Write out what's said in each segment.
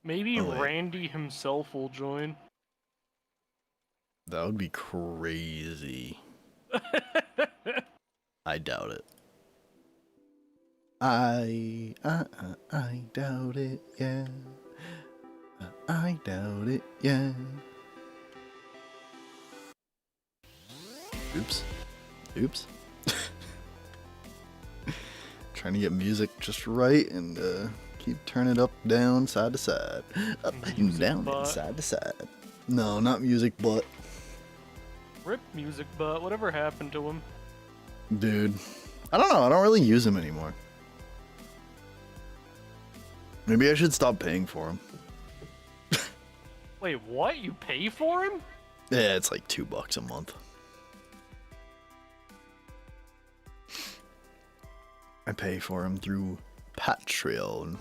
Maybe Oh, wait. Randy himself will join. That would be crazy. I doubt it. I doubt it, yeah. I doubt it, yeah. Oops. Oops. Trying to get music just right and keep turning it up, down, side to side. Up and down and side to side. No, not music, but. Rip music, but whatever happened to him? Dude, I don't know. I don't really use him anymore. Maybe I should stop paying for him. Wait, what? You pay for him? Yeah, it's like $2 a month. I pay for him through Patreon.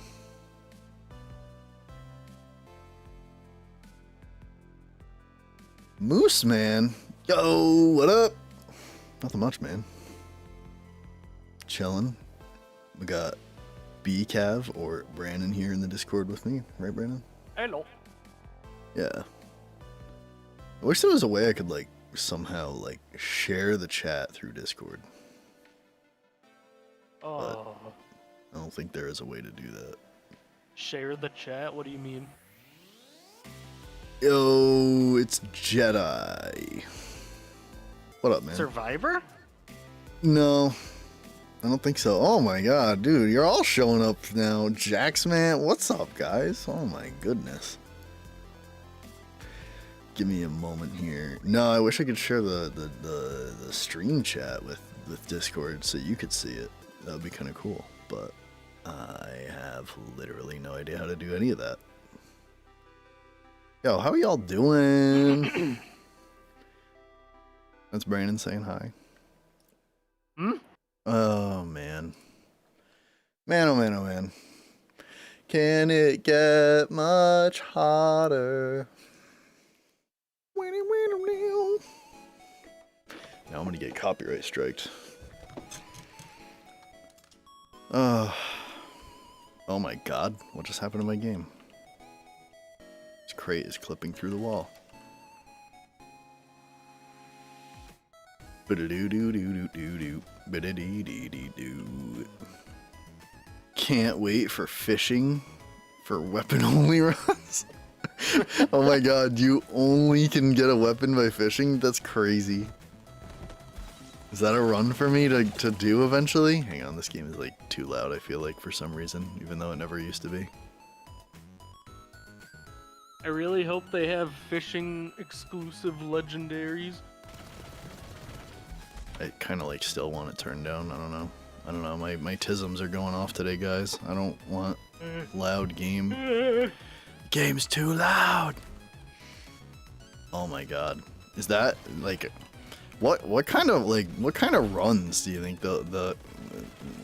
Moose Man, yo, what up? Nothing much, man. Chilling. We got BCav or Brandon here in the Discord with me, right, Brandon? Hello. Yeah. I wish there was a way I could like somehow like share the chat through Discord. Oh. I don't think there is a way to do that. Share the chat? What do you mean? Yo, it's Jedi. What up, man? Survivor? No, I don't think so. Oh my god, dude, you're all showing up now. Jax, man, what's up, guys? Oh my goodness. Give me a moment here. No, I wish I could share the stream chat with Discord so you could see it. That would be kind of cool, but I have literally no idea how to do any of that. Yo, how are y'all doing? That's Brandon saying hi. Hmm? Oh, man. Man, oh, man, oh, man. Can it get much hotter? Now I'm gonna get copyright striked. Oh my god, what just happened to my game? This crate is clipping through the wall. Can't wait for fishing for weapon only runs. Oh my god, you only can get a weapon by fishing? That's crazy. Is that a run for me to do eventually? Hang on, this game is like too loud, I feel like, for some reason, even though it never used to be. I really hope they have fishing exclusive legendaries. I kind of like still want it turned down. I don't know. My tisms are going off today, guys. I don't want loud game. Game's too loud. Oh my god. Is that like what kind of runs do you think the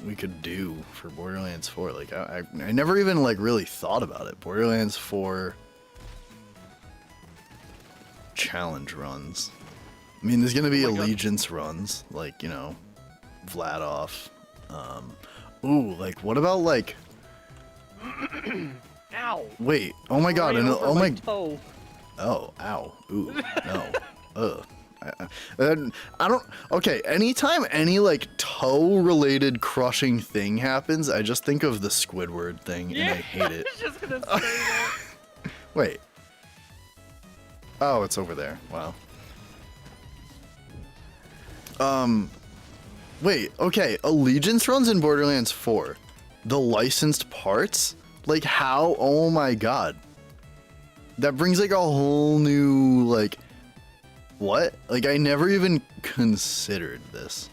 we could do for Borderlands 4? Like I never even like really thought about it. Borderlands 4 challenge runs. I mean, there's gonna be allegiance runs, like, you know, Vladoff. Ooh, like, what about, like... Ow! Wait, oh my god, and oh my... toe. Oh, ow, ooh, no, ugh. I don't... Okay, anytime any, like, toe-related crushing thing happens, I just think of the Squidward thing, and I hate it. I was just gonna say that. Wait. Oh, it's over there, wow. Wait, okay, Allegiance runs in Borderlands 4. The licensed parts? Like, how? Oh my god. That brings, like, a whole new, like... What? Like, I never even considered this.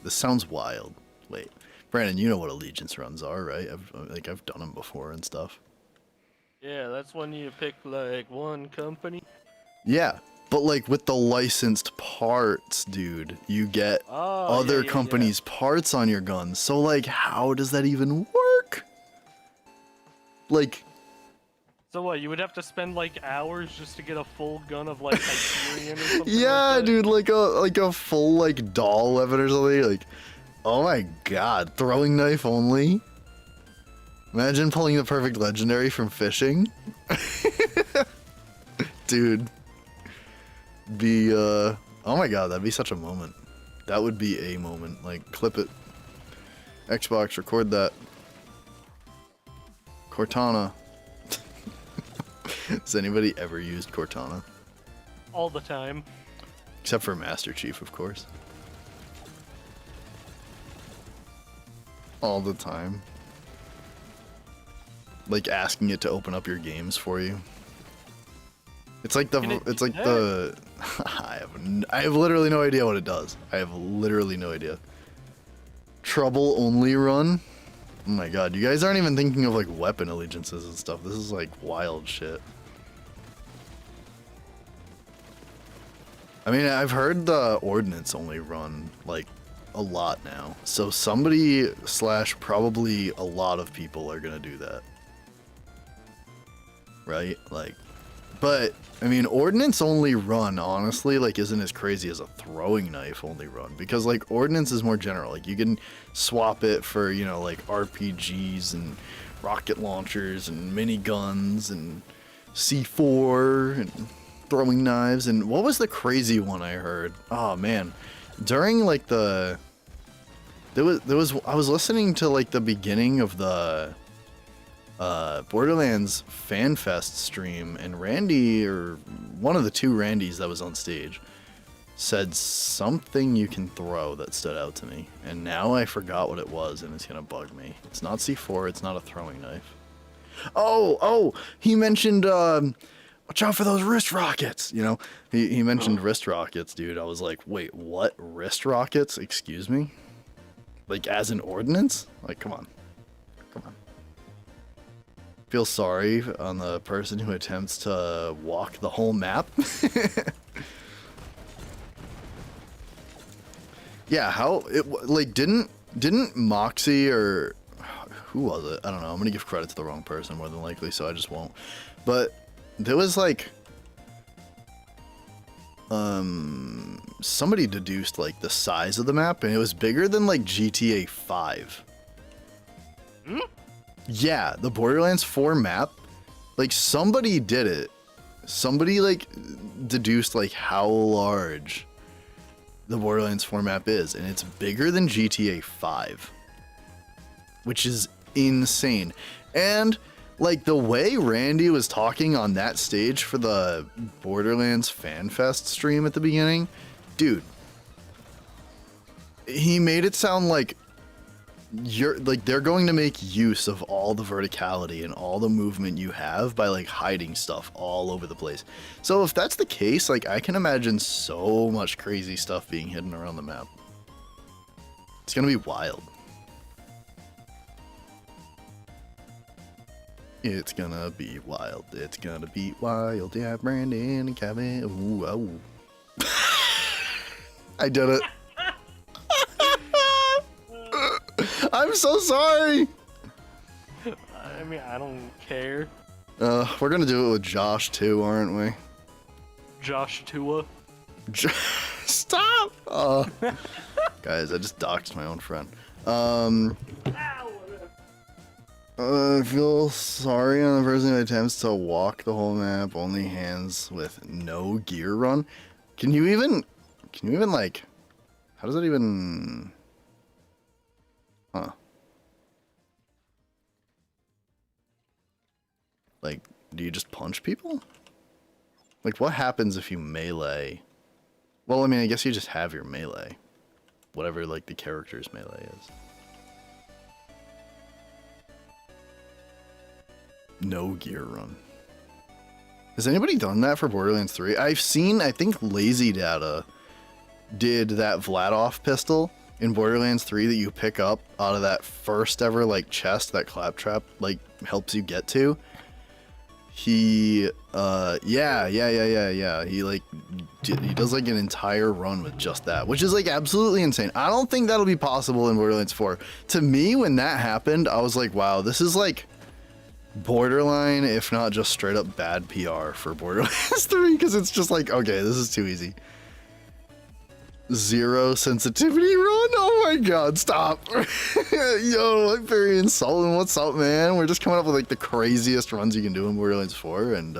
This sounds wild. Wait. Brandon, you know what Allegiance runs are, right? I've done them before and stuff. Yeah, that's when you pick, like, one company. Yeah. But, like, with the licensed parts, dude, you get other companies' parts on your guns. So, like, how does that even work? Like... So what, you would have to spend, like, hours just to get a full gun of, like, Hyperion or something yeah, like that? dude, like a full, like, doll weapon or something. Like, oh my god, throwing knife only? Imagine pulling the perfect legendary from fishing. Dude. Oh my god, that'd be such a moment. That would be a moment. Like, clip it. Xbox, record that. Cortana. Has anybody ever used Cortana? All the time. Except for Master Chief, of course. All the time. Like asking it to open up your games for you. It's like the I have literally no idea what it does. I have literally no idea. Trouble only run? Oh my god, you guys aren't even thinking of like weapon allegiances and stuff. This is like wild shit. I mean, I've heard the ordnance only run like a lot now. So somebody / probably a lot of people are gonna do that. Right? Like, but I mean, ordnance only run honestly like isn't as crazy as a throwing knife only run, because like ordnance is more general. Like you can swap it for, you know, like RPGs and rocket launchers and miniguns and C4 and throwing knives. And what was the crazy one I heard? Oh man, during like I was listening to like the beginning of the Borderlands Fan Fest stream, and Randy, or one of the two Randys that was on stage, said something you can throw that stood out to me, and now I forgot what it was, and it's gonna bug me. It's not C4, it's not a throwing knife. Oh, he mentioned watch out for those wrist rockets, you know? He mentioned wrist rockets, dude. I was like, wait, what? Wrist rockets? Excuse me? Like as an ordnance? Like, come on. Feel sorry on the person who attempts to walk the whole map. Yeah, how it like didn't Moxie, or who was it? I don't know. I'm gonna give credit to the wrong person more than likely, so I just won't. But there was like somebody deduced like the size of the map, and it was bigger than like GTA 5. Hmm? Yeah, the Borderlands 4 map, like somebody did it. Somebody like deduced like how large the Borderlands 4 map is, and it's bigger than GTA 5, which is insane. And like the way Randy was talking on that stage for the Borderlands Fan Fest stream at the beginning, dude, he made it sound like they're going to make use of all the verticality and all the movement you have by like hiding stuff all over the place. So if that's the case, like I can imagine so much crazy stuff being hidden around the map. It's gonna be wild. It's gonna be wild. It's gonna be wild. Yeah, Brandon and Kevin. Ooh, oh. I did it. I'm so sorry. I mean, I don't care. We're gonna do it with Josh too, aren't we? Josh Tua. Stop! Guys, I just doxed my own friend. I feel sorry on the person who attempts to walk the whole map, only hands with no gear run. Can you even like, how does that even, huh? Like, do you just punch people? Like, what happens if you melee? Well, I mean, I guess you just have your melee. Whatever, like, the character's melee is. No gear run. Has anybody done that for Borderlands 3? I've seen, I think Lazy Data did that Vladoff pistol in Borderlands 3 that you pick up out of that first ever, like, chest that Claptrap, like, helps you get to. He, yeah. He, like, he does, like, an entire run with just that, which is, like, absolutely insane. I don't think that'll be possible in Borderlands 4. To me, when that happened, I was like, wow, this is, like, borderline, if not just straight up bad PR for Borderlands 3, because it's just like, okay, this is too easy. 0 sensitivity run? Oh my god, stop. Yo, Hyperion Sultan, what's up, man? We're just coming up with like the craziest runs you can do in Borderlands 4 and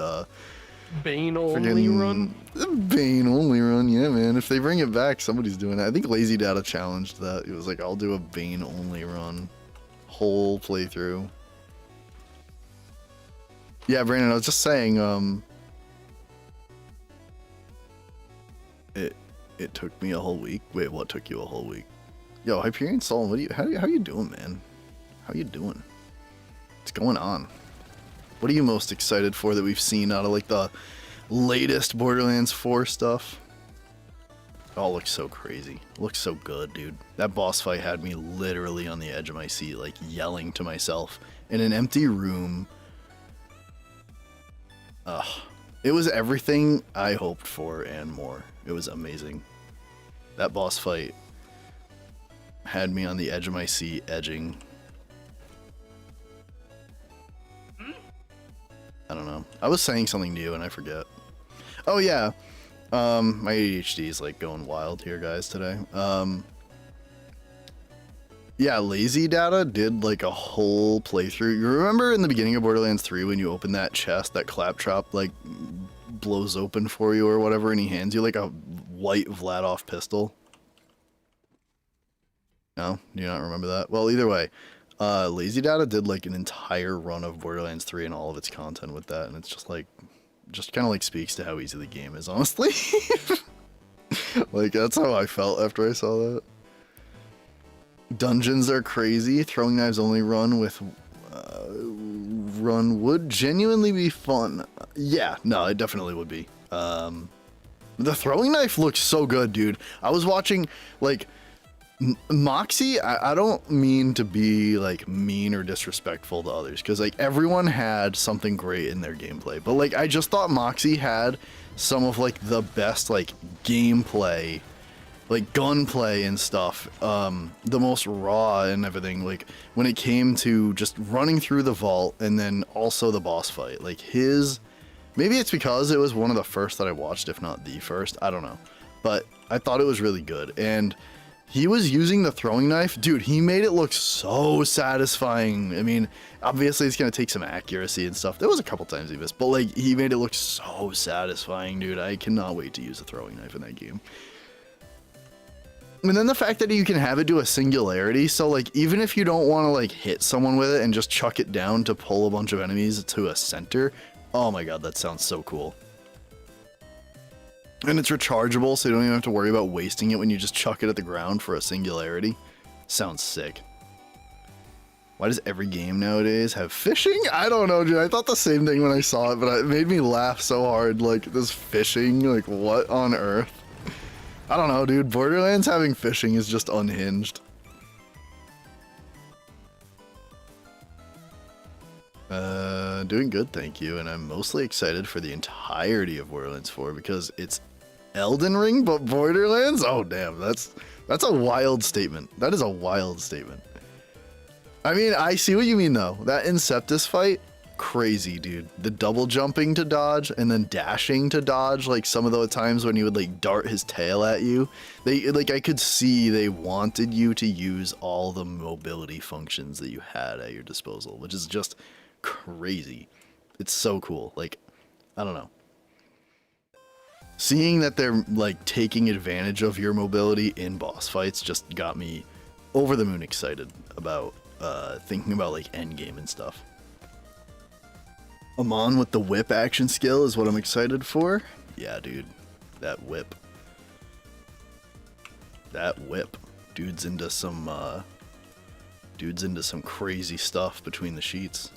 Bane only run? Bane only run, yeah, man. If they bring it back, somebody's doing it. I think Lazy Data challenged that. He was like, I'll do a Bane only run. Whole playthrough. Yeah, Brandon, I was just saying, it took me a whole week. Wait, what took you a whole week? Yo, Hyperion Sultan, how you doing, man? How you doing? What's going on? What are you most excited for that we've seen out of like the latest Borderlands 4 stuff? It all looks so crazy. It looks so good, dude. That boss fight had me literally on the edge of my seat, like yelling to myself in an empty room. It was everything I hoped for and more. It was amazing. That boss fight had me on the edge of my seat, edging. I don't know. I was saying something to you and I forget. Oh yeah. My ADHD is like going wild here, guys, today. Yeah, Lazy Data did like a whole playthrough. You remember in the beginning of Borderlands 3 when you open that chest, that Claptrap like blows open for you or whatever, and he hands you like a white Vladoff pistol? No? Do you not remember that? Well, either way, Lazy Data did like an entire run of Borderlands 3 and all of its content with that, and it's just like, just kind of like speaks to how easy the game is, honestly. Like, that's how I felt after I saw that. Dungeons are crazy. Throwing knives only run with run would genuinely be fun. Yeah, no, it definitely would be. The throwing knife looks so good, dude. I was watching like Moxie. I don't mean to be like mean or disrespectful to others, because like everyone had something great in their gameplay, but like I just thought Moxie had some of like the best like gameplay, like gunplay and stuff, the most raw and everything, like when it came to just running through the vault and then also the boss fight. Like his, maybe it's because it was one of the first that I watched, if not the first, I don't know, but I thought it was really good. And he was using the throwing knife, dude, he made it look so satisfying. I mean, obviously it's gonna take some accuracy and stuff. There was a couple times he missed, but like he made it look so satisfying, dude. I cannot wait to use a throwing knife in that game. And then the fact that you can have it do a singularity, so like even if you don't want to like hit someone with it and just chuck it down to pull a bunch of enemies to a center, oh my god, that sounds so cool. And it's rechargeable, so you don't even have to worry about wasting it when you just chuck it at the ground for a singularity. Sounds sick. Why does every game nowadays have fishing? I don't know, dude. I thought the same thing when I saw it, but it made me laugh so hard. Like, this fishing, like what on earth? I don't know, dude. Borderlands having fishing is just unhinged. Doing good, thank you. And I'm mostly excited for the entirety of Borderlands 4 because it's Elden Ring, but Borderlands? Oh, damn. That's a wild statement. That is a wild statement. I mean, I see what you mean, though. That Inceptus fight, crazy, dude. The double jumping to dodge and then dashing to dodge, like some of the times when he would like dart his tail at you. They like, I could see they wanted you to use all the mobility functions that you had at your disposal, which is just crazy. It's so cool. Like, I don't know. Seeing that they're like taking advantage of your mobility in boss fights just got me over the moon excited about thinking about like endgame and stuff. Amon with the whip action skill is what I'm excited for. Yeah, dude. That whip. That whip. Dude's into some crazy stuff between the sheets.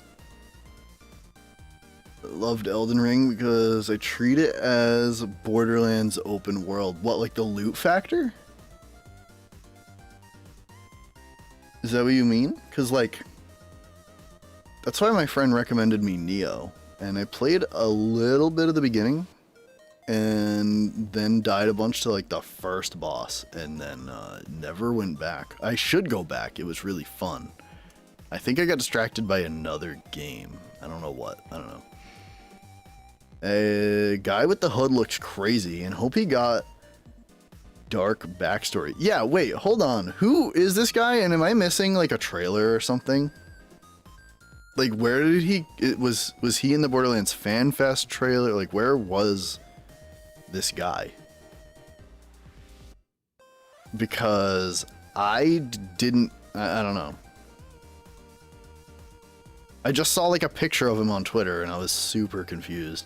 I loved Elden Ring because I treat it as Borderlands open world. What, like the loot factor? Is that what you mean? Because like, that's why my friend recommended me Neo, and I played a little bit of the beginning, and then died a bunch to like the first boss, and then never went back. I should go back. It was really fun. I think I got distracted by another game. I don't know what. I don't know. A guy with the hood looks crazy, and hope he got dark backstory. Yeah, wait, hold on. Who is this guy? And am I missing like a trailer or something? Like, where did he? Was he in the Borderlands Fan Fest trailer? Like, where was this guy? Because I didn't. I don't know. I just saw like a picture of him on Twitter, and I was super confused.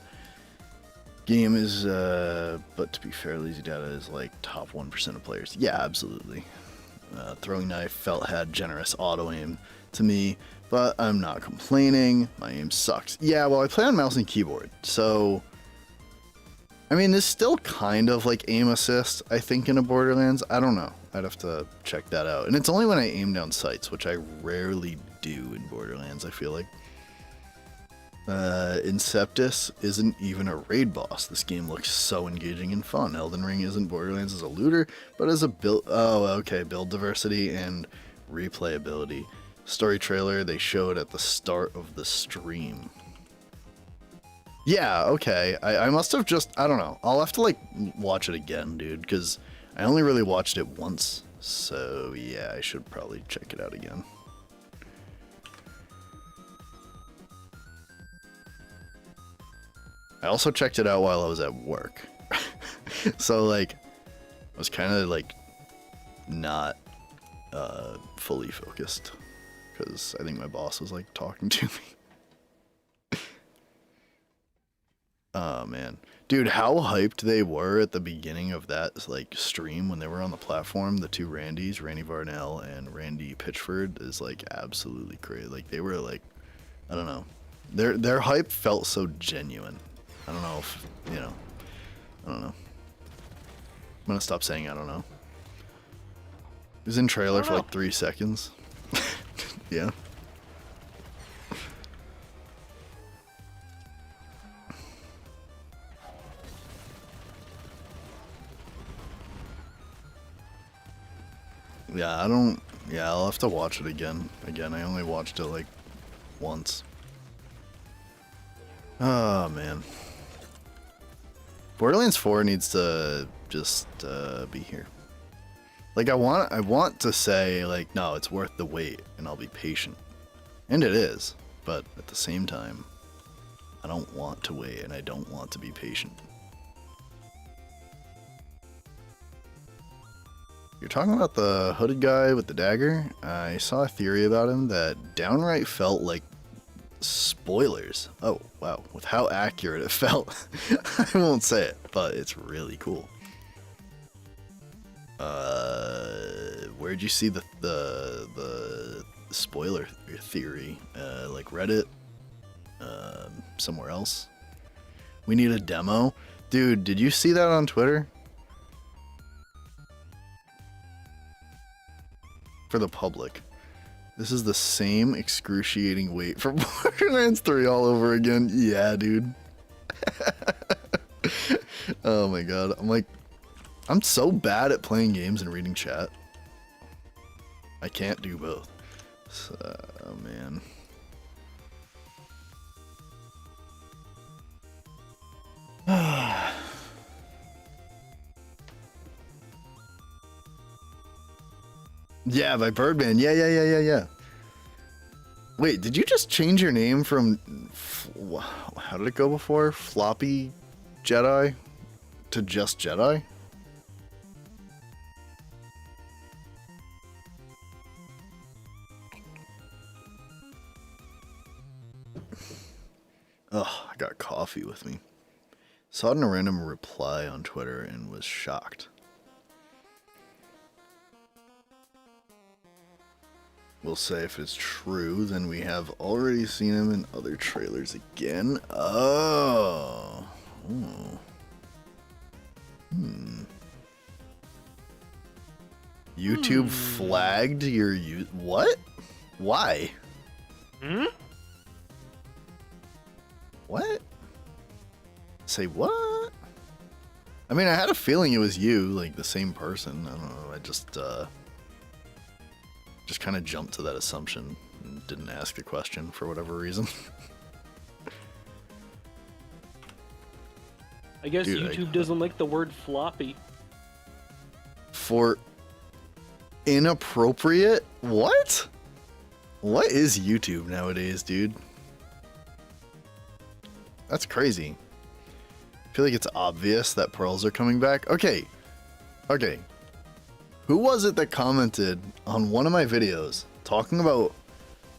Game is, but to be fair, Lazy Data is like top 1% of players. Yeah, absolutely. Throwing knife felt had generous auto aim to me, but I'm not complaining. My aim sucks. Yeah, well, I play on mouse and keyboard, so I mean, there's still kind of like aim assist, I think, in a Borderlands. I don't know. I'd have to check that out. And it's only when I aim down sights, which I rarely do in Borderlands, I feel like. Inceptus isn't even a raid boss. This game looks so engaging and fun. Elden Ring isn't Borderlands as a looter, but as a build. Oh, okay. Build diversity and replayability. Story trailer they showed at the start of the stream. Yeah, okay. I must have just. I don't know. I'll have to like watch it again, dude, because I only really watched it once. So yeah, I should probably check it out again. I also checked it out while I was at work. So, like, I was kind of, like, not fully focused. Because I think my boss was, like, talking to me. Oh, man. Dude, how hyped they were at the beginning of that, like, stream when they were on the platform. The two Randys, Randy Varnell and Randy Pitchford, is, like, absolutely crazy. Like, they were, like, I don't know. Their hype felt so genuine. I don't know if, you know, I don't know. I'm gonna stop saying I don't know. It was in trailer for like 3 seconds. Yeah. Yeah, I don't, yeah, I'll have to watch it again. I only watched it like once. Oh, man. Borderlands 4 needs to just be here. Like, I want to say, like, no, it's worth the wait, and I'll be patient. And it is, but at the same time, I don't want to wait, and I don't want to be patient. You're talking about the hooded guy with the dagger? I saw a theory about him that downright felt like spoilers. Oh, wow. With how accurate it felt. I won't say it, but it's really cool. Where'd you see the spoiler theory? Like Reddit? Somewhere else? We need a demo? Dude, did you see that on Twitter? For the public. This is the same excruciating wait for Borderlands 3 all over again. Yeah, dude. Oh my god. I'm so bad at playing games and reading chat. I can't do both. So, oh man. Yeah, by Birdman. Yeah. Wait, did you just change your name from... How did it go before? Floppy Jedi? To just Jedi? Ugh, I got coffee with me. Saw it in a random reply on Twitter and was shocked. We'll say if it's true, then we have already seen him in other trailers again. Oh. Ooh. YouTube flagged your what? Why? What? Say what? I mean, I had a feeling it was you, like the same person. I don't know. I just kind of jumped to that assumption and didn't ask a question for whatever reason. I guess Dude, YouTube doesn't like the word floppy. for inappropriate. What? What is YouTube nowadays, dude? That's crazy. I feel like it's obvious that pearls are coming back. Okay. Okay. Who was it that commented on one of my videos talking about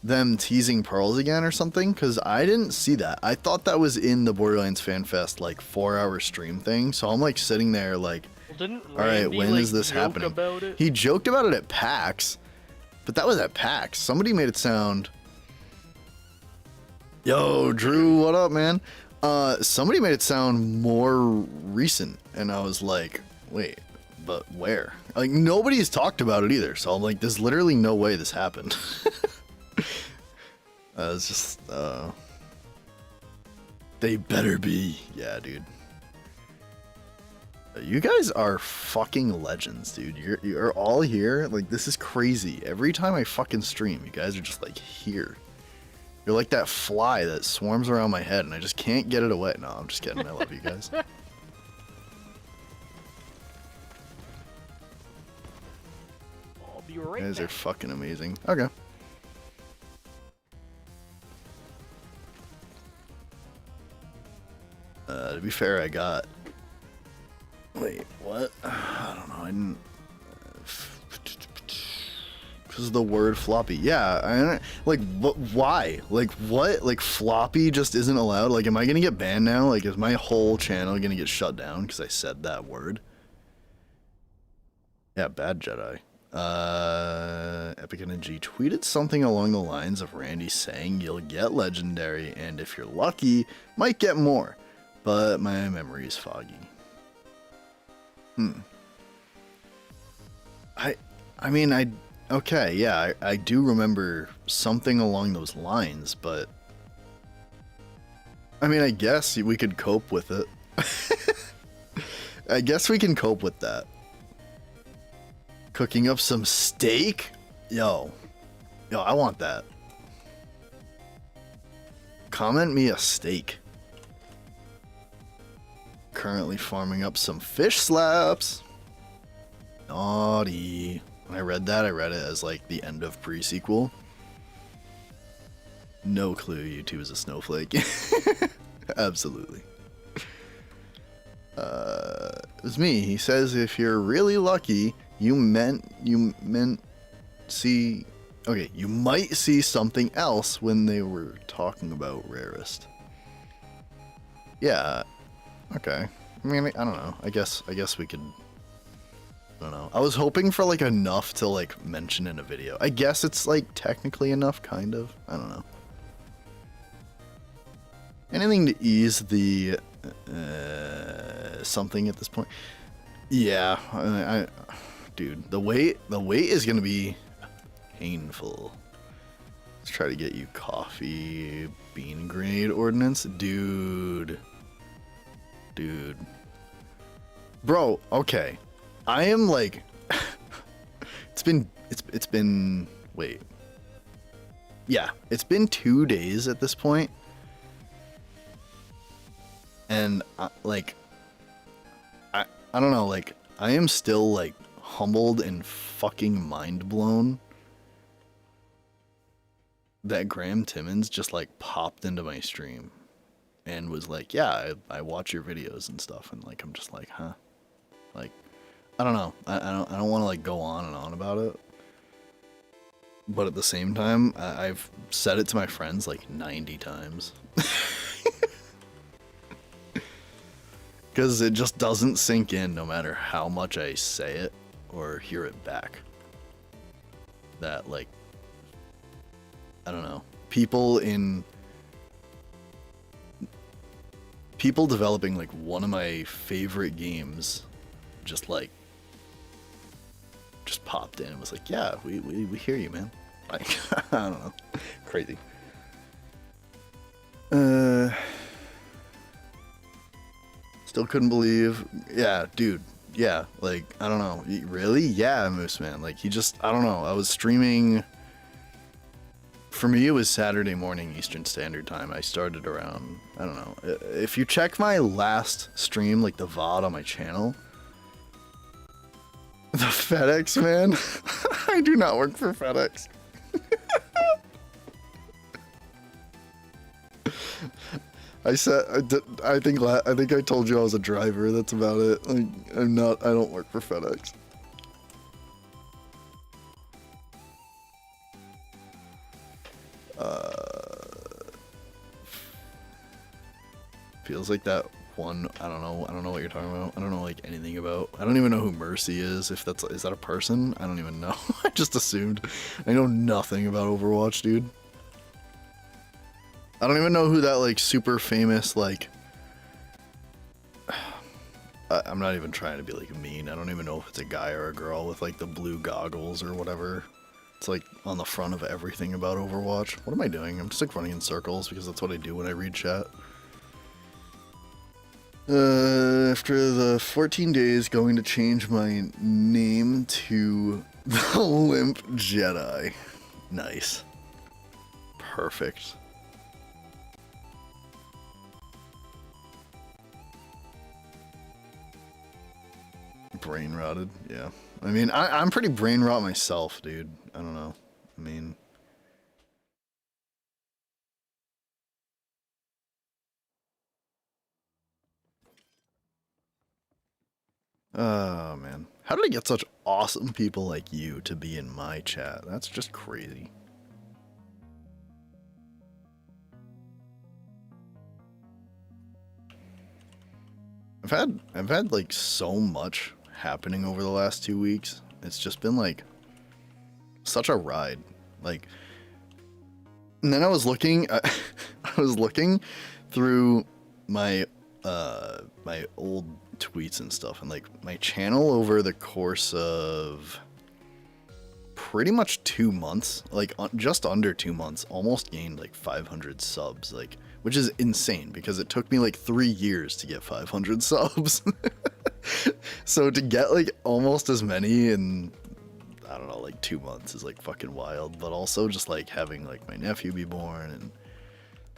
them teasing pearls again or something? Because I didn't see that. I thought that was in the Borderlands Fan Fest like 4-hour stream thing. So I'm like sitting there like, well, all right, when is this happening? He joked about it at PAX, but that was at PAX. Somebody made it sound... Yo, Drew, what up, man? Somebody made it sound more recent, and I was like, wait, but where? Like, nobody's talked about it either, so I'm like, there's literally no way this happened. It's just, they better be. Yeah, dude. You guys are fucking legends, dude. You're all here. Like, this is crazy. Every time I fucking stream, you guys are just like here. You're like that fly that swarms around my head and I just can't get it away. No, I'm just kidding. I love you guys. I'll be right You guys back. are fucking amazing. Okay. To be fair, I got... Wait, what? I don't know. I didn't... Because of the word floppy. Yeah, I don't... Like, why? Like, what? Like, floppy just isn't allowed? Like, am I gonna get banned now? Like, is my whole channel gonna get shut down because I said that word? Yeah, bad Jedi. Epic Energy tweeted something along the lines of Randy saying you'll get legendary, and if you're lucky, might get more. But my memory is foggy. I mean, okay, yeah, I do remember something along those lines, but I mean, I guess we could cope with it. I guess we can cope with that. Cooking up some steak? Yo, I want that. Comment me a steak. Currently farming up some fish slaps. Naughty. When I read that, I read it as like the end of pre-sequel. No clue YouTube is a snowflake. Absolutely. It was me. He says if you're really lucky, you might see something else when they were talking about rarest. Yeah. Okay. I mean, I don't know. I guess we could... I don't know. I was hoping for, like, enough to, like, mention in a video. I guess it's, like, technically enough, kind of. I don't know. Anything to ease the... something at this point. Yeah. Dude, the wait is gonna be painful. Let's try to get you coffee bean grenade ordnance. Dude. Bro, okay. I am like it's been wait. Yeah, it's been 2 days at this point. And I don't know, like I am still like humbled and fucking mind blown that Graham Timmons just like popped into my stream and was like, yeah, I watch your videos and stuff, and like I'm just like, huh? Like, I don't know. I don't want to like go on and on about it. But at the same time, I've said it to my friends like 90 times. Because it just doesn't sink in no matter how much I say it or hear it back. That like, I don't know. People developing like one of my favorite games just popped in and was like, yeah, we hear you, man. Like, I don't know. Crazy. Still couldn't believe. Yeah, dude. Yeah, like, I don't know. Really? Yeah, Moose Man. Like, he just, I don't know. I was streaming. For me, it was Saturday morning Eastern Standard Time. I started around, I don't know. If you check my last stream, like the VOD on my channel, the FedEx, man. I do not work for FedEx. I think I told you I was a driver. That's about it. Like, I don't work for FedEx. Feels like that one. I don't know what you're talking about. I don't know like anything about. I don't even know who Mercy is. Is that a person? I don't even know. I just assumed. I know nothing about Overwatch, dude. I don't even know who that like super famous like. I'm not even trying to be like mean. I don't even know if it's a guy or a girl with like the blue goggles or whatever. It's like on the front of everything about Overwatch. What am I doing? I'm just like running in circles because that's what I do when I read chat. After the 14 days, going to change my name to the Limp Jedi. Nice. Perfect. Brain rotted, yeah. I mean, I'm pretty brain rot myself, dude. I don't know. I mean... Oh, man. How did I get such awesome people like you to be in my chat? That's just crazy. I've had like so much happening over the last 2 weeks. It's just been like such a ride. Like, and then I was looking through my my old tweets and stuff, and like my channel over the course of pretty much 2 months, like just under 2 months, almost gained like 500 subs, like, which is insane because it took me like 3 years to get 500 subs. So to get like almost as many in, I don't know, like 2 months is like fucking wild. But also just like having like my nephew be born and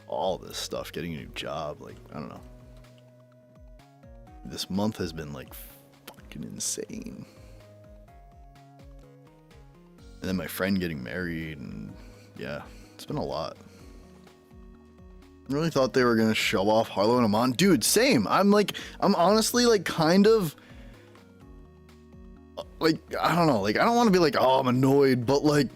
all this stuff, getting a new job, like, I don't know. This month has been like fucking insane. And then my friend getting married, and yeah, it's been a lot. I really thought they were gonna show off Harlow and Amon. Dude, same. I'm honestly like kind of like, I don't know, like I don't want to be like, oh, I'm annoyed, but like,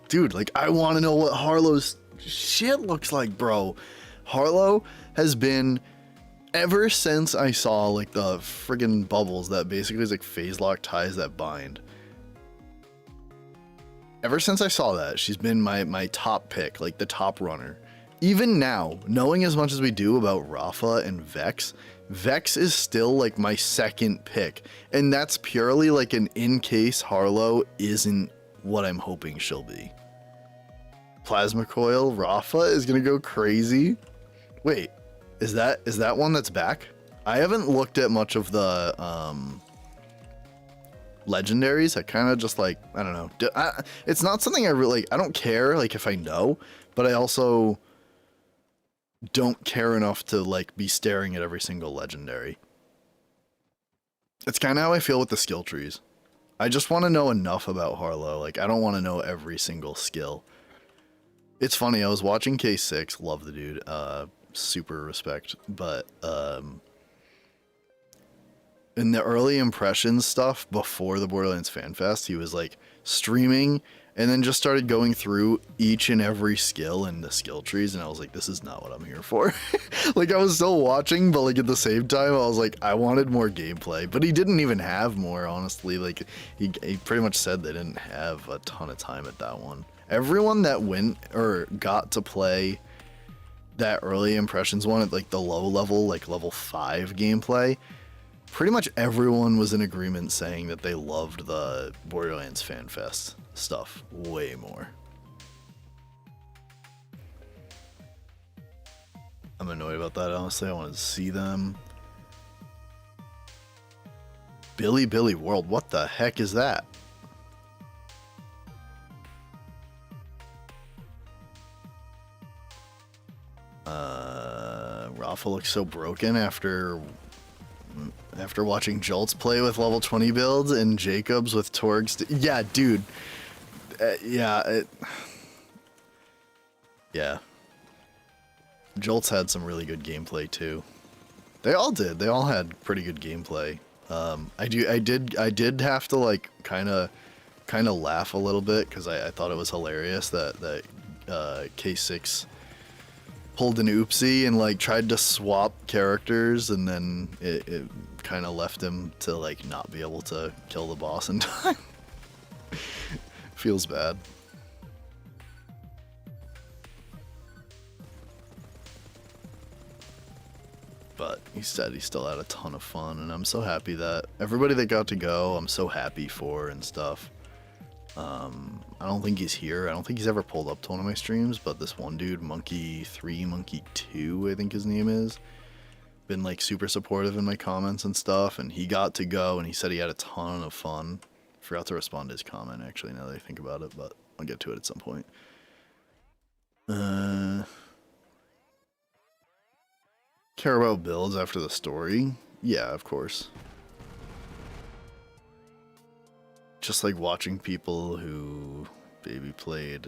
dude, like I want to know what Harlow's shit looks like, bro. Harlow has been, ever since I saw like the friggin' bubbles that basically is like phase lock ties that bind. Ever since I saw that, she's been my top pick, like the top runner. Even now, knowing as much as we do about Rafa and Vex, Vex is still like my second pick. And that's purely like an in case Harlow isn't what I'm hoping she'll be. Plasma Coil, Rafa is gonna go crazy. Wait, is that one that's back? I haven't looked at much of the legendaries. I kind of just like, I don't know. It's not something I really like. I don't care like if I know, but I also don't care enough to like be staring at every single legendary. It's kind of how I feel with the skill trees. I just want to know enough about Harlow. Like, I don't want to know every single skill. It's funny, I was watching K6, love the dude, super respect, but in the early impressions stuff before the Borderlands Fan Fest, he was like streaming and then just started going through each and every skill in the skill trees, and I was like, this is not what I'm here for. Like, I was still watching, but like at the same time, I was like, I wanted more gameplay, but he didn't even have more, honestly. Like, he pretty much said they didn't have a ton of time at that one. Everyone that went or got to play that early impressions one at like the low level, like level 5 gameplay, pretty much everyone was in agreement saying that they loved the Borderlands Fan Fest stuff way more. I'm annoyed about that, honestly. I wanted to see them. Billy World, what the heck is that? Rafa looks so broken after After watching Jolts play with level 20 builds and Jacobs with Torgs. Yeah, dude. Yeah. Yeah. Jolts had some really good gameplay too. They all did. They all had pretty good gameplay. I did have to like kind of laugh a little bit because I thought it was hilarious that K6 pulled an oopsie and like tried to swap characters, and then it kind of left him to like not be able to kill the boss in time. Feels bad. But he said he still had a ton of fun, and I'm so happy that everybody that got to go, I'm so happy for and stuff. I don't think he's here. I don't think he's ever pulled up to one of my streams, but this one dude, Monkey3, Monkey2, I think his name is, been like super supportive in my comments and stuff, and he got to go, and he said he had a ton of fun. Forgot to respond to his comment, actually, now that I think about it, but I'll get to it at some point. Care about builds after the story? Yeah, of course. Just like watching people who baby played,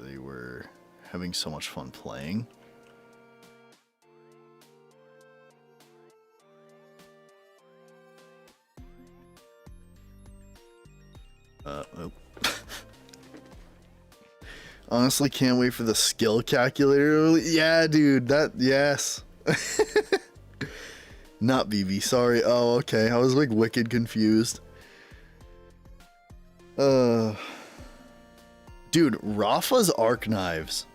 they were having so much fun playing. Oh. Honestly, can't wait for the skill calculator. Yeah, dude, yes. Not BB, sorry. Oh, okay. I was like wicked confused. Dude, Rafa's arc knives.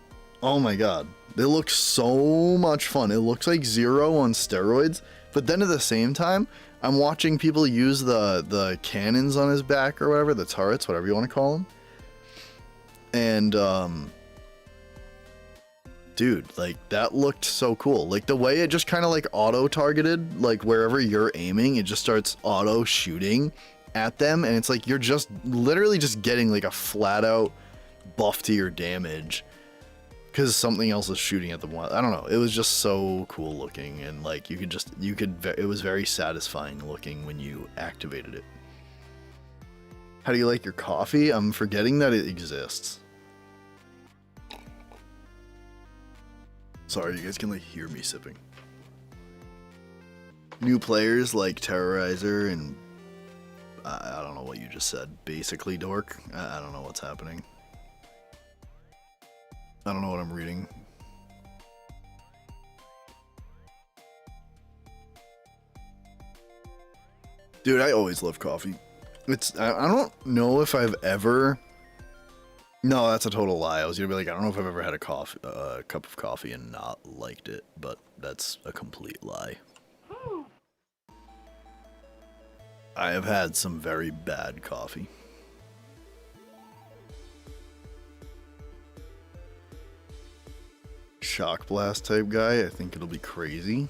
Oh my god. They look so much fun. It looks like Zero on steroids, but then at the same time, I'm watching people use the cannons on his back or whatever, the turrets, whatever you want to call them. And, dude, like, that looked so cool. Like, the way it just kind of, like, auto-targeted, like, wherever you're aiming, it just starts auto-shooting at them, and it's like you're just literally just getting, like, a flat-out buff to your damage because something else is shooting at them. I don't know. It was just so cool looking, and, like, it was very satisfying looking when you activated it. How do you like your coffee? I'm forgetting that it exists. Sorry, you guys can like hear me sipping. New players like Terrorizer and I don't know what you just said. Basically dork. I don't know what's happening. I don't know what I'm reading. Dude, I always love coffee. I don't know if I've ever... No, that's a total lie. I was gonna be like, I don't know if I've ever had a cup of coffee and not liked it, but that's a complete lie. I have had some very bad coffee. Shock blast type guy, I think it'll be crazy.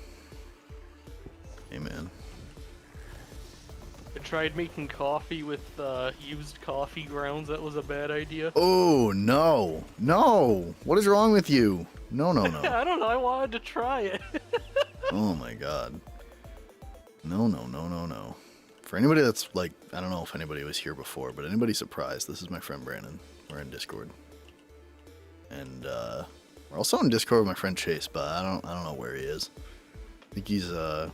Hey man. I tried making coffee with used coffee grounds. That was a bad idea. Oh, no. No. What is wrong with you? No, no, no. I don't know. I wanted to try it. Oh my god. No, no, no, no, no. For anybody that's like, I don't know if anybody was here before, but anybody surprised, this is my friend Brandon. We're in Discord. And we're also in Discord with my friend Chase, but I don't know where he is. I think he's He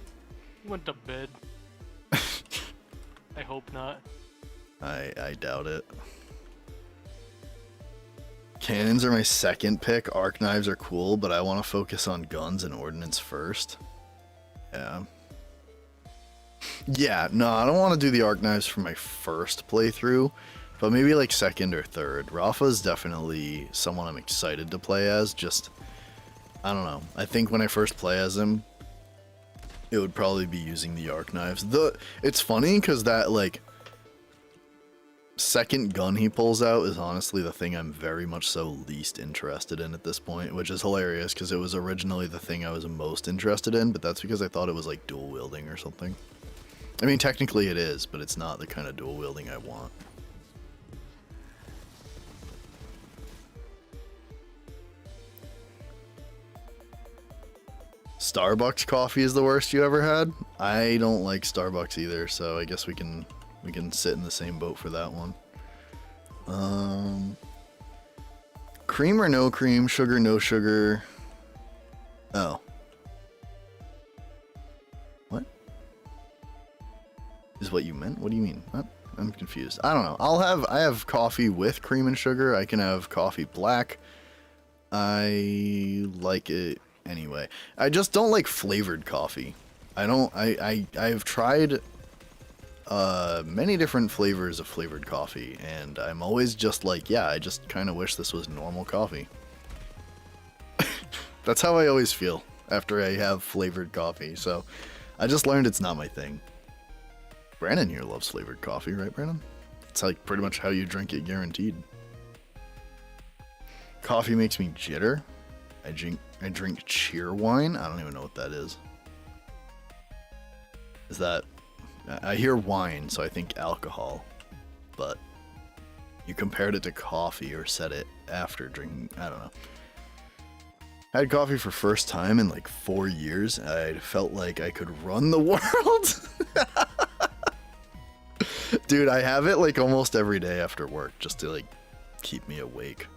went to bed. I hope not. I doubt it. Cannons are my second pick. Arc knives are cool, but I want to focus on guns and ordnance first. Yeah. Yeah, no, I don't want to do the arc knives for my first playthrough, but maybe like second or third. Rafa's definitely someone I'm excited to play as, just, I don't know. I think when I first play as him, it would probably be using the arc knives. It's funny because that, like, second gun he pulls out is honestly the thing I'm very much so least interested in at this point, which is hilarious because it was originally the thing I was most interested in, but that's because I thought it was like dual wielding or something. I mean, technically it is, but it's not the kind of dual wielding I want. Starbucks coffee is the worst you ever had. I don't like Starbucks either, so I guess we can sit in the same boat for that one. Cream or no cream, sugar, no sugar. Oh. What? Is what you meant? What do you mean? What? I'm confused. I don't know. I have coffee with cream and sugar. I can have coffee black. I like it anyway. I just don't like flavored coffee. I've tried many different flavors of flavored coffee, and I'm always just like, yeah, I just kind of wish this was normal coffee. That's how I always feel after I have flavored coffee, so I just learned it's not my thing. Brandon here loves flavored coffee, right, Brandon? It's like pretty much how you drink it, guaranteed. Coffee makes me jitter. I drink cheer wine. I don't even know what that is. Is that... I hear wine, so I think alcohol. But you compared it to coffee or said it after drinking. I don't know. I had coffee for first time in like 4 years. I felt like I could run the world. Dude, I have it like almost every day after work just to like keep me awake.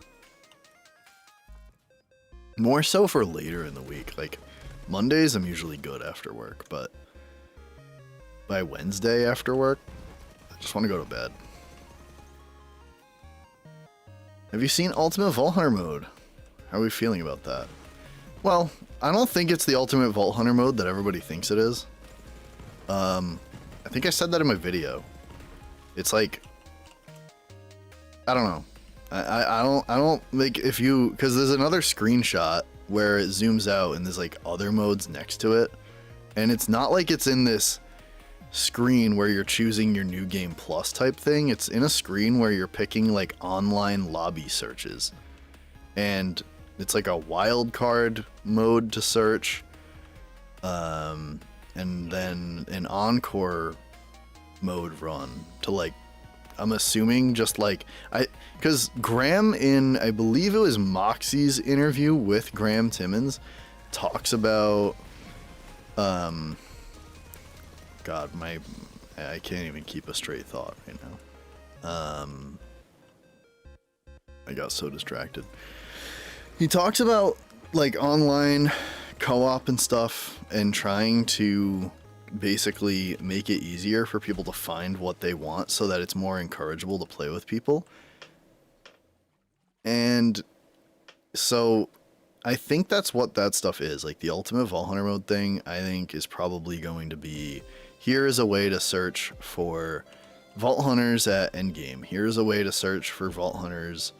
More so for later in the week. Like Mondays I'm usually good after work, but by Wednesday after work, I just want to go to bed. Have you seen Ultimate Vault Hunter mode? How are we feeling about that? Well, I don't think it's the Ultimate Vault Hunter mode that everybody thinks it is. I think I said that in my video. It's like, I don't know. I don't like if you, because there's another screenshot where it zooms out and there's like other modes next to it, and it's not like it's in this screen where you're choosing your new game plus type thing. It's in a screen where you're picking like online lobby searches, and it's like a wild card mode to search, and then an encore mode run to like, I'm assuming just like because Graham in, I believe it was Moxie's interview with Graham Timmons, talks about God, I can't even keep a straight thought right now. I got so distracted. He talks about like online co-op and stuff and trying to basically make it easier for people to find what they want so that it's more encourageable to play with people. And so I think that's what that stuff is. Like the Ultimate Vault Hunter mode thing, I think is probably going to be, here is a way to search for Vault Hunters at endgame. Here's a way to search for Vault Hunters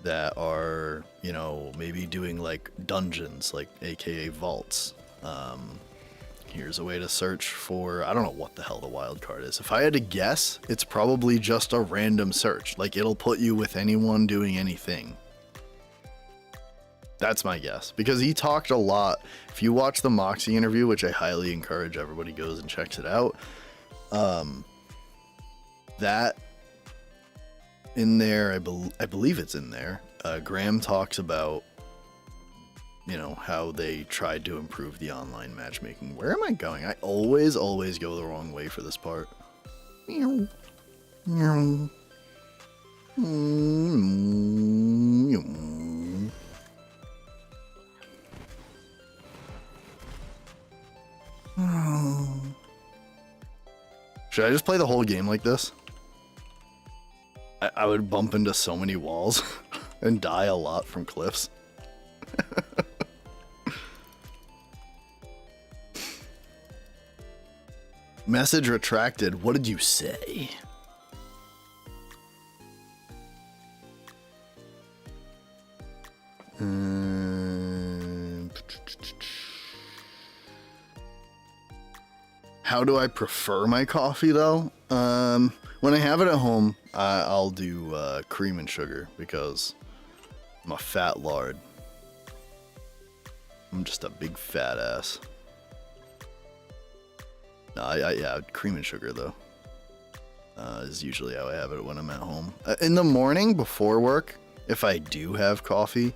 that are, you know, maybe doing like dungeons, like AKA vaults. Here's a way to search for, I don't know what the hell the wild card is. If I had to guess, it's probably just a random search. Like it'll put you with anyone doing anything. That's my guess. Because he talked a lot. If you watch the Moxie interview, which I highly encourage everybody goes and checks it out. That in there, I believe it's in there. Graham talks about, you know, how they tried to improve the online matchmaking. Where am I going? I always go the wrong way for this part. Should I just play the whole game like this? I would bump into so many walls and die a lot from cliffs. Message retracted. What did you say? How do I prefer my coffee though? When I have it at home, I'll do cream and sugar because I'm a fat lard. I'm just a big fat ass. No, yeah, cream and sugar though. Is usually how I have it when I'm at home. In the morning before work, if I do have coffee,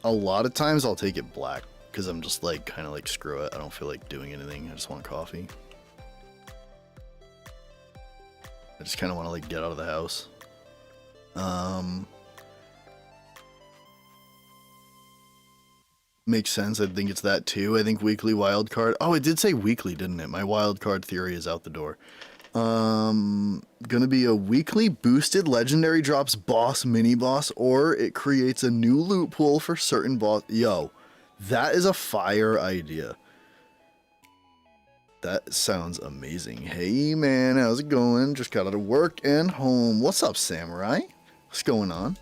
a lot of times I'll take it black because I'm just like kind of like screw it. I don't feel like doing anything. I just want coffee. I just kind of want to like get out of the house. Makes sense. I think it's that too. I think weekly wildcard. Oh, it did say weekly, didn't it? My wildcard theory is out the door. Gonna be a weekly boosted legendary drops boss mini boss, or it creates a new loot pool for certain boss. Yo, that is a fire idea. That sounds amazing. Hey man, how's it going? Just got out of work and home. What's up, Samurai? What's going on?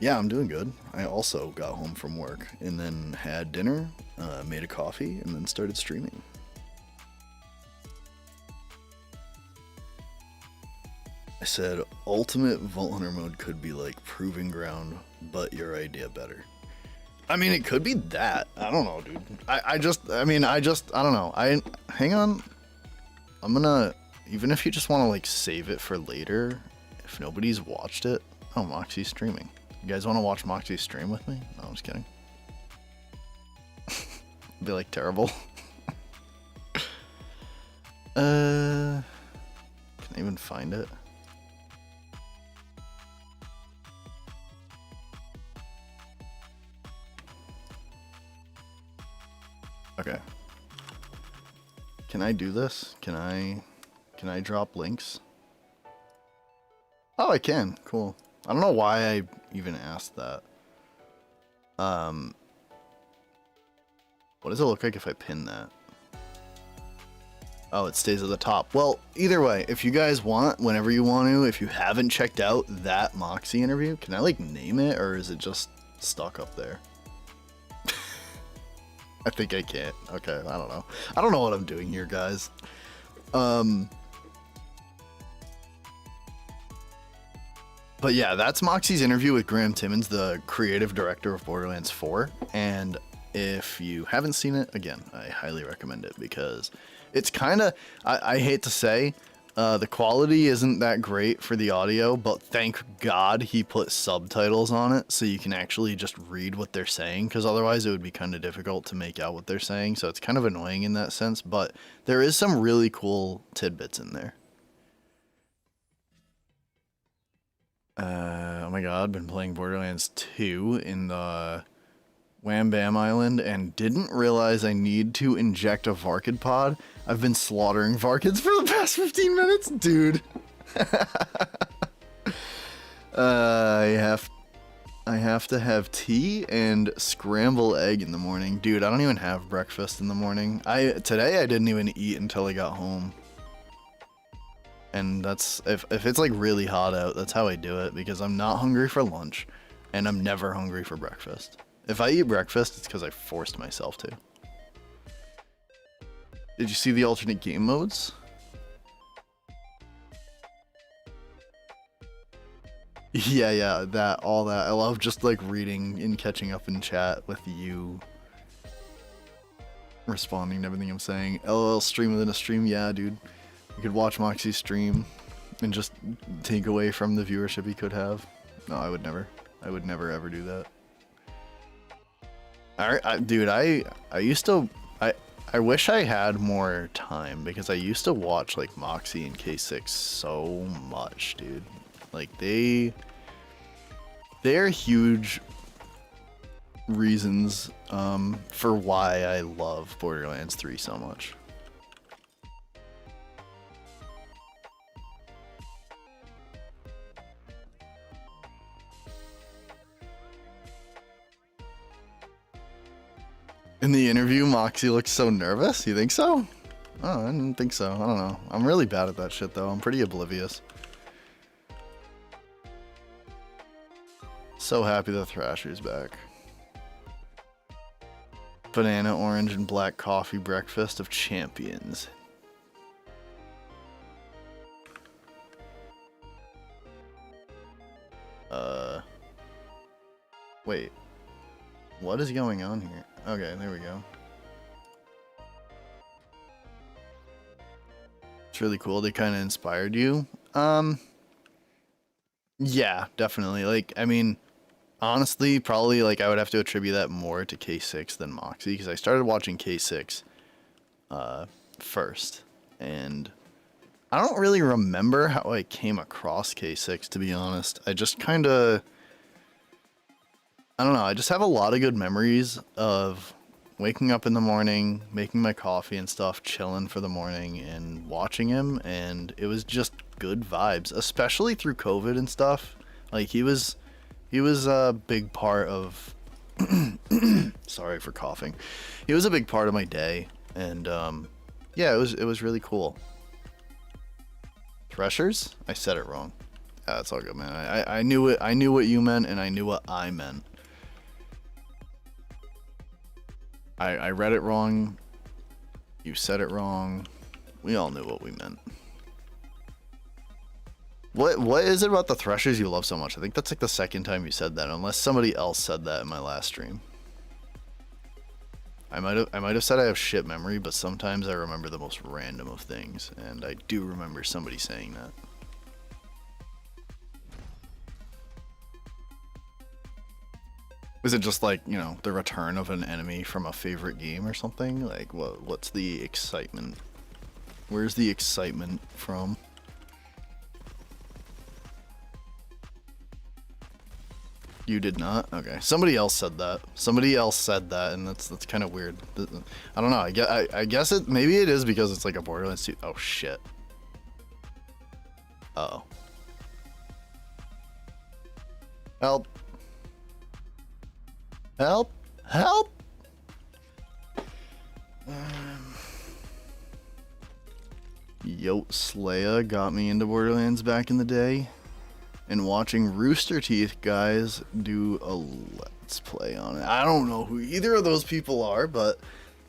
Yeah, I'm doing good. I also got home from work and then had dinner, made a coffee, and then started streaming. I said ultimate Vault Hunter mode could be like Proving Ground, but your idea better. I mean, it could be that. I don't know, dude. I don't know. Hang on. I'm gonna, even if you just want to like save it for later, if nobody's watched it. Oh, Moxie's streaming. You guys want to watch Moxie stream with me? No, I'm just kidding. Be like terrible. Can I even find it? Okay. Can I do this? Can I drop links? Oh, I can. Cool. I don't know why I even asked that. What does it look like if I pin that? Oh, it stays at the top. Well, either way, if you guys want, whenever you want to, if you haven't checked out that Moxie interview, can I like name it, or is it just stuck up there? I think I can't. Okay, I don't know. I don't know what I'm doing here, guys. But yeah, that's Moxie's interview with Graham Timmons, the creative director of Borderlands 4. And if you haven't seen it, again, I highly recommend it because it's kind of, I hate to say, the quality isn't that great for the audio, but thank God he put subtitles on it so you can actually just read what they're saying, because otherwise it would be kind of difficult to make out what they're saying. So it's kind of annoying in that sense, but there is some really cool tidbits in there. Oh my god, been playing Borderlands 2 in the Wham Bam Island and didn't realize I need to inject a Varkid pod. I've been slaughtering Varkids for the past 15 minutes, dude. I have to have tea and scramble egg in the morning. Dude, I don't even have breakfast in the morning. Today I didn't even eat until I got home. And that's, if it's like really hot out, that's how I do it, because I'm not hungry for lunch and I'm never hungry for breakfast. If I eat breakfast, it's because I forced myself to. Did you see the alternate game modes? Yeah, all that. I love just like reading and catching up in chat with you, responding to everything I'm saying. LOL stream within a stream, yeah, dude. You could watch Moxie's stream and just take away from the viewership he could have. No, I would never. I would never ever do that. Dude, I used to, I wish I had more time, because I used to watch like Moxie and K6 so much, dude. Like they're huge reasons for why I love Borderlands 3 so much. In the interview, Moxie looks so nervous. You think so? Oh, I didn't think so. I don't know. I'm really bad at that shit, though. I'm pretty oblivious. So happy the Thrasher's back. Banana, orange, and black coffee breakfast of champions. Wait. What is going on here? Okay, there we go. It's really cool. They kind of inspired you. Yeah, definitely. Like, I mean, honestly, probably like I would have to attribute that more to K6 than Moxie, because I started watching K6 first, and I don't really remember how I came across K6, to be honest. I just kind of, I don't know, I just have a lot of good memories of waking up in the morning, making my coffee and stuff, chilling for the morning, and watching him, and it was just good vibes, especially through COVID and stuff. Like, he was a big part of, sorry for coughing. He was a big part of my day, and yeah, it was really cool. Threshers? I said it wrong. Yeah, that's all good, man. I knew it. I knew what you meant, and I knew what I meant. I read it wrong. You said it wrong. We all knew what we meant. What is it about the Threshers you love so much? I think that's like the second time you said that, unless somebody else said that in my last stream. I might have said I have shit memory, but sometimes I remember the most random of things, and I do remember somebody saying that. Is it just like, you know, the return of an enemy from a favorite game or something? Like, what's the excitement? Where's the excitement from? You did not? Okay. Somebody else said that. Somebody else said that, and that's kind of weird. I don't know. I guess it, maybe it is because it's like a Borderlands 2. Oh shit. Uh-oh. Help. Help! Help! Yo, Slaya got me into Borderlands back in the day. And watching Rooster Teeth guys do a let's play on it. I don't know who either of those people are, but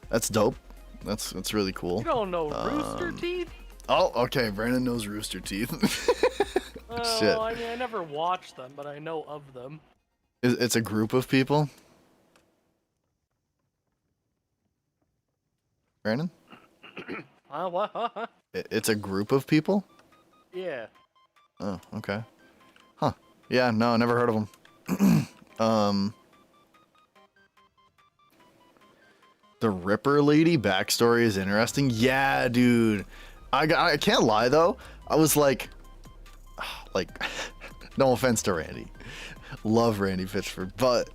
that's dope. That's really cool. You don't know Rooster Teeth? Oh, okay. Brandon knows Rooster Teeth. Shit. I mean, I never watched them, but I know of them. It's a group of people? Brandon? What? It's a group of people? Yeah. Oh, okay. Huh. Yeah, no, never heard of them. The Ripper Lady backstory is interesting. Yeah, dude. I can't lie, though. I was like, no offense to Randy. Love Randy Pitchford, but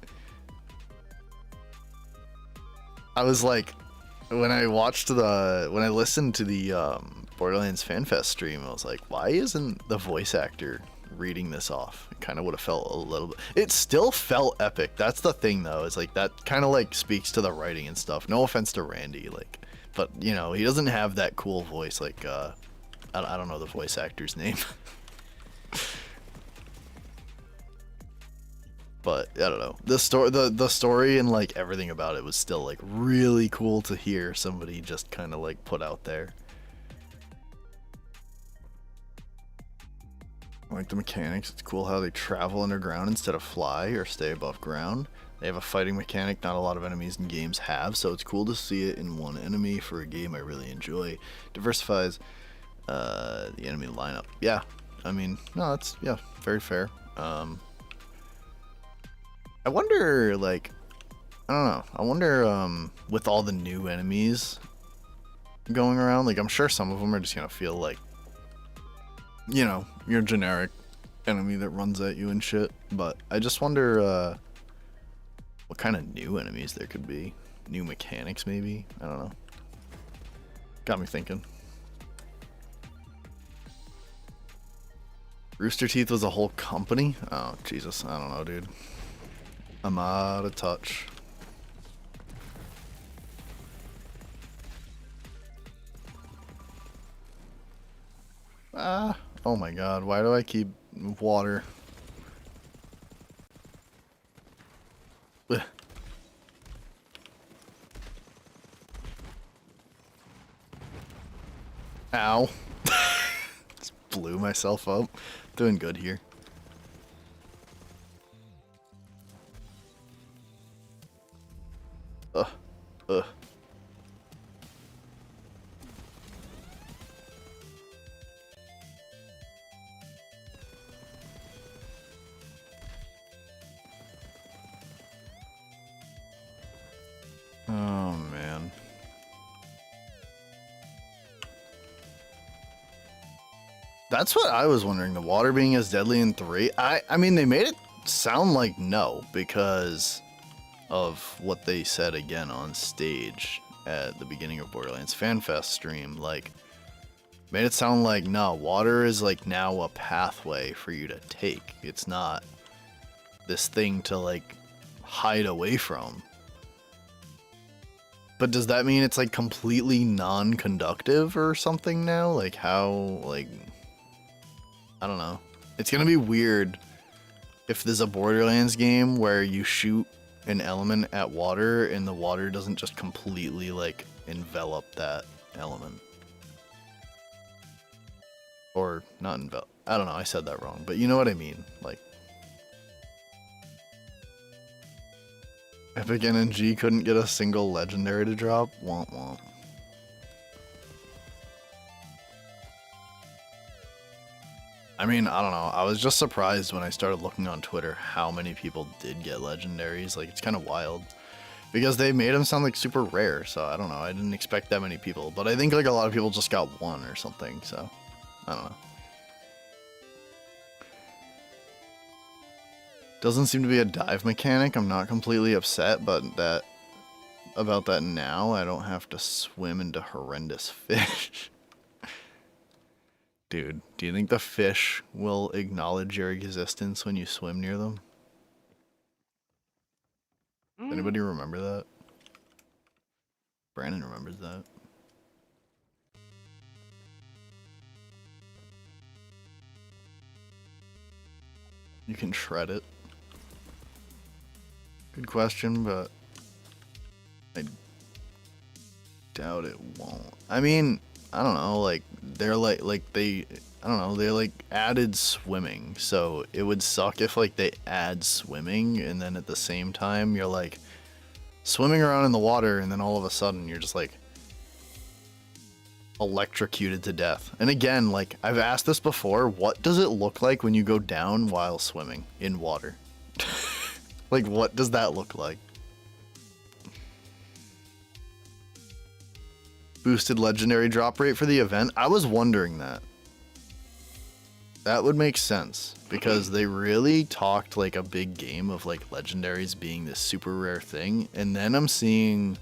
I was like, when I listened to the Borderlands FanFest stream, I was like, why isn't the voice actor reading this off? It kind of would have felt a little bit. It still felt epic. That's the thing, though. Is like that kind of like speaks to the writing and stuff. No offense to Randy, like, but you know, he doesn't have that cool voice. Like, I don't know the voice actor's name. But I don't know, the story and like everything about it was still like really cool to hear somebody just kind of like put out there. I like the mechanics. It's cool how they travel underground instead of fly or stay above ground. They have a fighting mechanic not a lot of enemies in games have, so it's cool to see it in one enemy for a game I really enjoy. Diversifies the enemy lineup. Yeah, I mean, no, that's, yeah, very fair. I wonder, like, I don't know. I wonder, with all the new enemies going around, like, I'm sure some of them are just gonna feel like, you know, your generic enemy that runs at you and shit. But I just wonder, what kind of new enemies there could be. New mechanics, maybe? I don't know. Got me thinking. Rooster Teeth was a whole company? Oh, Jesus. I don't know, dude. I'm out of touch. Ah, oh my god, why do I keep water? Ugh. Ow. Just blew myself up. Doing good here. Ugh. Oh, man. That's what I was wondering, the water being as deadly in 3. I mean, they made it sound like no, because of what they said again on stage at the beginning of Borderlands FanFest stream. Like, made it sound like, no, water is like now a pathway for you to take. It's not this thing to like hide away from. But does that mean it's like completely non-conductive or something now? Like how, like, I don't know. It's gonna be weird if there's a Borderlands game where you shoot an element at water and the water doesn't just completely like envelop that element. Or not envelop. I don't know, I said that wrong, but you know what I mean. Like, Epic NNG couldn't get a single legendary to drop? Womp womp. I mean, I don't know. I was just surprised when I started looking on Twitter how many people did get legendaries. Like, it's kind of wild. Because they made them sound like super rare, so I don't know. I didn't expect that many people. But I think like a lot of people just got one or something, so I don't know. Doesn't seem to be a dive mechanic. I'm not completely upset, but about that now. I don't have to swim into horrendous fish. Dude, do you think the fish will acknowledge your existence when you swim near them? Does anybody remember that? Brandon remembers that. You can shred it. Good question, but I doubt it won't. I mean, I don't know, like, they're I don't know, they like added swimming, so it would suck if like they add swimming and then at the same time you're like swimming around in the water and then all of a sudden you're just like electrocuted to death. And again, like, I've asked this before, what does it look like when you go down while swimming in water? Like, what does that look like? Boosted legendary drop rate for the event? I was wondering that. That would make sense, because they really talked like a big game of like legendaries being this super rare thing, and then I'm seeing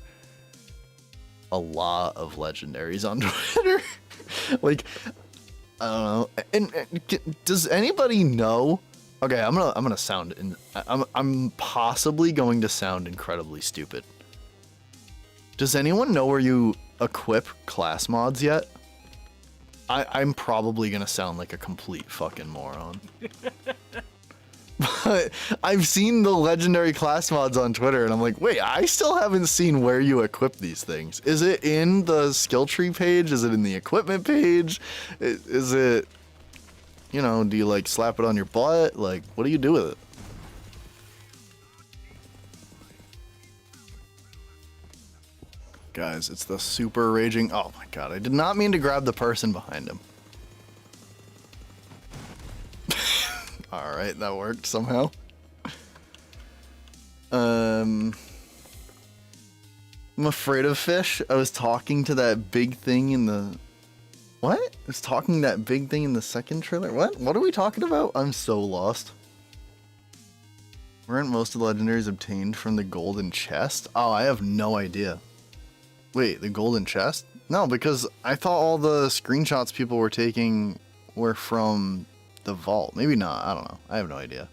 a lot of legendaries on Twitter. Like, I don't know. And does anybody know? Okay, I'm gonna sound I'm possibly going to sound incredibly stupid. Does anyone know where you equip class mods yet? I'm probably gonna sound like a complete fucking moron. But I've seen the legendary class mods on Twitter and I'm like, wait, I still haven't seen where you equip these things. Is it in the skill tree page? Is it in the equipment page? Is it, you know, do you like slap it on your butt? Like, what do you do with it? Guys, it's the super raging. Oh my god, I did not mean to grab the person behind him. Alright, that worked somehow. I'm afraid of fish. I was talking to that big thing in the... What? I was talking that big thing in the second trailer? What? What are we talking about? I'm so lost. Weren't most of the legendaries obtained from the golden chest? Oh, I have no idea. Wait, the golden chest? No, because I thought all the screenshots people were taking were from the vault. Maybe not. I don't know. I have no idea.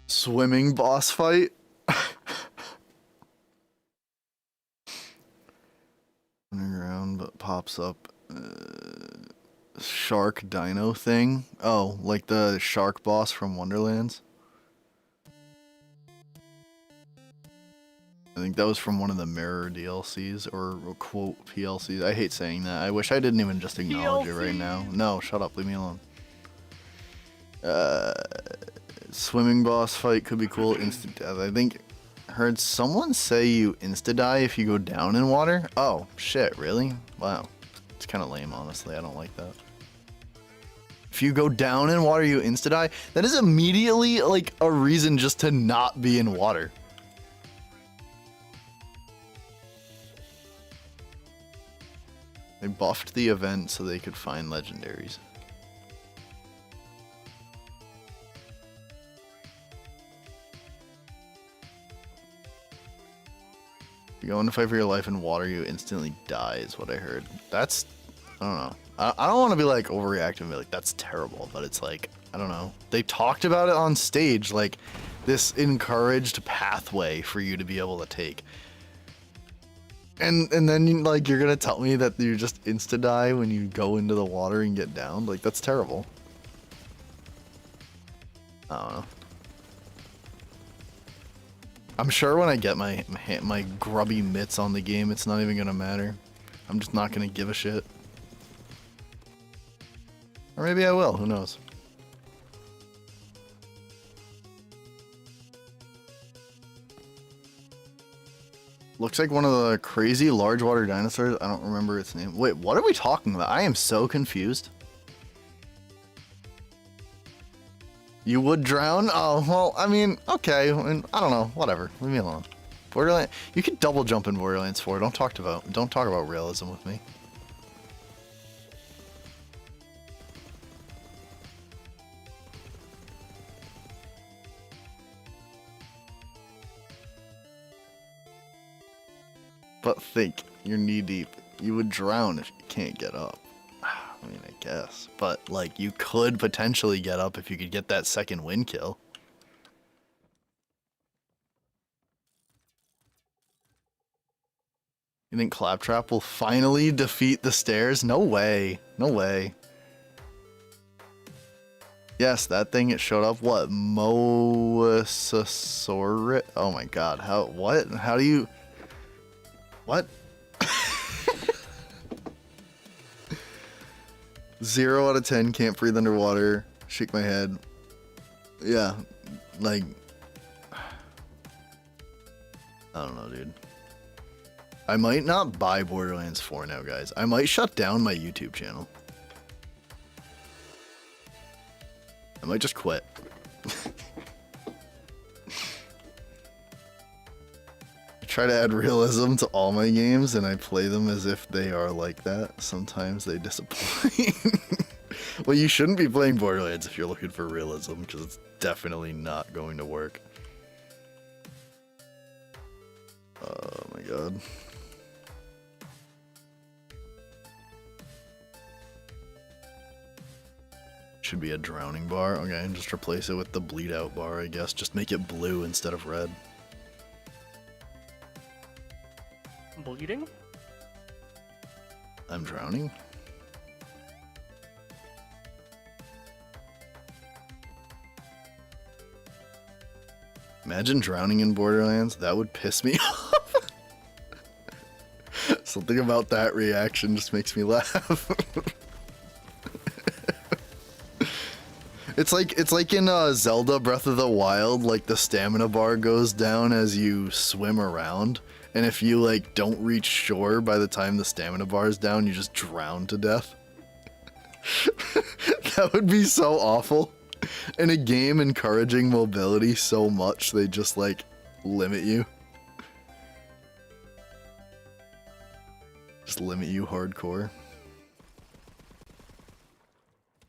Swimming boss fight? Underground, but pops up. Shark dino thing? Oh, like the shark boss from Wonderlands? I think that was from one of the Mirror DLCs, or quote PLCs. I hate saying that. I wish I didn't even just acknowledge it right now. No, shut up. Leave me alone. Swimming boss fight could be cool. Instant death. I think heard someone say you insta-die if you go down in water. Oh, shit. Really? Wow. It's kind of lame, honestly. I don't like that. If you go down in water, you insta-die? That is immediately, like, a reason just to not be in water. They buffed the event so they could find legendaries. You go into fight for your life in water, you instantly die, is what I heard. That's, I don't know. I don't want to be like overreactive and be like, that's terrible, but it's like, I don't know. They talked about it on stage, like this encouraged pathway for you to be able to take. And then like you're gonna tell me that you just insta die when you go into the water and get down? Like that's terrible. I don't know. I'm sure when I get my grubby mitts on the game, it's not even gonna matter. I'm just not gonna give a shit. Or maybe I will, who knows. Looks like one of the crazy large water dinosaurs. I don't remember its name. Wait, what are we talking about? I am so confused. You would drown? Oh, well, I mean, okay. I mean, I don't know. Whatever. Leave me alone. Borderlands. You could double jump in Borderlands 4. Don't talk about realism with me. But think, you're knee deep. You would drown if you can't get up. I mean, I guess. But, like, you could potentially get up if you could get that second win kill. You think Claptrap will finally defeat the stairs? No way. No way. Yes, that thing, it showed up. What? Mosasaurus? Oh my god. How? What? How do you... What? 0 out of 10, can't breathe underwater. Shake my head. Yeah, like... I don't know, dude. I might not buy Borderlands 4 now, guys. I might shut down my YouTube channel. I might just quit. I try to add realism to all my games, and I play them as if they are like that. Sometimes they disappoint. Well, you shouldn't be playing Borderlands if you're looking for realism, because it's definitely not going to work. Oh my god. Should be a drowning bar. Okay, just replace it with the bleed out bar, I guess. Just make it blue instead of red. Bleeding? I'm drowning? Imagine drowning in Borderlands. That would piss me off. Something about that reaction just makes me laugh. It's like in Zelda Breath of the Wild, like the stamina bar goes down as you swim around, and if you like don't reach shore by the time the stamina bar is down, you just drown to death. That would be so awful. In a game encouraging mobility so much, they just like limit you. Just limit you hardcore.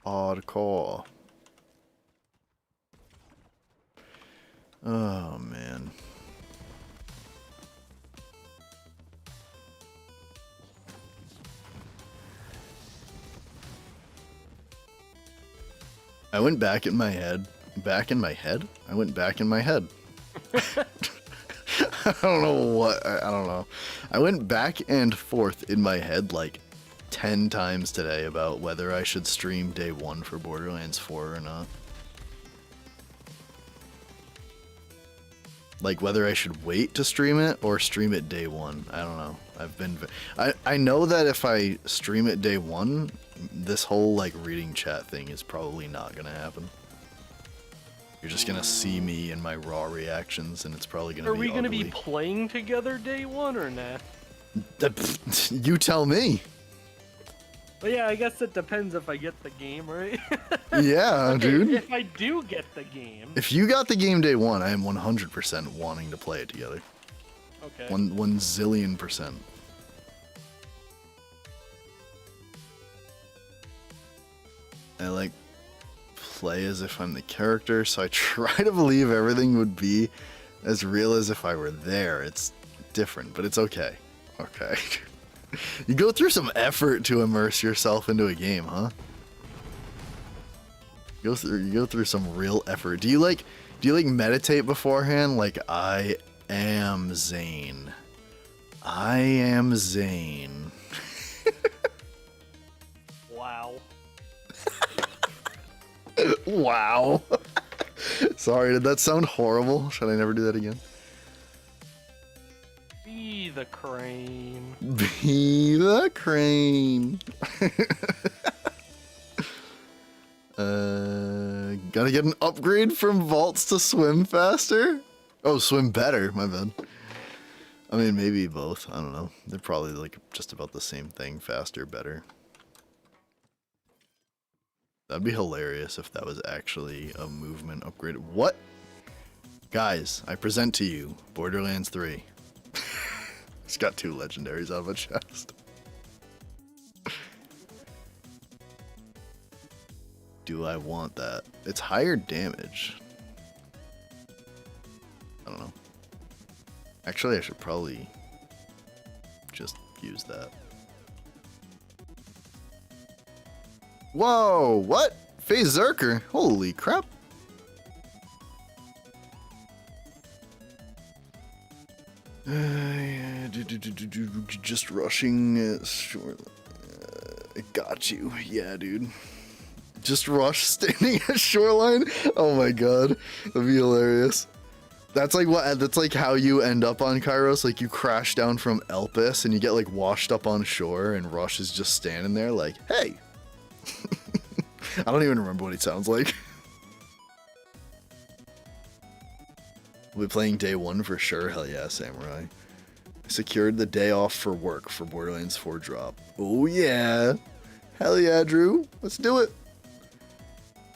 Hardcore. Oh, man. I went back in my head. Back in my head? I went back in my head. I don't know what. I don't know. I went back and forth in my head like 10 times today about whether I should stream day 1 for Borderlands 4 or not. Like whether I should wait to stream it or stream it day 1. I don't know. I know that if I stream it day 1, this whole like reading chat thing is probably not gonna happen. You're just gonna see me and my raw reactions, and it's probably gonna be ugly. Are we gonna be playing together day 1 or not? You tell me. Well, yeah, I guess it depends if I get the game, right? Yeah, okay, dude. If I do get the game... If you got the game day 1, I am 100% wanting to play it together. Okay. 1 zillion %. I like play as if I'm the character, so I try to believe everything would be as real as if I were there. It's different, but it's okay. Okay. You go through some effort to immerse yourself into a game, huh? You go through some real effort. Do you like meditate beforehand? Like, I am Zane. I am Zane. Wow. Wow. Sorry, did that sound horrible? Should I never do that again? Be the crane. Be the crane. Gotta get an upgrade from vaults to swim faster? Oh, swim better, my bad. I mean, maybe both. I don't know. They're probably like just about the same thing. Faster, better. That'd be hilarious if that was actually a movement upgrade. What? Guys, I present to you Borderlands 3. It's got 2 legendaries out of a chest. Do I want that? It's higher damage. I don't know. Actually, I should probably just use that. Whoa, what? Phase Zerker? Holy crap. Just rushing it. Sure. I got you. Yeah, dude. Just rush standing at shoreline? Oh my god. That'd be hilarious. That's like what? That's like how you end up on Kairos. Like you crash down from Elpis and you get like washed up on shore and Rush is just standing there like, hey. I don't even remember what he sounds like. We'll be playing day 1 for sure. Hell yeah, Samurai. I secured the day off for work for Borderlands 4 drop. Oh yeah. Hell yeah, Drew. Let's do it.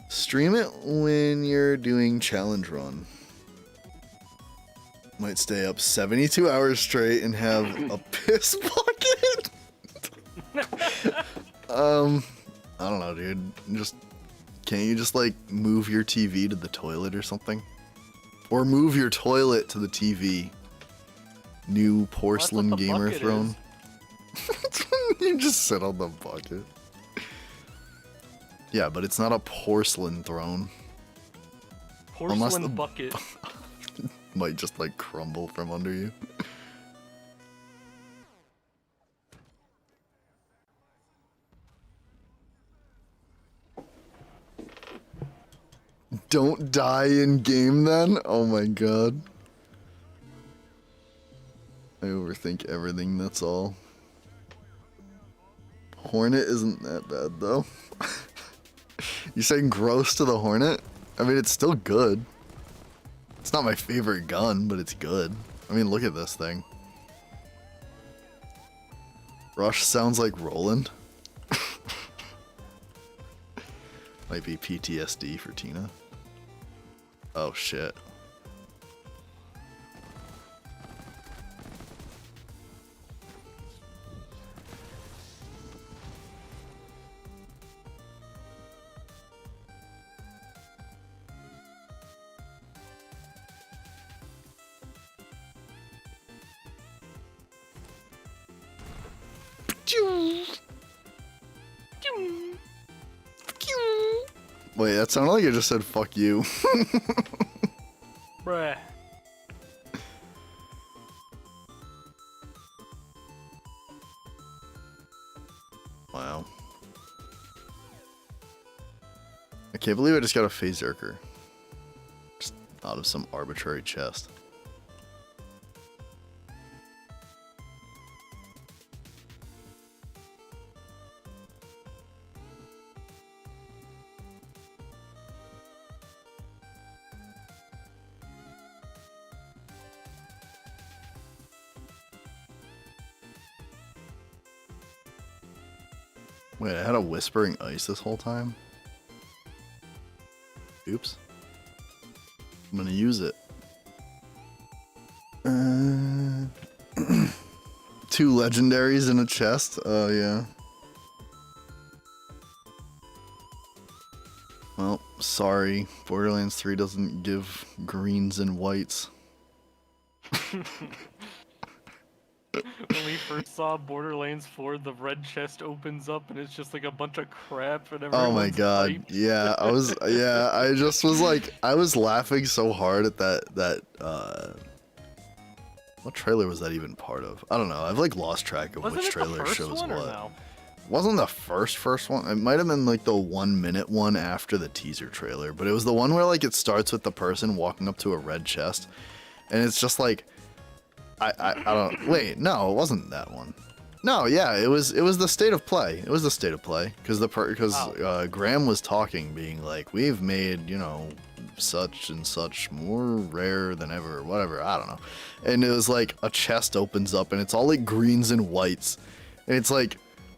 Stream it when you're doing challenge run. Might stay up 72 hours straight and have a piss bucket. I don't know, dude. Can't you just like move your TV to the toilet or something? Or move your toilet to the TV. New porcelain gamer throne. You just sit on the bucket. Yeah, but it's not a porcelain throne. Porcelain bucket. Might just like crumble from under you. Don't die in game then? Oh my god. I overthink everything, that's all. Hornet isn't that bad though. You saying gross to the Hornet? I mean, it's still good. It's not my favorite gun, but it's good. I mean, look at this thing. Rush sounds like Roland. Might be PTSD for Tina. Oh shit. Wait, that sounded like I just said fuck you. Bruh. Wow. I can't believe I just got a phase Zerker. Just out of some arbitrary chest. Wait, I had a whispering ice this whole time? Oops. I'm gonna use it. 2 legendaries in a chest? Oh, yeah. Sorry, Borderlands 3 doesn't give greens and whites. When we first saw Borderlands 4, the red chest opens up and it's just like a bunch of crap and everyone's Oh my god, hyped. yeah, I just was like, I was laughing so hard at what trailer was that even part of? I don't know, I've like lost track of Wasn't which it the trailer first shows one what. or no? Wasn't the first one? It might have been like the 1 minute one after the teaser trailer, but it was the one where like it starts with the person walking up to a red chest, and it's just like, I don't, wait, no, it wasn't that one. No, yeah, it was the state of play. It was the state of play because Graham was talking, being like, we've made, you know, such and such more rare than ever, whatever, I don't know. And it was like a chest opens up and it's all like greens and whites, and it's like,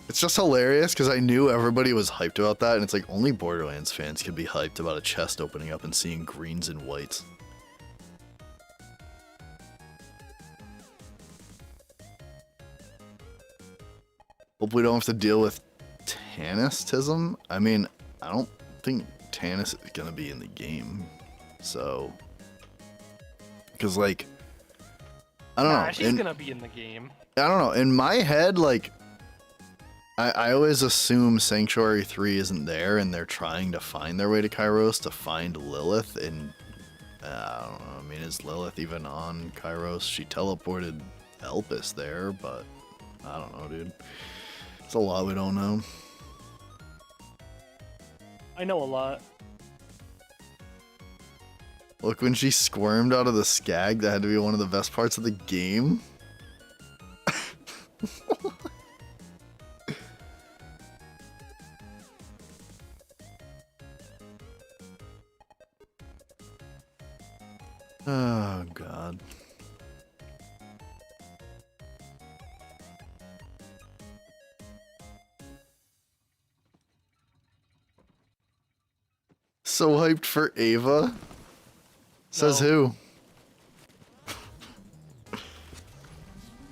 it's just hilarious because I knew everybody was hyped about that, and it's like only Borderlands fans could be hyped about a chest opening up and seeing greens and whites. Hope we don't have to deal with Tannistism. I mean, I don't think Tannis is gonna be in the game, so because like I don't know. She's gonna be in the game. I don't know. In my head, like I always assume Sanctuary 3 isn't there, and they're trying to find their way to Kairos to find Lilith. And I don't know. I mean, is Lilith even on Kairos? She teleported Elpis there, but I don't know, dude. It's a lot we don't know. I know a lot. Look, when she squirmed out of the skag, that had to be one of the best parts of the game. Oh, God. So hyped for Ava? Says No. who?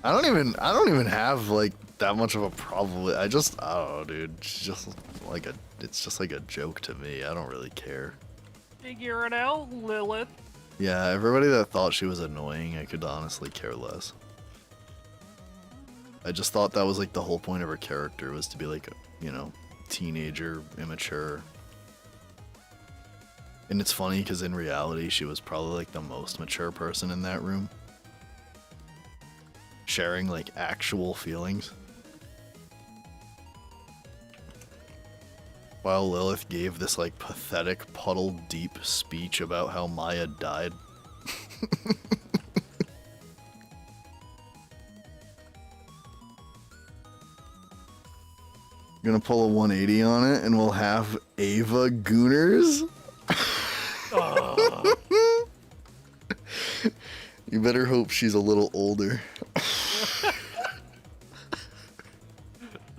I don't even have like that much of a problem with, I don't know, dude. It's just like a joke to me. I don't really care. Figure it out, Lilith. Yeah, everybody that thought she was annoying, I could honestly care less. I just thought that was like the whole point of her character, was to be like, you know, teenager, immature. And it's funny because in reality, she was probably like the most mature person in that room. Sharing like actual feelings. While Lilith gave this like pathetic, puddle deep speech about how Maya died. Gonna pull a 180 on it and we'll have Ava Gooners. You better hope she's a little older.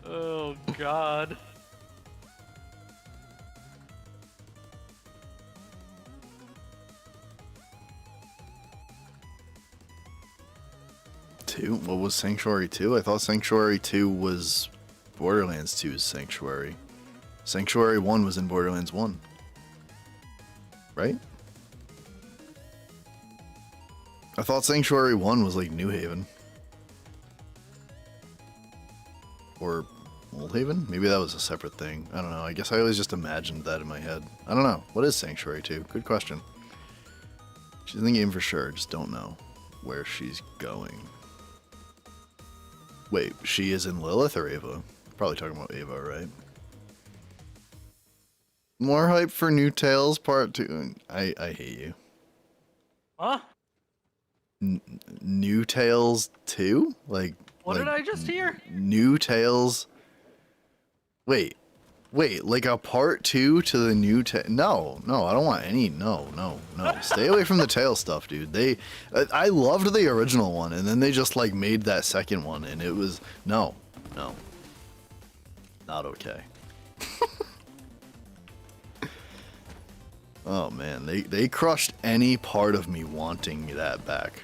Oh, God. Two? What was Sanctuary 2? I thought Sanctuary 2 was Borderlands 2's Sanctuary. Sanctuary 1 was in Borderlands 1. Right? I thought Sanctuary 1 was like New Haven. Or Old Haven? Maybe that was a separate thing. I don't know. I guess I always just imagined that in my head. I don't know. What is Sanctuary 2? Good question. She's in the game for sure. Just don't know where she's going. Wait, she is in Lilith or Ava? Probably talking about Ava, right? More hype for New Tales Part 2. I hate you. Huh? New Tales 2? Like, What did I just hear? New Tales. Wait, like a part 2 to the new No, I don't want any. No. Stay away from the Tales stuff, dude. I loved the original one, and then they just like made that second one, and it was no, not okay. Oh man, they crushed any part of me wanting that back.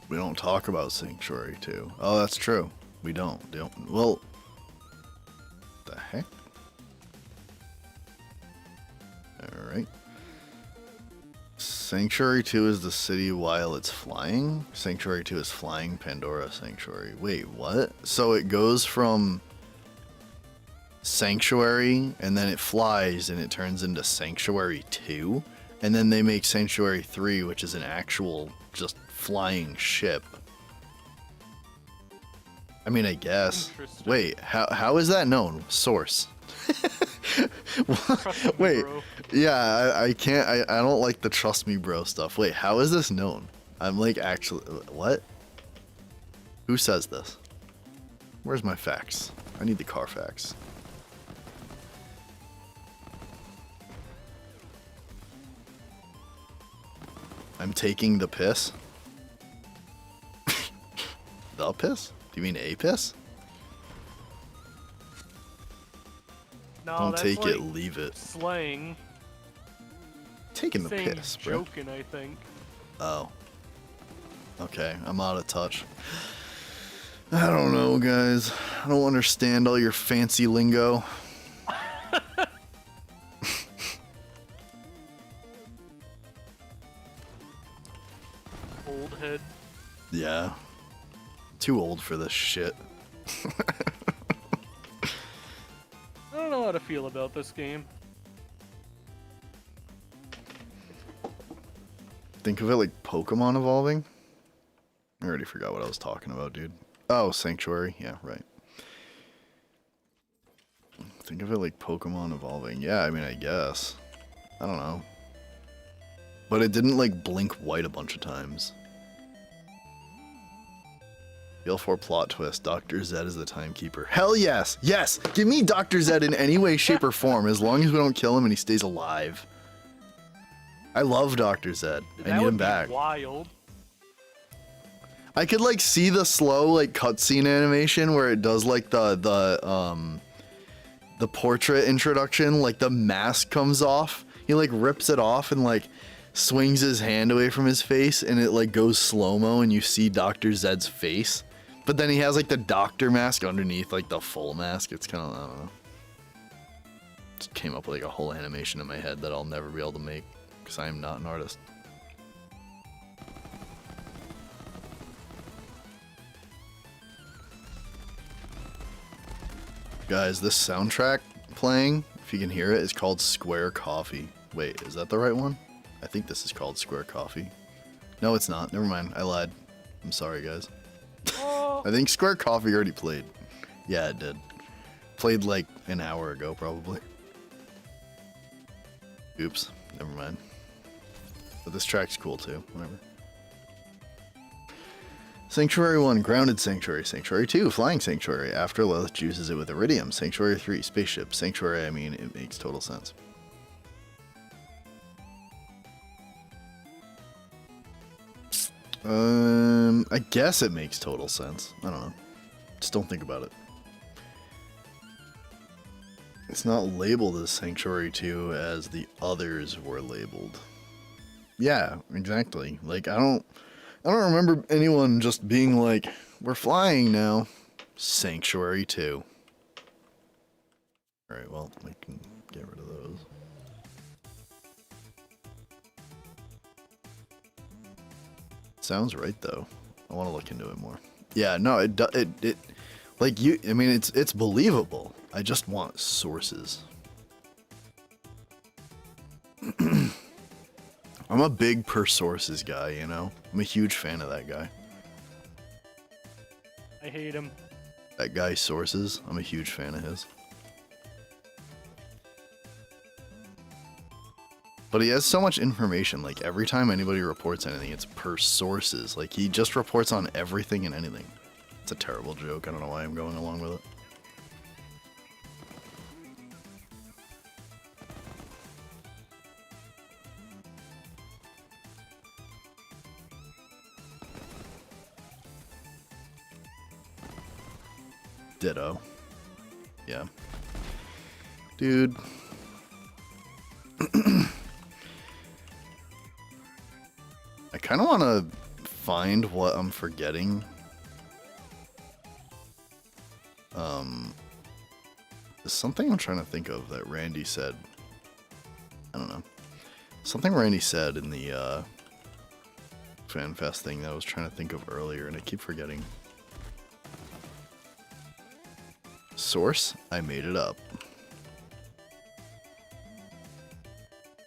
We don't talk about Sanctuary 2. Oh, that's true. We don't. Well, Sanctuary 2 is the city while it's flying? Sanctuary 2 is flying Pandora Sanctuary. Wait, what? So it goes from Sanctuary and then it flies and it turns into Sanctuary 2? And then they make Sanctuary 3, which is an actual just flying ship. I mean, I guess. Wait, how is that known? Source. Wait, yeah, I can't, I don't like the trust me bro stuff. Wait, how is this known? I'm like, actually, what? Who says this? Where's my facts? I need the Carfax. I'm taking the piss? The piss? Do you mean a piss? No, Don't that's take like it, leave it. Slang. Taking the Saying piss, bro. joking, I think. Oh. Okay, I'm out of touch. I don't know, guys. I don't understand all your fancy lingo. Old head. Yeah. Too old for this shit. I don't know how to feel about this game. Think of it like Pokemon evolving? I already forgot what I was talking about, dude. Oh, Sanctuary. Yeah, right. Think of it like Pokemon evolving. Yeah, I mean, I guess. I don't know. But it didn't, like, blink white a bunch of times. BL4 plot twist. Dr. Zed is the timekeeper. Hell yes! Yes! Give me Dr. Zed in any way, shape, or form, as long as we don't kill him and he stays alive. I love Dr. Zed. I need him back. Wild. I could, like, see the slow, like, cutscene animation where it does, like, the portrait introduction, like, the mask comes off. He, like, rips it off and, like, swings his hand away from his face, and it, like, goes slow-mo, and you see Dr. Zed's face. But then he has, like, the doctor mask underneath, like, the full mask. It's kind of, I don't know. Just came up with, like, a whole animation in my head that I'll never be able to make, because I am not an artist. Guys, this soundtrack playing, if you can hear it, is called Square Coffee. Wait, is that the right one? I think this is called Square Coffee. No, it's not. Never mind. I lied. I'm sorry, guys. Oh. I think Square Coffee already played. Yeah, it did. Played like an hour ago, probably. Oops. Never mind. But this track's cool, too. Whatever. Sanctuary 1, Grounded Sanctuary. Sanctuary 2, Flying Sanctuary. After Lilith juices it with Iridium. Sanctuary 3, Spaceship. Sanctuary, I mean, it makes total sense. I guess it makes total sense. I don't know. Just don't think about it. It's not labeled as Sanctuary 2 as the others were labeled. Yeah, exactly. Like, I don't remember anyone just being like, we're flying now. Sanctuary 2. Alright, well, we can get rid of those. Sounds right, though. I want to look into it more. Yeah, no, it like, you, I mean, it's believable. I just want sources. I'm a big per sources guy, you know? I'm a huge fan of that guy. I hate him. That guy Sources, I'm a huge fan of his. But he has so much information, like every time anybody reports anything, it's per sources. Like he just reports on everything and anything. It's a terrible joke, I don't know why I'm going along with it. Ditto. Yeah. Dude. I kind of want to find what I'm forgetting. There's something I'm trying to think of that Randy said. I don't know. Something Randy said in the FanFest thing that I was trying to think of earlier, and I keep forgetting. Source? I made it up.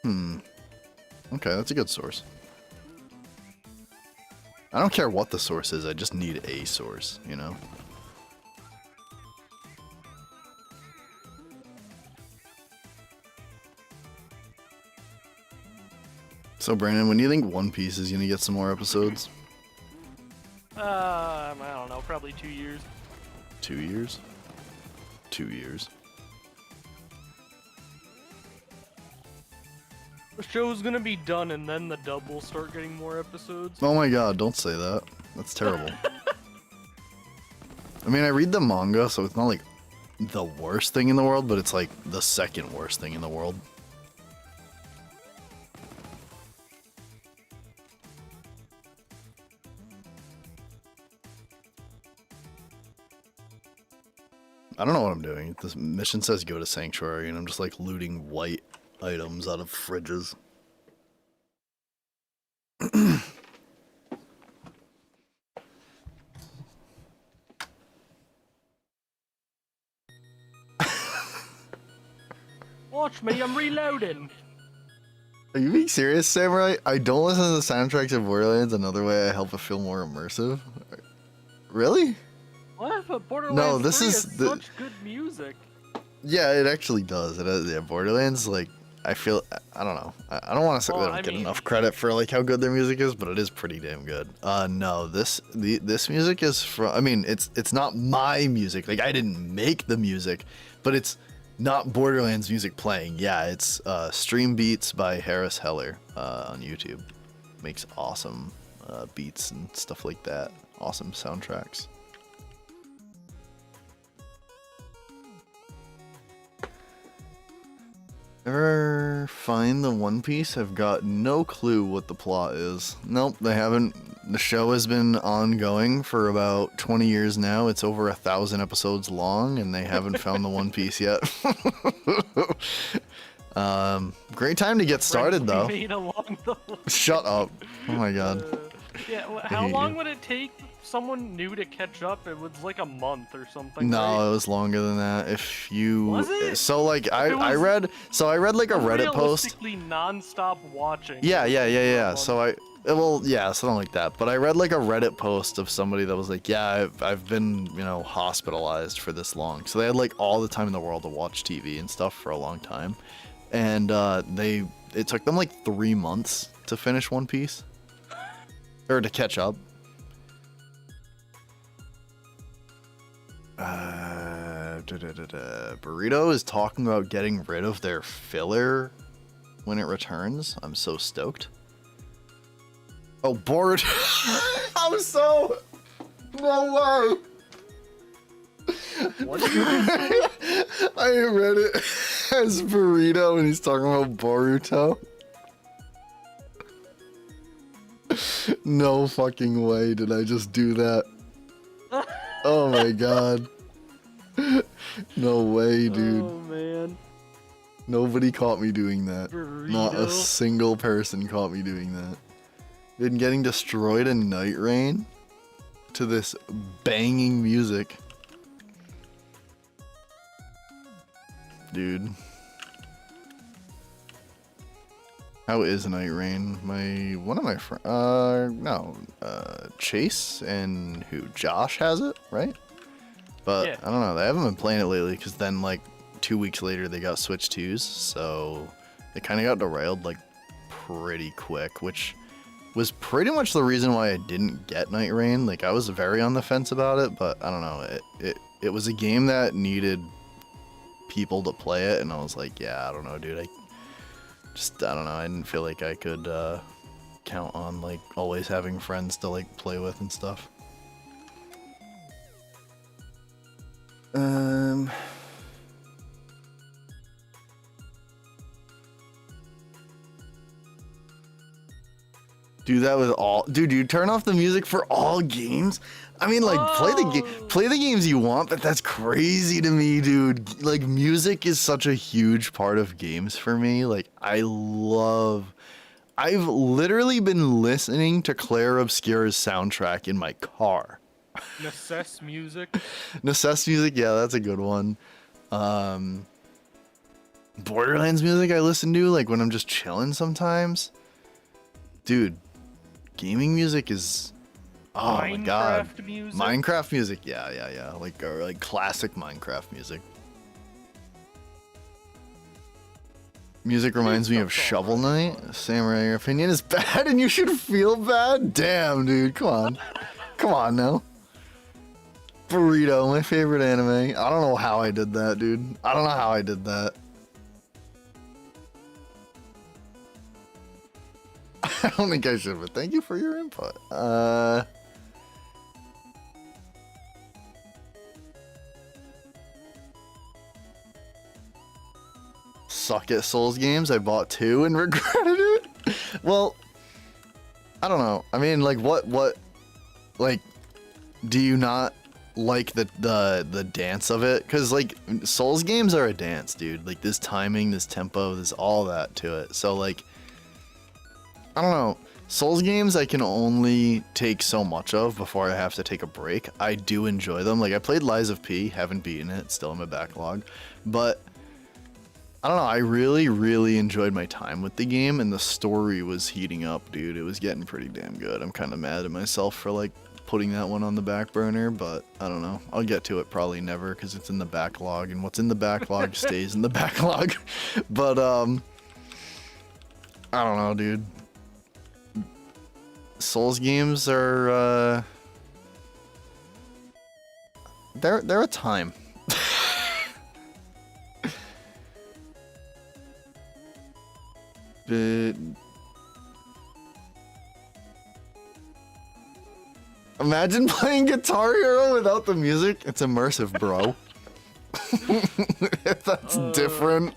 Okay, that's a good source. I don't care what the source is, I just need a source, you know? So, Brandon, when do you think One Piece is gonna get some more episodes? I don't know, probably 2 years. 2 years? 2 years. The show's gonna be done and then the dub will start getting more episodes. Oh my god, don't say that. That's terrible. I mean, I read the manga, so it's not like the worst thing in the world, but it's like the second worst thing in the world. I don't know what I'm doing. This mission says go to Sanctuary, and I'm just like looting white items out of fridges. Watch me, I'm reloading. Are you being serious, Samurai? I don't listen to the soundtracks of Borderlands. Another way I help it feel more immersive. Really? What? But Borderlands No, this 3 is has the- such good music. Yeah, it actually does. It has, yeah, Borderlands, like, I feel, I don't know. I don't want to say Well, they don't I get mean- enough credit for, like, how good their music is, but it is pretty damn good. No, this music is from, I mean, it's not my music. Like, I didn't make the music, but it's not Borderlands music playing. Yeah, it's Stream Beats by Harris Heller on YouTube. Makes awesome beats and stuff like that. Awesome soundtracks. Ever find the One Piece? I've got no clue what the plot is. Nope, they haven't. The show has been ongoing for about 20 years now. It's over 1,000 episodes long, and they haven't found the One Piece yet. Great time to get started, though. Made along the way. Shut up. Oh my god. Yeah, I how hate long you. would it take someone new to catch up? It was like a month or something. No, right? it was longer than that. If you Was it? So like It I was- read like a Reddit post. Realistically, non-stop watching. Yeah. for a So month. something like that. But I read like a Reddit post of somebody that was like, yeah, I've been, hospitalized for this long. So they had like all the time in the world to watch TV and stuff for a long time. And it took them like 3 months to finish One Piece. Or to catch up. Burrito is talking about getting rid of their filler when it returns. I'm so stoked. Oh, bored. I'm so. No way. What did you say? I read it as Burrito and he's talking about Boruto. No fucking way did I just do that. Oh my god. No way, dude. Oh man. Nobody caught me doing that. Not a Burrito. single person caught me doing that. Been getting destroyed in Night Rain to this banging music. Dude. How is Night Rain? One of my friends, Chase and Josh has it, right? But Yeah. I don't know, they haven't been playing it lately because then like 2 weeks later they got Switch 2s, so they kind of got derailed like pretty quick, which was pretty much the reason why I didn't get Night Rain. Like I was very on the fence about it, but I don't know, it was a game that needed people to play it, and I was like, yeah, I don't know, dude, I don't know, I didn't feel like I could count on like always having friends to like play with and stuff. Do that with all, dude. You turn off the music for all games. I mean, like play the games you want, but that's crazy to me, dude. Like music is such a huge part of games for me. Like I've literally been listening to Claire Obscura's soundtrack in my car. Necess music. Necess music, yeah, that's a good one. Borderlands music I listen to like when I'm just chilling sometimes. Dude, gaming music is oh my god. Minecraft music. Minecraft music, yeah. Like classic Minecraft music. Music reminds me of Shovel Knight. Samurai, your opinion is bad and you should feel bad? Damn, dude, come on. Come on now. Burrito, my favorite anime. I don't know how I did that, dude. I don't know how I did that. I don't think I should, but thank you for your input. Suck at Souls games. I bought 2 and regretted it. Well, I don't know. I mean, like, what, like, do you not like the dance of it? Because, like, Souls games are a dance, dude. Like, this timing, this tempo, there's all that to it. So, like, I don't know. Souls games I can only take so much of before I have to take a break. I do enjoy them. Like, I played Lies of P, haven't beaten it, still in my backlog. But I don't know, I really enjoyed my time with the game, and the story was heating up, dude. It was getting pretty damn good. I'm kind of mad at myself for, like, putting that one on the back burner, but I don't know. I'll get to it probably never, because it's in the backlog, and what's in the backlog stays in the backlog. But, I don't know, dude. Souls games are, they're a time. But imagine playing Guitar Hero without the music. It's immersive, bro. That's different.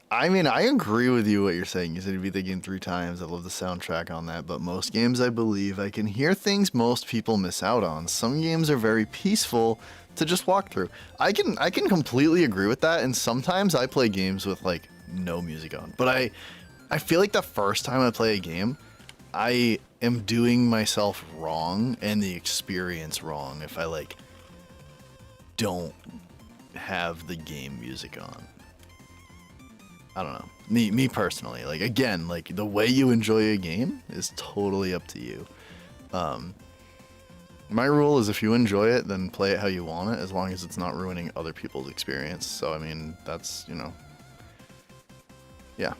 I mean, I agree with you what you're saying. You said you beat the game 3 times. I love the soundtrack on that. But most games, I believe, I can hear things most people miss out on. Some games are very peaceful to just walk through. I can completely agree with that. And sometimes I play games with like no music on. But I feel like the first time I play a game, I am doing myself wrong and the experience wrong if I like don't have the game music on. I don't know. Me personally, like, again, like, the way you enjoy a game is totally up to you. My rule is if you enjoy it, then play it how you want it, as long as it's not ruining other people's experience. So, I mean, that's, you know, yeah.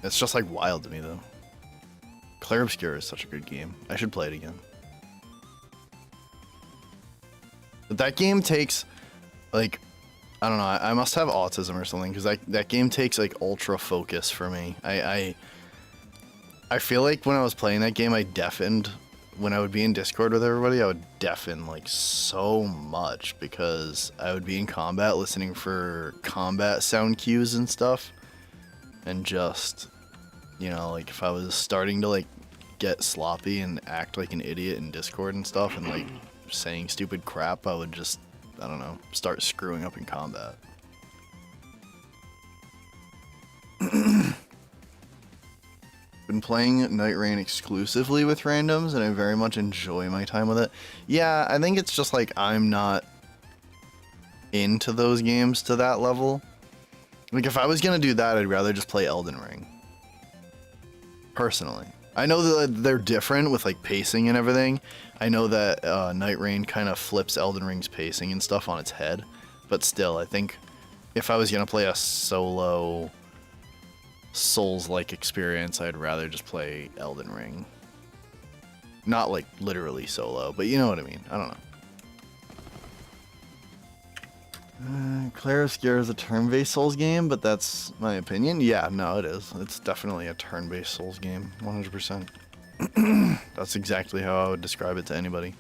It's just, like, wild to me, though. Claire Obscura is such a good game. I should play it again. That game takes, like, I don't know, I must have autism or something, because that game takes, like, ultra focus for me. I feel like when I was playing that game, I deafened. When I would be in Discord with everybody, I would deafen, like, so much, because I would be in combat listening for combat sound cues and stuff, and just, you know, like, if I was starting to, like, get sloppy and act like an idiot in Discord and stuff, and, like, saying stupid crap, I would just, I don't know, start screwing up in combat. Been playing Night Rain exclusively with randoms, and I very much enjoy my time with it. Yeah, I think it's just like I'm not into those games to that level. Like, if I was gonna do that, I'd rather just play Elden Ring. Personally. I know that they're different with, like, pacing and everything. I know that Night Rain kind of flips Elden Ring's pacing and stuff on its head. But still, I think if I was going to play a solo Souls-like experience, I'd rather just play Elden Ring. Not like literally solo, but you know what I mean. I don't know. Clair Obscura is a turn-based Souls game, but that's my opinion. Yeah, no, it is. It's definitely a turn-based Souls game, 100%. That's exactly how I would describe it to anybody.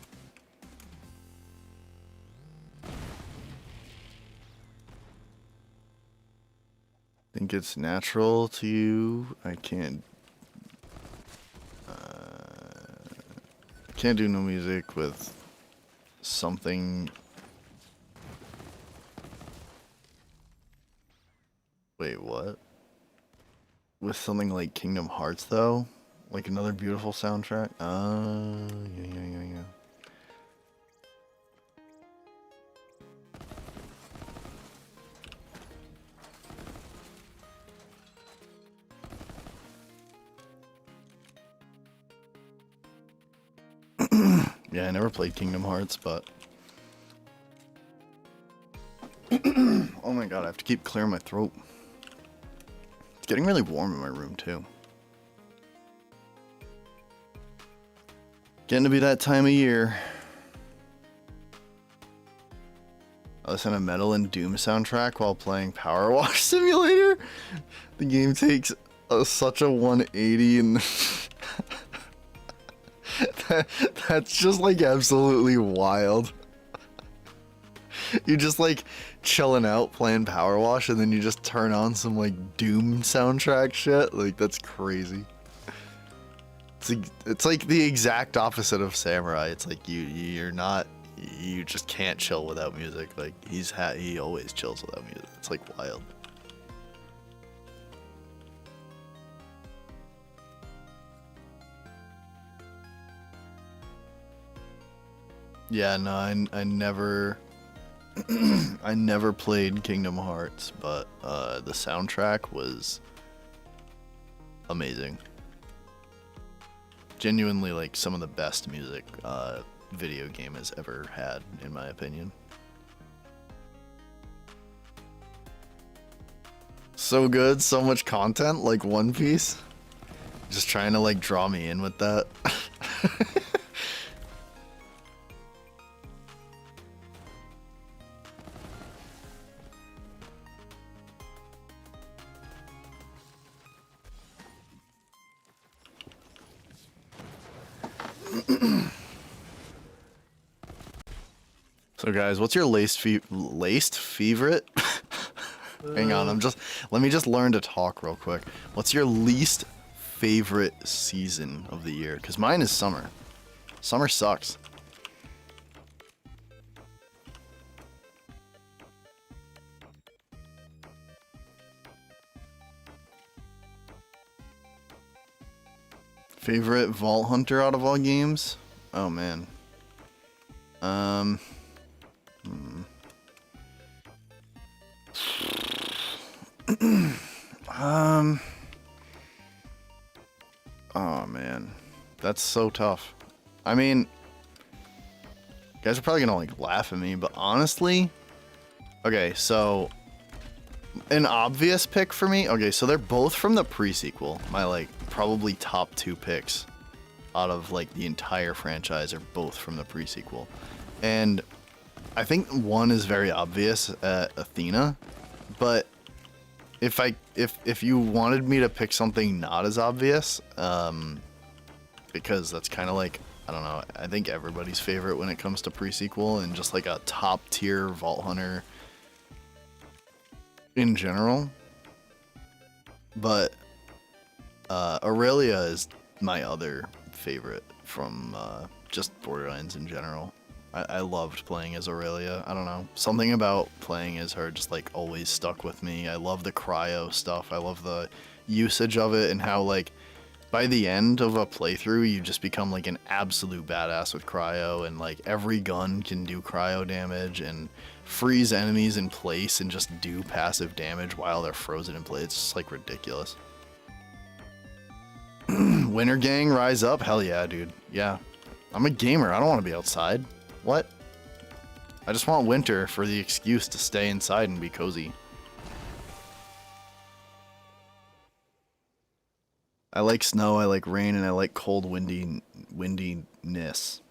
Think it's natural to you. I can't do no music with something. Wait, what? With something like Kingdom Hearts, though? Like another beautiful soundtrack? Yeah. Yeah, I never played Kingdom Hearts, but... Oh my god, I have to keep clearing my throat. It's getting really warm in my room, too. Getting to be that time of year. I listen to Metal and Doom soundtrack while playing Power Wash Simulator. The game takes such a 180 and... That's just like absolutely wild. You're just like chilling out playing Power Wash and then you just turn on some like Doom soundtrack shit. Like that's crazy. It's like the exact opposite of Samurai. It's like you just can't chill without music. Like he always chills without music. It's like wild. Yeah, no, I never I never played Kingdom Hearts, but the soundtrack was amazing. Genuinely like some of the best music video game has ever had, in my opinion. So good, so much content, like One Piece. Just trying to like draw me in with that. So guys, what's your laced favorite? Hang on, let me just learn to talk real quick. What's your least favorite season of the year? Because mine is summer. Summer sucks. Favorite Vault Hunter out of all games? Oh man. Oh man, that's so tough. I mean, you guys are probably gonna like laugh at me, but honestly, okay, so an obvious pick for me. Okay, so they're both from the pre-sequel. My like probably top two picks out of like the entire franchise are both from the pre-sequel, and I think one is very obvious, Athena, but if you wanted me to pick something not as obvious, because that's kind of like, I don't know, I think everybody's favorite when it comes to pre-sequel and just like a top tier Vault Hunter in general. But Aurelia is my other favorite from just Borderlands in general. I loved playing as Aurelia. I don't know. Something about playing as her just like always stuck with me. I love the cryo stuff. I love the usage of it and how like by the end of a playthrough you just become like an absolute badass with cryo, and like every gun can do cryo damage and freeze enemies in place and just do passive damage while they're frozen in place. It's just like ridiculous. Winter Gang, rise up. Hell yeah, dude. Yeah. I'm a gamer. I don't want to be outside. What? I just want winter for the excuse to stay inside and be cozy. I like snow, I like rain, and I like cold, windiness.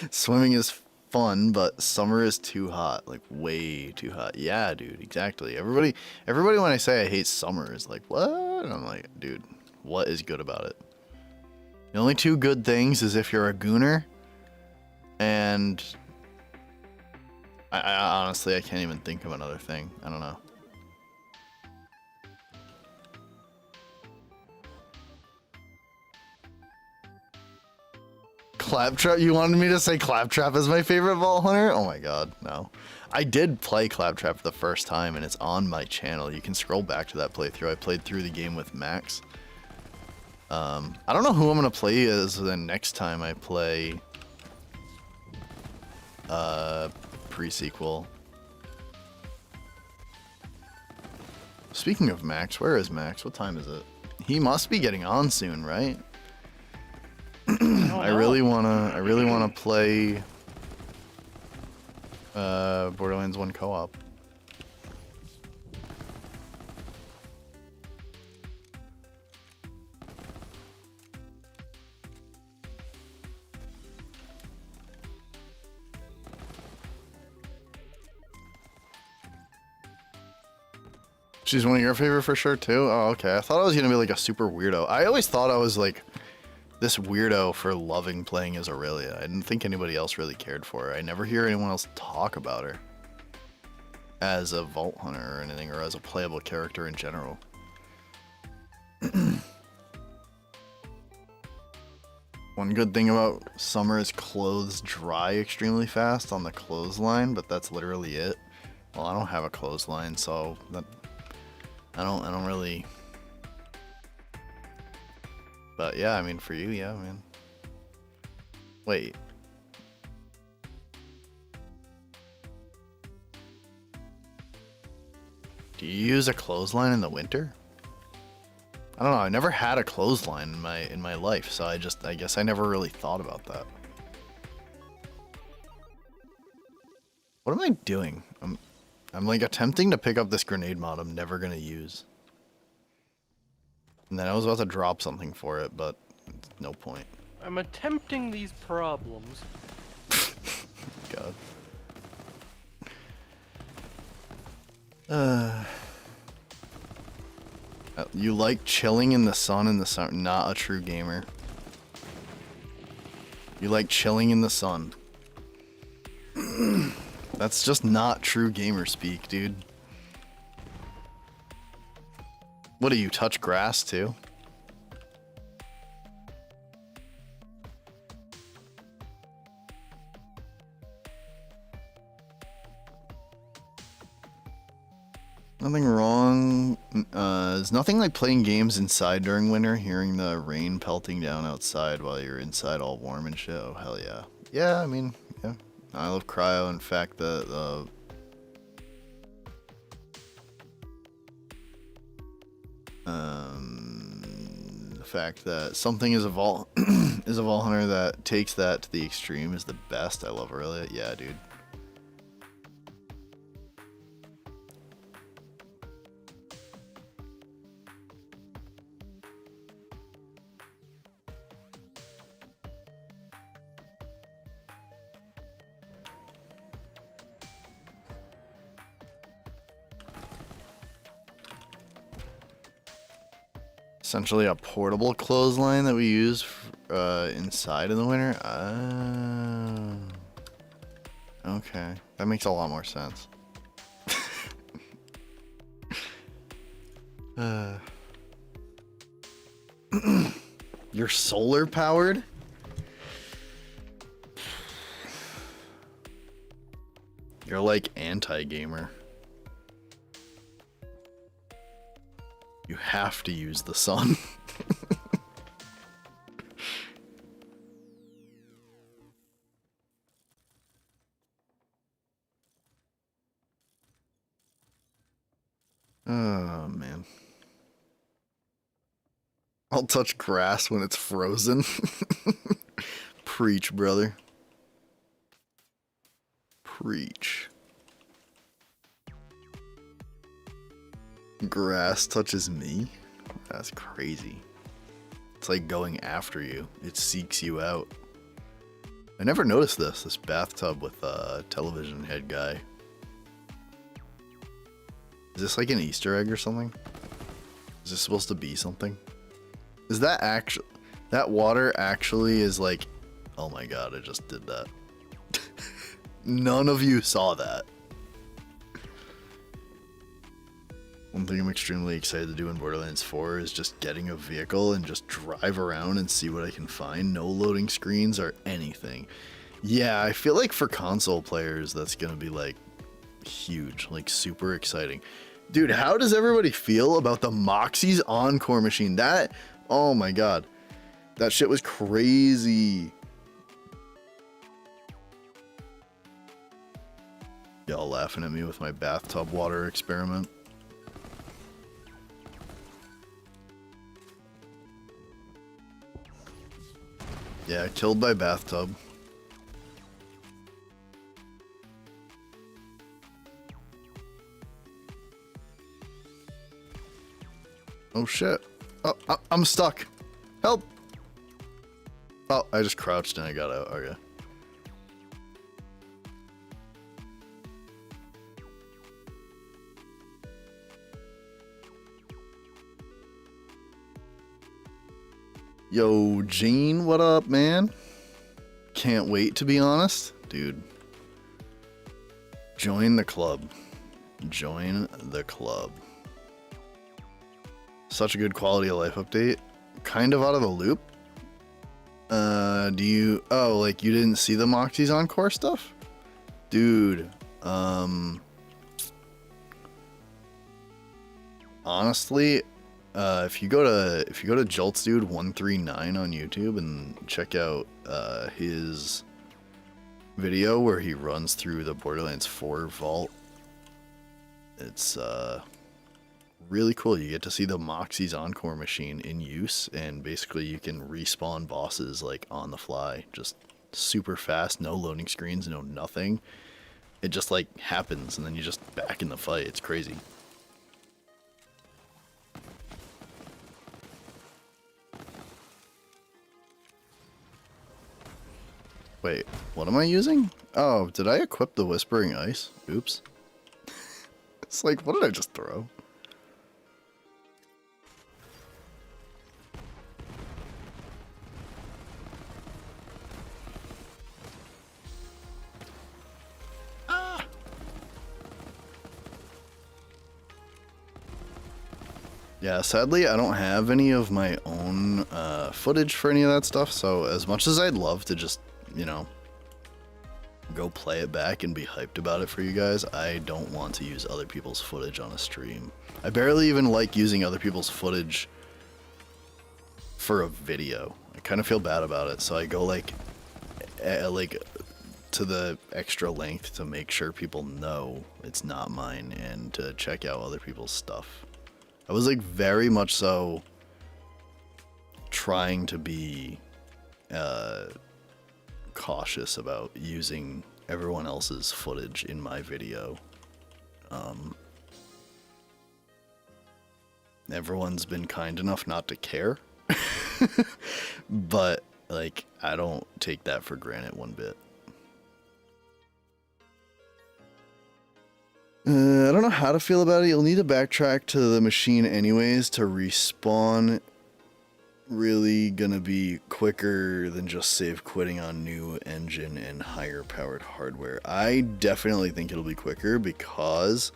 Swimming is fun, but summer is too hot, like way too hot. Yeah, dude, exactly. Everybody when I say I hate summer is like, what? And I'm like, dude, what is good about it? The only two good things is if you're a gooner, and I honestly, I can't even think of another thing. I don't know. Claptrap? You wanted me to say Claptrap is my favorite Vault Hunter? Oh my god, no. I did play Claptrap the first time, and it's on my channel. You can scroll back to that playthrough. I played through the game with Max. I don't know who I'm gonna play as the next time I play pre-sequel. Speaking of Max, where is Max? What time is it? He must be getting on soon, right? I really wanna play Borderlands 1 co-op. She's one of your favorite for sure too? Oh, okay. I thought I was gonna be like a super weirdo. I always thought I was like this weirdo for loving playing as Aurelia. I didn't think anybody else really cared for her. I never hear anyone else talk about her as a Vault Hunter or anything, or as a playable character in general. One good thing about summer is clothes dry extremely fast on the clothesline, but that's literally it. Well, I don't have a clothesline, so that I don't really. But yeah, I mean for you, yeah, man. Wait. Do you use a clothesline in the winter? I don't know. I never had a clothesline in my life, so I guess I never really thought about that. What am I doing? I'm like attempting to pick up this grenade mod I'm never gonna use. And then I was about to drop something for it, but no point. I'm attempting these problems. God. You like chilling in the sun in the summer? Not a true gamer. You like chilling in the sun. That's just not true gamer speak, dude. What do you touch grass too? Nothing wrong. There's nothing like playing games inside during winter, hearing the rain pelting down outside while you're inside all warm and shit. Oh, hell yeah. Yeah, I mean, yeah. I love cryo. In fact, the fact that something is a vault is a vault hunter that takes that to the extreme is the best. I love Aurelia. Yeah, dude. Essentially a portable clothesline that we use inside in the winter. Okay, that makes a lot more sense. You're solar powered? You're like anti-gamer. You have to use the sun. Oh, man. I'll touch grass when it's frozen. Preach, brother. Preach. Grass touches me? That's crazy. It's like going after you. It seeks you out. I never noticed this bathtub with a television head guy. Is this like an Easter egg or something? Is this supposed to be something? Is that actually... That water actually is like... Oh my god, I just did that. None of you saw that. One thing I'm extremely excited to do in Borderlands 4 is just getting a vehicle and just drive around and see what I can find. No loading screens or anything. Yeah, I feel like for console players, that's gonna be like huge, like super exciting. Dude, how does everybody feel about the Moxie's Encore machine? That, oh my god. That shit was crazy. Y'all laughing at me with my bathtub water experiment. Yeah, killed by bathtub. Oh shit. Oh, I'm stuck. Help! Oh, I just crouched and I got out. Okay. Yo, Gene, what up, man? Can't wait, to be honest. Dude. Join the club. Join the club. Such a good quality of life update. Kind of out of the loop. Do you... Oh, like you didn't see the Moxie's Encore stuff? Dude, honestly... if you go to JoltsDude139 on YouTube and check out his video where he runs through the Borderlands 4 vault, it's really cool. You get to see the Moxie's Encore machine in use, and basically you can respawn bosses like on the fly, just super fast, no loading screens, no nothing. It just like happens, and then you just back in the fight. It's crazy. Wait, what am I using? Oh, did I equip the Whispering Ice? Oops. It's like, what did I just throw? Ah! Yeah, sadly, I don't have any of my own footage for any of that stuff, so as much as I'd love to just, you know, go play it back and be hyped about it for you guys, I don't want to use other people's footage on a stream. I barely even like using other people's footage for a video. I kind of feel bad about it, so I go like to the extra length to make sure people know it's not mine and to check out other people's stuff. I was like very much so trying to be cautious about using everyone else's footage in my video. Everyone's been kind enough not to care, but like I don't take that for granted one bit. I don't know how to feel about it. You'll need to backtrack to the machine anyways to respawn. Really gonna be quicker than just save quitting on new engine and higher powered hardware. I definitely think it'll be quicker because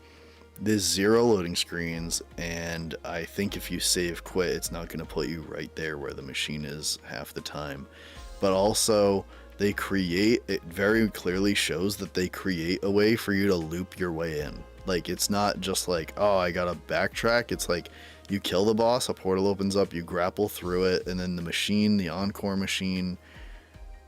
there's 0 loading screens, and I think if you save quit, it's not gonna put you right there where the machine is half the time. But also, it very clearly shows that they create a way for you to loop your way in. Like, it's not just like, oh, I gotta backtrack. It's like, you kill the boss, a portal opens up, you grapple through it, and then the machine, the Encore machine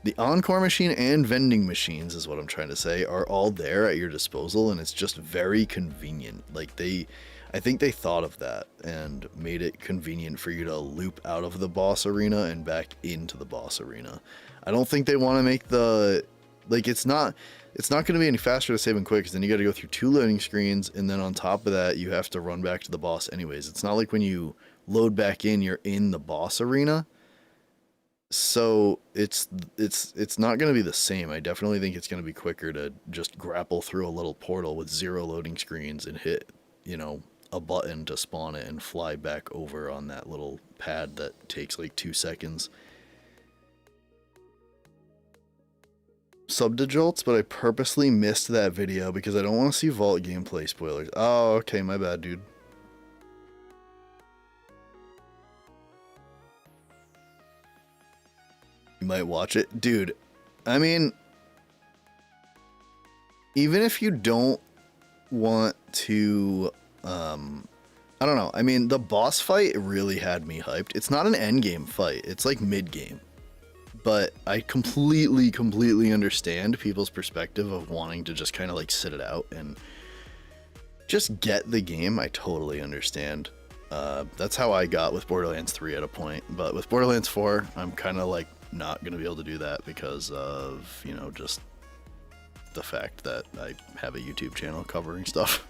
and vending machines is what I'm trying to say, are all there at your disposal, and it's just very convenient. Like, I think they thought of that and made it convenient for you to loop out of the boss arena and back into the boss arena. I don't think they want to make it's not going to be any faster to save and quit, because then you got to go through 2 loading screens, and then on top of that, you have to run back to the boss anyways. It's not like when you load back in, you're in the boss arena. So it's not going to be the same. I definitely think it's going to be quicker to just grapple through a little portal with 0 loading screens and hit, you know, a button to spawn it and fly back over on that little pad that takes like 2 seconds. Sub to Jolts, but I purposely missed that video because I don't want to see Vault gameplay spoilers. Oh, okay, my bad, dude. You might watch it. Dude, I mean, even if you don't want to, I don't know. I mean, the boss fight really had me hyped. It's not an endgame fight. It's like mid-game. But I completely understand people's perspective of wanting to just kind of like sit it out and just get the game. I totally understand. That's how I got with Borderlands 3 at a point. But with Borderlands 4, I'm kind of like not going to be able to do that because of, you know, just the fact that I have a YouTube channel covering stuff.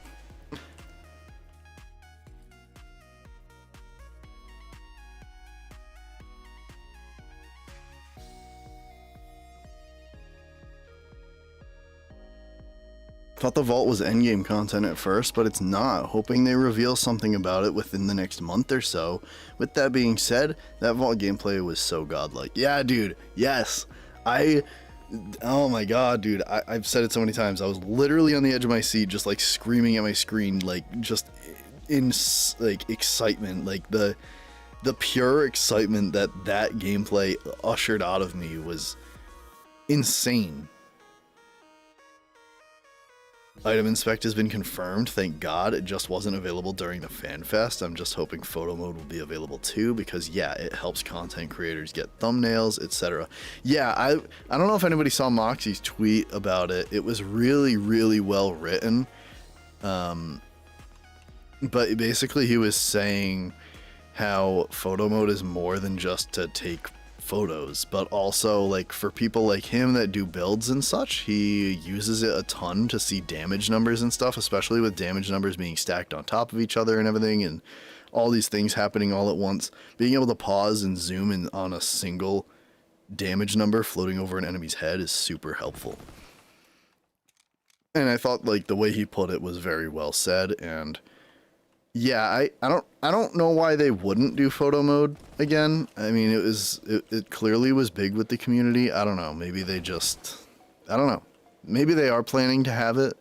Thought the vault was endgame content at first, but it's not. Hoping they reveal something about it within the next month or so. With that being said, that vault gameplay was so godlike. Yeah, dude. Yes. Oh my god, dude. I've said it so many times. I was literally on the edge of my seat, just like screaming at my screen, like just in like excitement, like the pure excitement that gameplay ushered out of me was insane. Item Inspect has been confirmed, thank god. It just wasn't available during the Fan Fest. I'm just hoping photo mode will be available too, because yeah, it helps content creators get thumbnails, etc. Yeah, I don't know if anybody saw Moxie's tweet about it. It was really well written. But basically he was saying how photo mode is more than just to take photos, but also like for people like him that do builds and such, he uses it a ton to see damage numbers and stuff, especially with damage numbers being stacked on top of each other and everything, and all these things happening all at once. Being able to pause and zoom in on a single damage number floating over an enemy's head is super helpful. And I thought like the way he put it was very well said. And yeah, I don't know why they wouldn't do photo mode again. I mean, it clearly was big with the community. I don't know. Maybe they just, I don't know. Maybe they are planning to have it.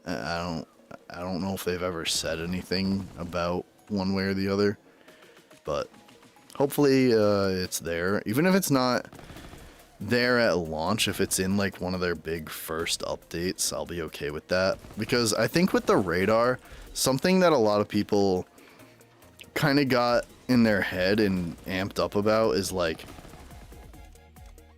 I don't know if they've ever said anything about one way or the other, but hopefully it's there. Even if it's not there at launch, if it's in like one of their big first updates, I'll be okay with that. Because I think with the radar, something that a lot of people kind of got in their head and amped up about is like,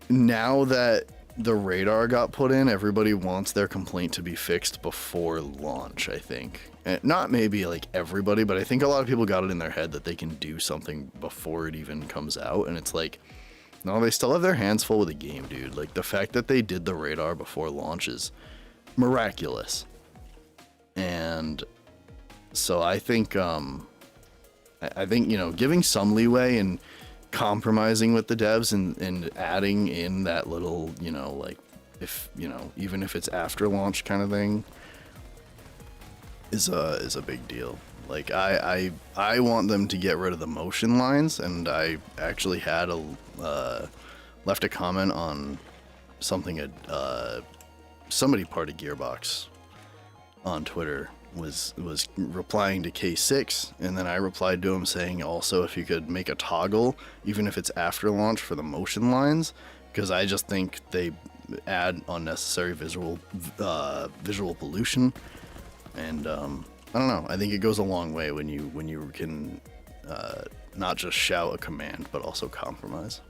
now that the radar got put in, everybody wants their complaint to be fixed before launch, I think. And not maybe like everybody, but I think a lot of people got it in their head that they can do something before it even comes out. And it's like, no, they still have their hands full with the game, dude. Like the fact that they did the radar before launch is miraculous. And so I think, you know, giving some leeway and compromising with the devs and adding in that little, you know, like if, you know, even if it's after launch kind of thing is a big deal. Like I want them to get rid of the motion lines, and I actually had left a comment on something somebody part of Gearbox on Twitter was replying to K6, and then I replied to him saying also if you could make a toggle even if it's after launch for the motion lines, because I just think they add unnecessary visual pollution, and I don't know, I think it goes a long way when you can not just shout a command but also compromise.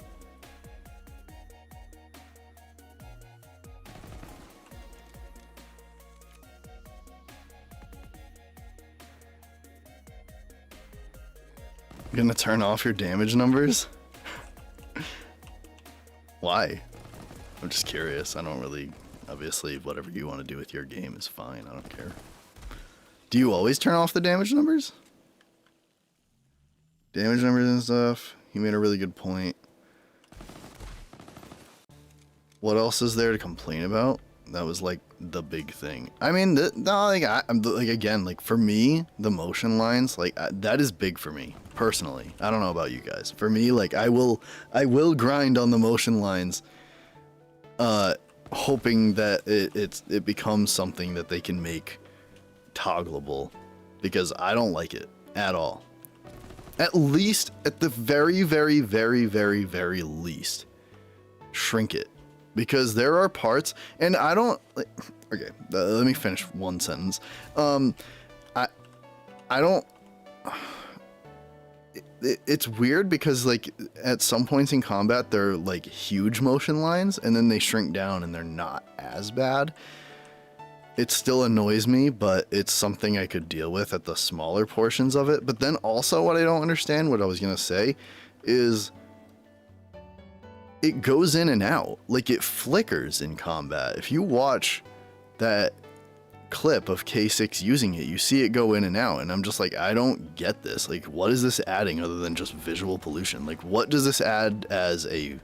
You're gonna turn off your damage numbers? Why? I'm just curious. I don't really, obviously whatever you want to do with your game is fine. I don't care. Do you always turn off the damage numbers? Damage numbers and stuff. He made a really good point. What else is there to complain about? That was like the big thing. I mean, no, like again, like for me, the motion lines, like that is big for me personally. I don't know about you guys. For me, like I will grind on the motion lines, hoping that it becomes something that they can make toggleable, because I don't like it at all. At least, at the very, very, very, very, very least, shrink it. Because there are parts, and I don't, like, okay, let me finish one sentence. I don't, it's weird because, like, at some points in combat, they're, like, huge motion lines, and then they shrink down and they're not as bad. It still annoys me, but it's something I could deal with at the smaller portions of it. But then also what I don't understand, what I was going to say, is it goes in and out. Like, it flickers in combat. If you watch that clip of K6 using it, you see it go in and out, and I'm just like, I don't get this. Like, what is this adding other than just visual pollution? Like, what does this add as a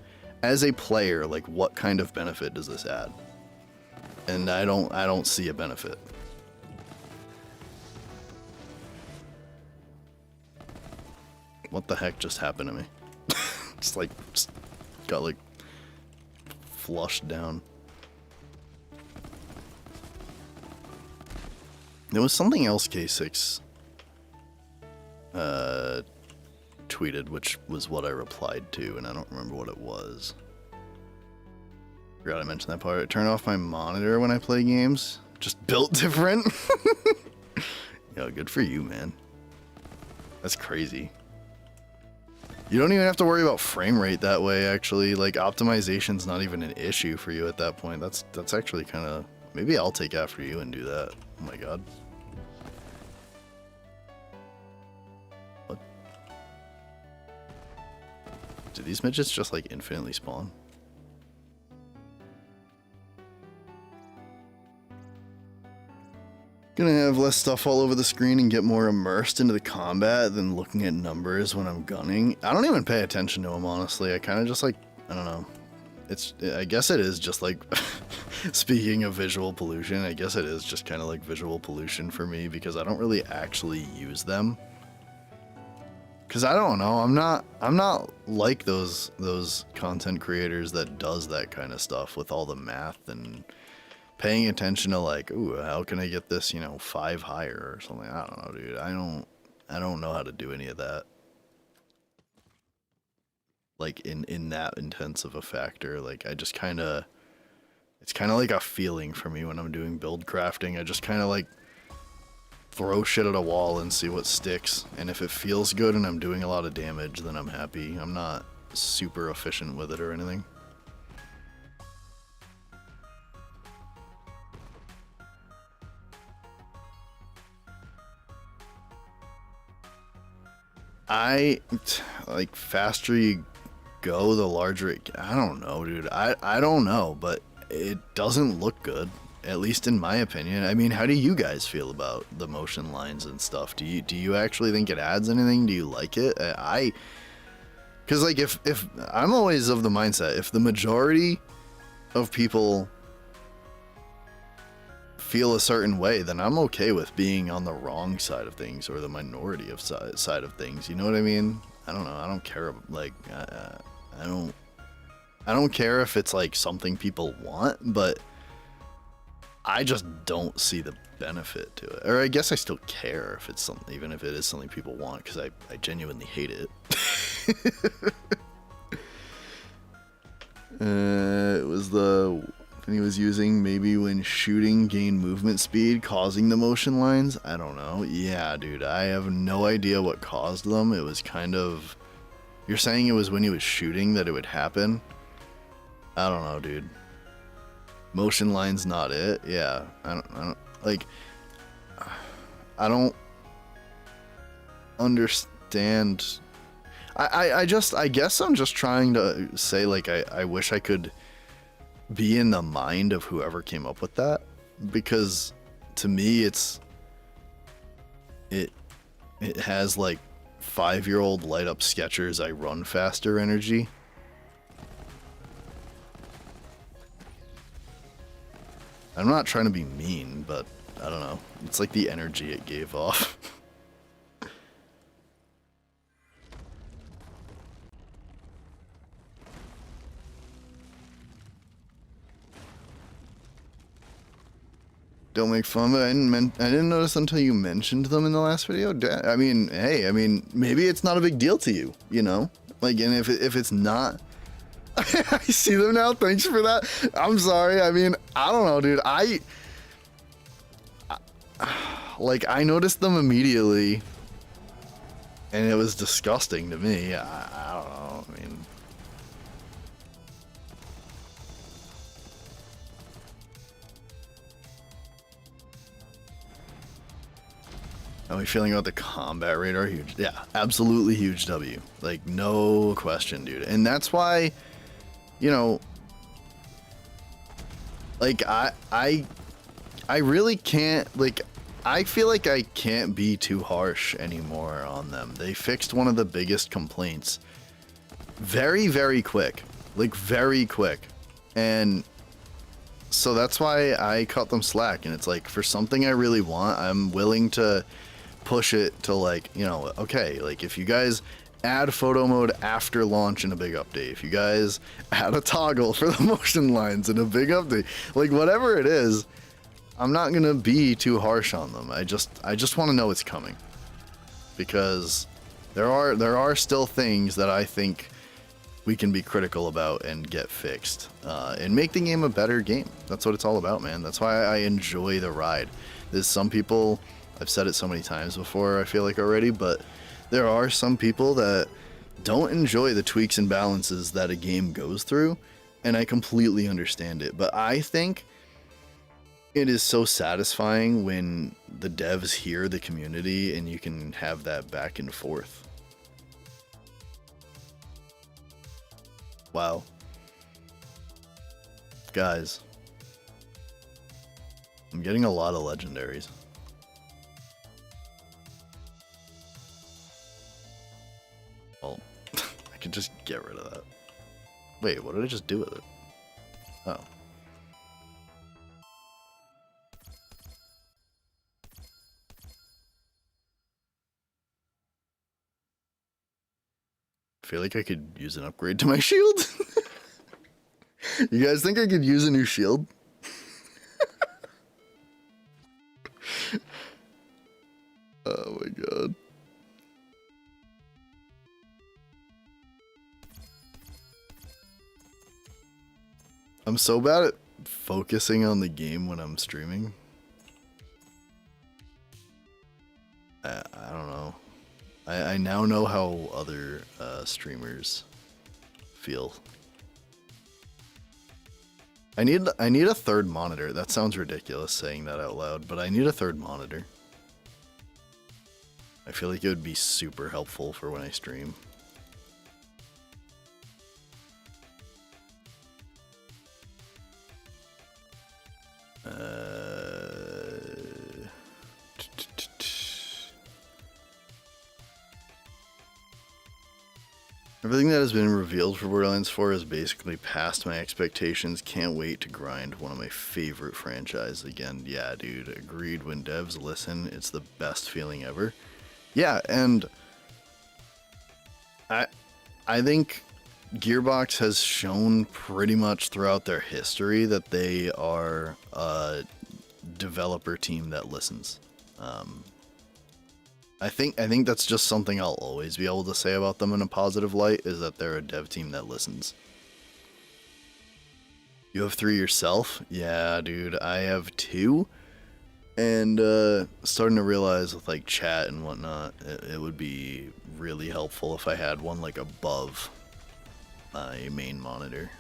player? Like, what kind of benefit does this add? And I don't see a benefit. What the heck just happened to me? Just got like flushed down. There was something else K6 tweeted, which was what I replied to, and I don't remember what it was. Forgot I mentioned that part. Turn off my monitor when I play games. Just built different. Yo, good for you, man. That's crazy. You don't even have to worry about frame rate that way, actually. Like, optimization's not even an issue for you at that point. That's actually kind of... Maybe I'll take after you and do that. Oh my god. What? Do these midgets just, like, infinitely spawn? Gonna have less stuff all over the screen and get more immersed into the combat than looking at numbers when I'm gunning. I don't even pay attention to them, honestly. I kind of just like, I don't know. I guess it is just like, speaking of visual pollution, I guess it is just kind of like visual pollution for me, because I don't really actually use them. Cause I don't know, I'm not like those content creators that does that kind of stuff with all the math and paying attention to, like, ooh, how can I get this, 5 higher or something? I don't know, dude. I don't know how to do any of that. Like, in that intense of a factor. Like, I just kind of... It's kind of like a feeling for me when I'm doing build crafting. I just kind of, like, throw shit at a wall and see what sticks. And if it feels good and I'm doing a lot of damage, then I'm happy. I'm not super efficient with it or anything. Like, faster you go, the larger it... I don't know, dude. I don't know, but it doesn't look good, at least in my opinion. I mean, how do you guys feel about the motion lines and stuff? Do you actually think it adds anything? Do you like it? Because, like, if I'm always of the mindset, if the majority of people feel a certain way, then I'm okay with being on the wrong side of things, or the minority of side of things. You know what I mean? I don't know. I don't care. Like, I don't care if it's like something people want, but I just don't see the benefit to it. Or I guess I still care if it's something, even if it is something people want, because I genuinely hate it. It was the... he was using, maybe when shooting gain movement speed, causing the motion lines. I don't know. Yeah, dude, I have no idea what caused them. It was kind of... You're saying it was when he was shooting that it would happen? I don't know, dude. Motion lines not it? Yeah, I don't like... I don't understand... I guess I'm just trying to say, like, I wish I could be in the mind of whoever came up with that, because to me it has like 5-year-old light up Skechers I run faster energy. I'm not trying to be mean, but I don't know. It's like the energy it gave off. Don't make fun, but I didn't notice until you mentioned them in the last video. I mean, hey, I mean, maybe it's not a big deal to you, you know? Like, and if it's not, I see them now. Thanks for that. I'm sorry. I mean, I don't know, dude. I noticed them immediately, and it was disgusting to me. I don't know. I mean. How are we feeling about the combat radar? Huge. Yeah, absolutely huge W. Like, no question, dude. And that's why, you know, like, I really can't, like, I feel like I can't be too harsh anymore on them. They fixed one of the biggest complaints very, very quick. Like, very quick. And so that's why I cut them slack. And it's like, for something I really want, I'm willing to push it to, like, you know, okay, like, if you guys add photo mode after launch in a big update, if you guys add a toggle for the motion lines in a big update, like, whatever it is, I'm not gonna be too harsh on them. I just want to know it's coming, because there are still things that I think we can be critical about and get fixed, and make the game a better game. That's what it's all about, man. That's why I enjoy the ride. There's some people, I've said it so many times before, I feel like already, but there are some people that don't enjoy the tweaks and balances that a game goes through, and I completely understand it. But I think it is so satisfying when the devs hear the community and you can have that back and forth. Wow. Guys, I'm getting a lot of legendaries. Well, I can just get rid of that. Wait, what did I just do with it? Oh. I feel like I could use an upgrade to my shield. You guys think I could use a new shield? Oh my god. I'm so bad at focusing on the game when I'm streaming. I don't know. I now know how other streamers feel. I need a third monitor. That sounds ridiculous saying that out loud, but I need a third monitor. I feel like it would be super helpful for when I stream. Everything that has been revealed for Borderlands 4 is basically past my expectations. Can't wait to grind one of my favorite franchises again. Yeah, dude, agreed. When devs listen, it's the best feeling ever. Yeah, and I think Gearbox has shown pretty much throughout their history that they are a developer team that listens. I think that's just something I'll always be able to say about them in a positive light, is that they're a dev team that listens. You have 3 yourself? Yeah, dude, I have 2. And starting to realize with like chat and whatnot, it would be really helpful if I had one like above my main monitor.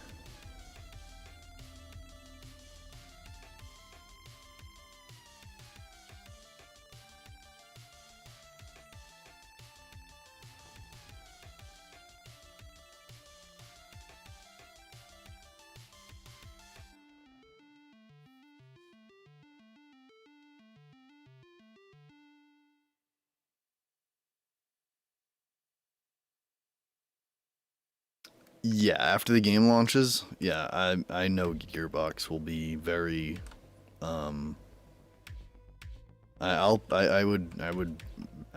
Yeah, after the game launches, yeah, I know Gearbox will be very I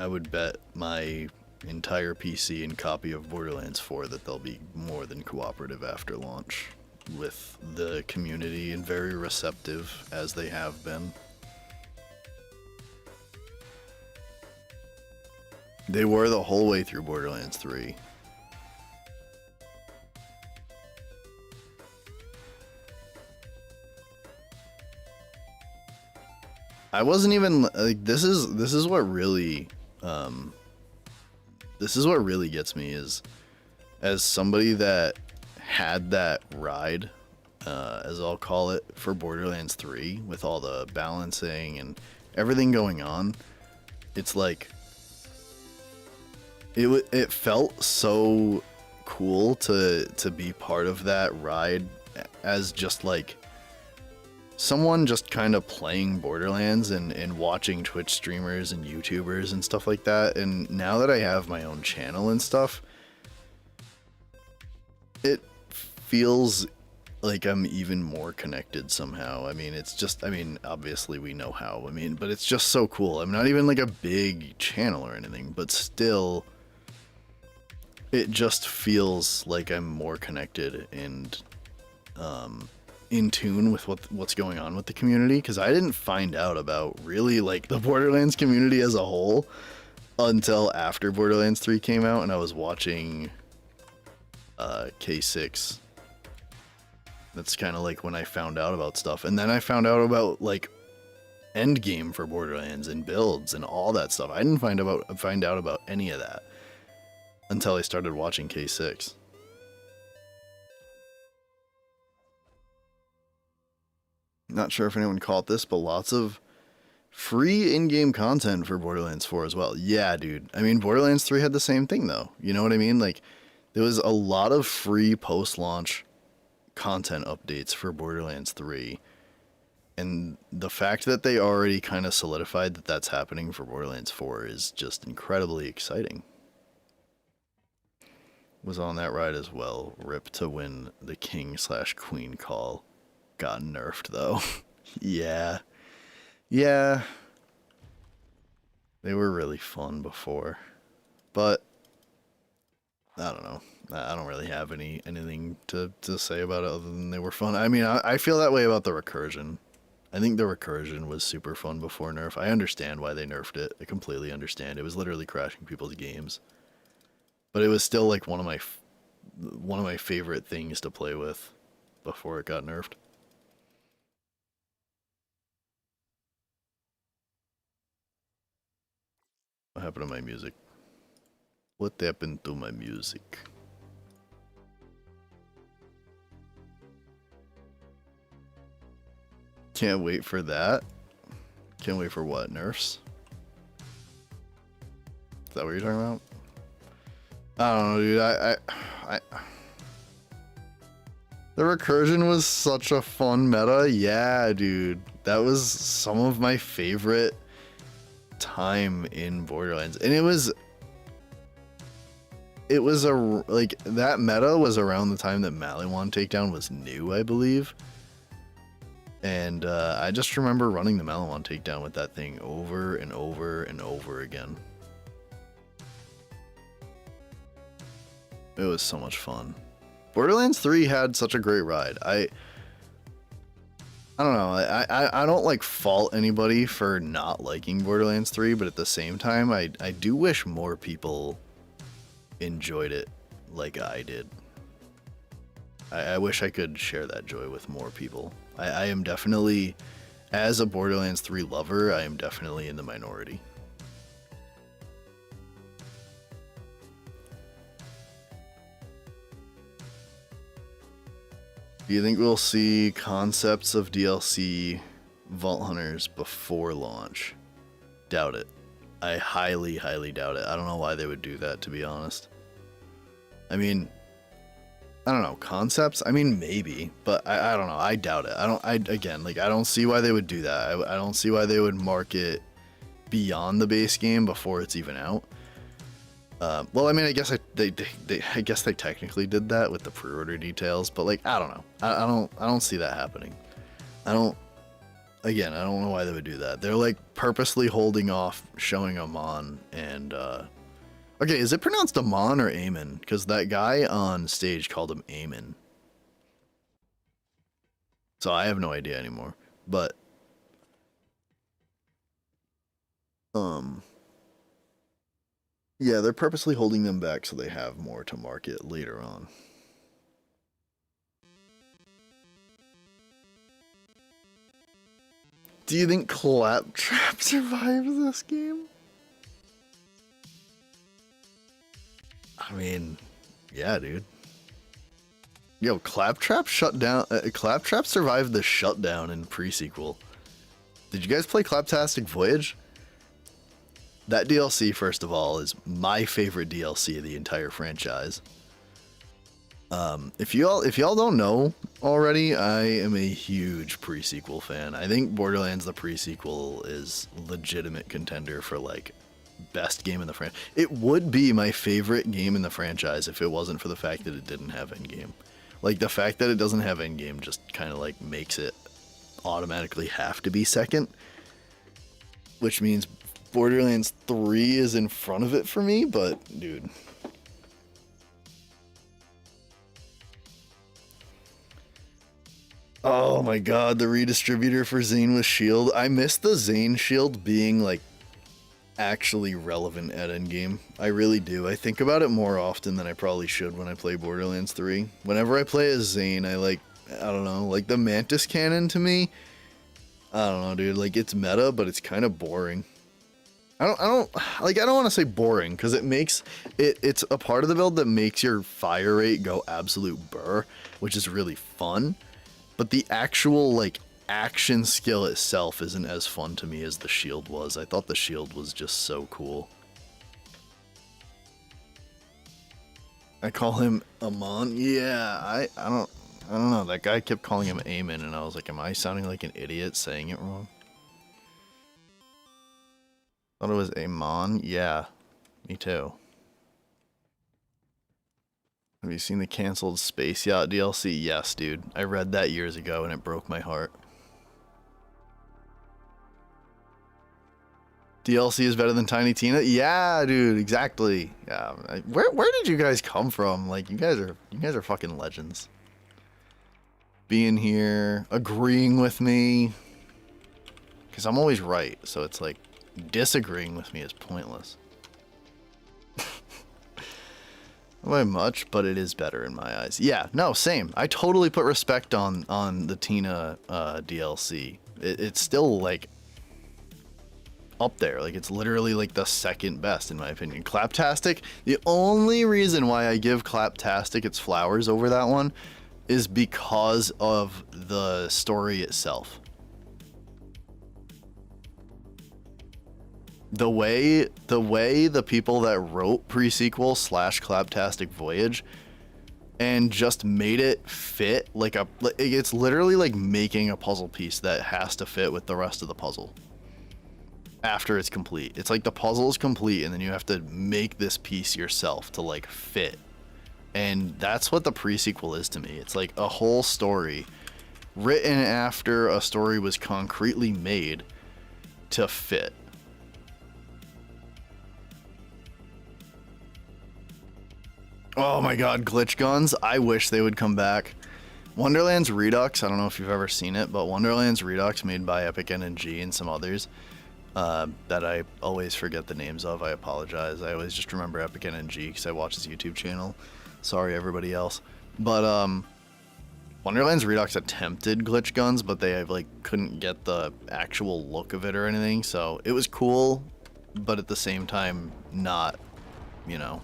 would bet my entire PC and copy of Borderlands 4 that they'll be more than cooperative after launch with the community and very receptive as they have been. They were the whole way through Borderlands 3. I wasn't even like this is what really this is what really gets me is as somebody that had that ride as I'll call it for Borderlands 3 with all the balancing and everything going on. It's like it felt so cool to be part of that ride as just like someone just kind of playing Borderlands and watching Twitch streamers and YouTubers and stuff like that. And now that I have my own channel and stuff, it feels like I'm even more connected somehow. I mean, it's just, I mean, obviously we know how, I mean, but it's just so cool. I'm not even like a big channel or anything, but still, it just feels like I'm more connected and, in tune with what's going on with the community, because I didn't find out about really like the Borderlands community as a whole until after Borderlands 3 came out and I was watching K6. That's kind of like when I found out about stuff, and then I found out about like endgame for Borderlands and builds and all that stuff. I didn't find out about any of that until I started watching K6. Not sure if anyone caught this, but lots of free in-game content for Borderlands 4 as well. Yeah, dude. I mean, Borderlands 3 had the same thing, though. You know what I mean? Like, there was a lot of free post-launch content updates for Borderlands 3. And the fact that they already kind of solidified that that's happening for Borderlands 4 is just incredibly exciting. Was on that ride as well. Rip to win the king/queen call. Got nerfed though. Yeah. Yeah. They were really fun before. But I don't know. I don't really have anything to say about it other than they were fun. I mean, I feel that way about the recursion. I think the recursion was super fun before nerf. I understand why they nerfed it. I completely understand. It was literally crashing people's games. But it was still like one of my favorite things to play with before it got nerfed. What happened to my music? What happened to my music? Can't wait for that. Can't wait for what? Nerfs? Is that what you're talking about? I don't know, dude. I The recursion was such a fun meta. Yeah, dude. That was some of my favorite time in Borderlands. And it was like that meta was around the time that Maliwan takedown was new, I believe. And I just remember running the Maliwan takedown with that thing over and over and over again. It was so much fun. Borderlands 3 had such a great ride. I don't know. I don't like fault anybody for not liking Borderlands 3, but at the same time, I do wish more people enjoyed it like I did. I wish I could share that joy with more people. I am definitely, as a Borderlands 3 lover, I am definitely in the minority. Do you think we'll see concepts of DLC Vault Hunters before launch? Doubt it. I highly, highly doubt it. I don't know why they would do that, to be honest. I mean, I don't know, concepts? I mean, maybe, but I don't know. I doubt it. I don't see why they would do that. I don't see why they would market beyond the base game before it's even out. Well, I mean, I guess I guess they technically did that with the pre-order details, but like, I don't know. I don't see that happening. I don't. Again, I don't know why they would do that. They're like purposely holding off showing Amon and. Okay, is it pronounced Amon or Amon? Because that guy on stage called him Amon. So I have no idea anymore. But yeah, they're purposely holding them back so they have more to market later on. Do you think Claptrap survives this game? I mean, yeah, dude. Yo, Claptrap shut down. Claptrap survived the shutdown in pre-sequel. Did you guys play Claptastic Voyage? That DLC, first of all, is my favorite DLC of the entire franchise. If y'all don't know already, I am a huge pre-sequel fan. I think Borderlands the pre-sequel is legitimate contender for like best game in the franchise. It would be my favorite game in the franchise if it wasn't for the fact that it didn't have endgame. Like the fact that it doesn't have endgame just kind of like makes it automatically have to be second, which means Borderlands 3 is in front of it for me, but dude. Oh my god, the redistributor for Zane with shield. I miss the Zane shield being like actually relevant at endgame. I really do. I think about it more often than I probably should when I play Borderlands 3. Whenever I play as Zane, I don't know, like the Mantis cannon to me, I don't know, dude, like it's meta, but it's kind of boring. I don't want to say boring because it makes it's a part of the build that makes your fire rate go absolute burr, which is really fun. But the actual like action skill itself isn't as fun to me as the shield was. I thought the shield was just so cool. I call him Amon. Yeah, I don't know. That guy kept calling him Amon, and I was like, am I sounding like an idiot saying it wrong? Thought it was Amon. Yeah, me too. Have you seen the canceled Space Yacht DLC? Yes, dude. I read that years ago and it broke my heart. DLC is better than Tiny Tina? Yeah, dude, exactly. Yeah. Where did you guys come from? Like you guys are fucking legends. Being here, agreeing with me. Cuz I'm always right, so it's like disagreeing with me is pointless. Not by much, but it is better in my eyes. Yeah, no, same. I totally put respect on the Tina DLC. It's still like up there. Like it's literally like the second best in my opinion. Claptastic, the only reason why I give Claptastic its flowers over that one is because of the story itself. The way the people that wrote pre-sequel / Claptastic Voyage and just made it fit like it's literally like making a puzzle piece that has to fit with the rest of the puzzle after it's complete. It's like the puzzle is complete and then you have to make this piece yourself to like fit. And that's what the pre-sequel is to me. It's like a whole story written after a story was concretely made to fit. Oh my god, glitch guns. I wish they would come back. Wonderlands Redux, I don't know if you've ever seen it, but Wonderlands Redux made by Epic NNG and some others that I always forget the names of. I apologize. I always just remember Epic NNG because I watch his YouTube channel. Sorry everybody else. But Wonderlands Redux attempted glitch guns, but they like couldn't get the actual look of it or anything. So it was cool, but at the same time not, you know,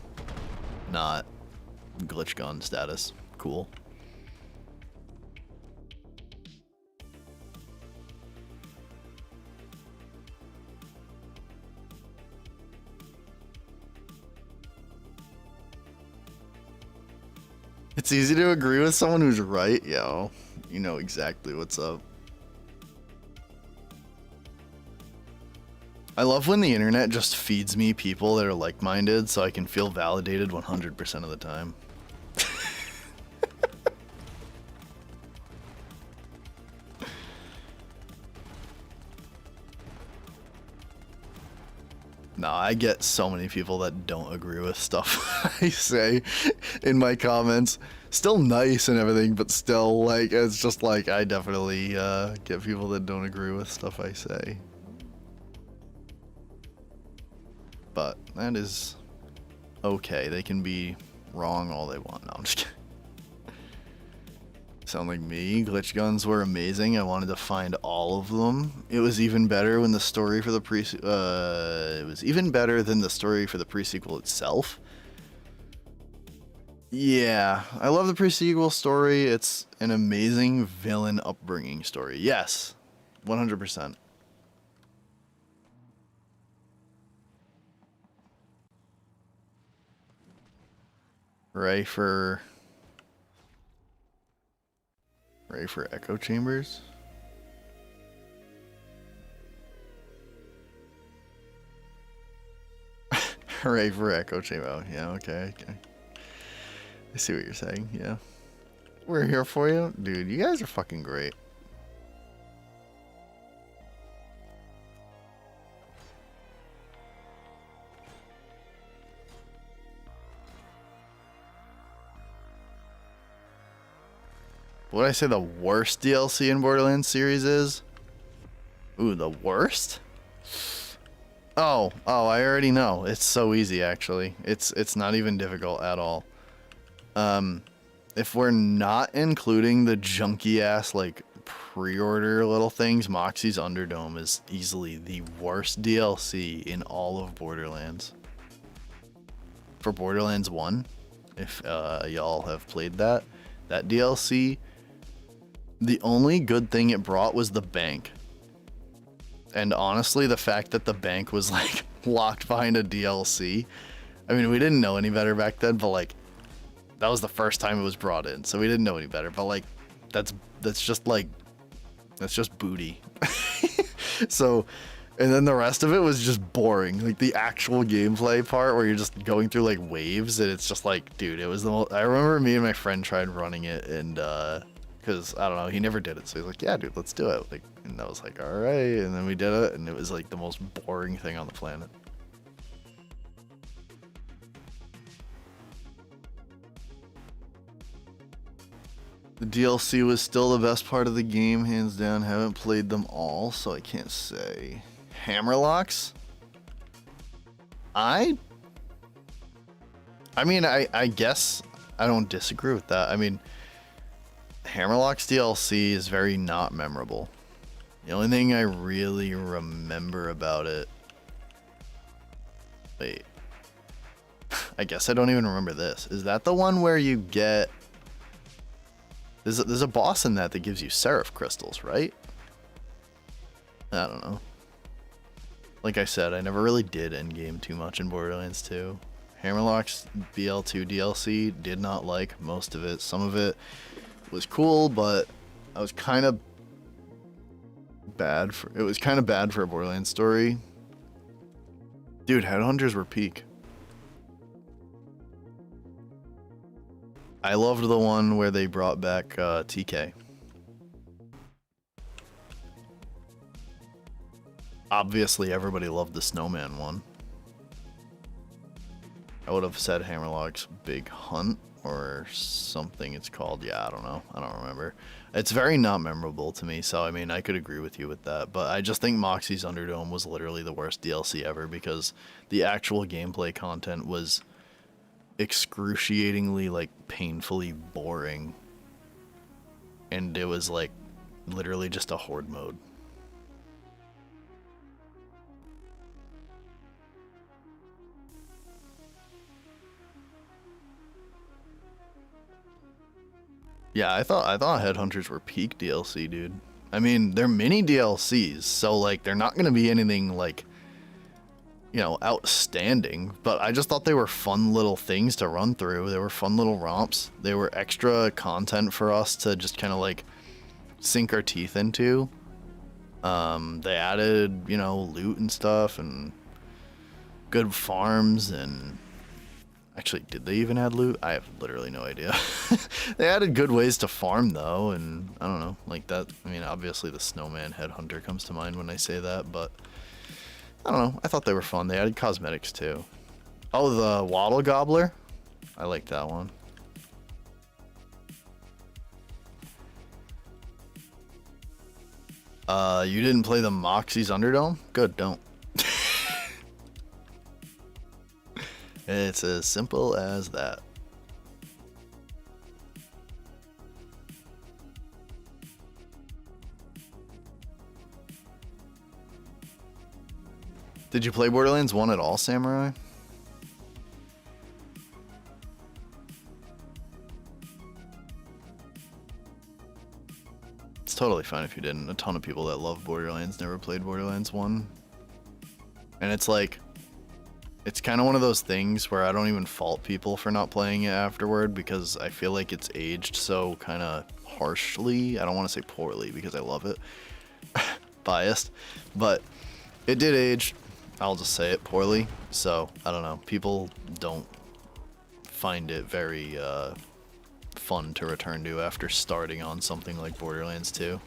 not glitch gun status. Cool. It's easy to agree with someone who's right, yo. You know exactly what's up. I love when the internet just feeds me people that are like-minded so I can feel validated 100% of the time. No, I get so many people that don't agree with stuff I say in my comments. Still nice and everything, but still, like, it's just like, I definitely get people that don't agree with stuff I say. But that is okay. They can be wrong all they want. No, I'm just kidding. Sound like me. Glitch guns were amazing. I wanted to find all of them. It was even better when the story for the it was even better than the story for the pre-sequel itself. Yeah, I love the pre-sequel story. It's an amazing villain upbringing story. Yes, 100%. Ready for echo chambers? Ready for echo chamber? Oh, yeah, okay. I see what you're saying, yeah. We're here for you. Dude, you guys are fucking great. What did I say the worst DLC in Borderlands series is? Ooh, the worst? Oh, I already know. It's so easy, actually. It's not even difficult at all. If we're not including the junky-ass, like, pre-order little things, Moxxi's Underdome is easily the worst DLC in all of Borderlands. For Borderlands 1, if y'all have played that DLC, the only good thing it brought was the bank. And honestly, the fact that the bank was, like, locked behind a DLC, I mean, we didn't know any better back then, but, like, that was the first time it was brought in, so we didn't know any better. But, like, that's just, like, that's just booty. So, and then the rest of it was just boring. Like, the actual gameplay part where you're just going through, like, waves, and it's just like, dude, it was the most... I remember me and my friend tried running it, and, because, I don't know, he never did it, so he's like, yeah, dude, let's do it. Like, and I was like, alright, and then we did it, and it was, like, the most boring thing on the planet. The DLC was still the best part of the game, hands down. Haven't played them all, so I can't say. Hammerlocks? I mean, I guess I don't disagree with that. I mean, Hammerlocks DLC is very not memorable. The only thing I really remember about it... Wait. I guess I don't even remember this. Is that the one where you get... There's a boss in that gives you Seraph crystals, right? I don't know. Like I said, I never really did endgame too much in Borderlands 2. Hammerlock's BL2 DLC, did not like most of it. Some of it was cool, but I was kind of bad for... It was kind of bad for a Borderlands story. Dude, Headhunters were peak. I loved the one where they brought back TK. Obviously, everybody loved the Snowman one. I would have said Hammerlock's Big Hunt or something it's called. Yeah, I don't know. I don't remember. It's very not memorable to me, so I mean, I could agree with you with that. But I just think Moxxi's Underdome was literally the worst DLC ever because the actual gameplay content was excruciatingly, like, painfully boring, and it was like literally just a horde mode. Yeah, I thought Headhunters were peak DLC, dude. I mean, they're mini DLCs, so like they're not gonna be anything like, you know, outstanding, but I just thought they were fun little things to run through. They were fun little romps. They were extra content for us to just kind of like sink our teeth into. They added, you know, loot and stuff and good farms and actually, did they even add loot? I have literally no idea. They added good ways to farm though, and I don't know, like that. I mean, obviously the snowman headhunter comes to mind when I say that, but I don't know. I thought they were fun. They added cosmetics too. Oh, the waddle gobbler. I like that one. You didn't play the Moxie's Underdome? Good, don't. It's as simple as that. Did you play Borderlands 1 at all, Samurai? It's totally fine if you didn't. A ton of people that love Borderlands never played Borderlands 1. And it's like, it's kind of one of those things where I don't even fault people for not playing it afterward because I feel like it's aged so kind of harshly. I don't want to say poorly because I love it. Biased. But it did age, I'll just say it, poorly. So, I don't know. People don't find it very fun to return to after starting on something like Borderlands 2.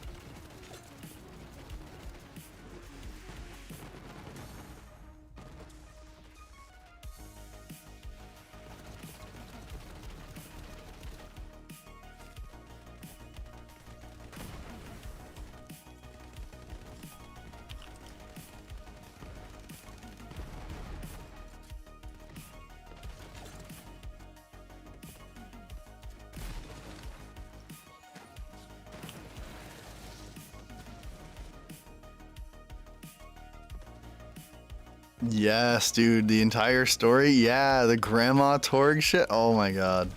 Yes, dude, the entire story. Yeah, the Grandma Torg shit. Oh my god.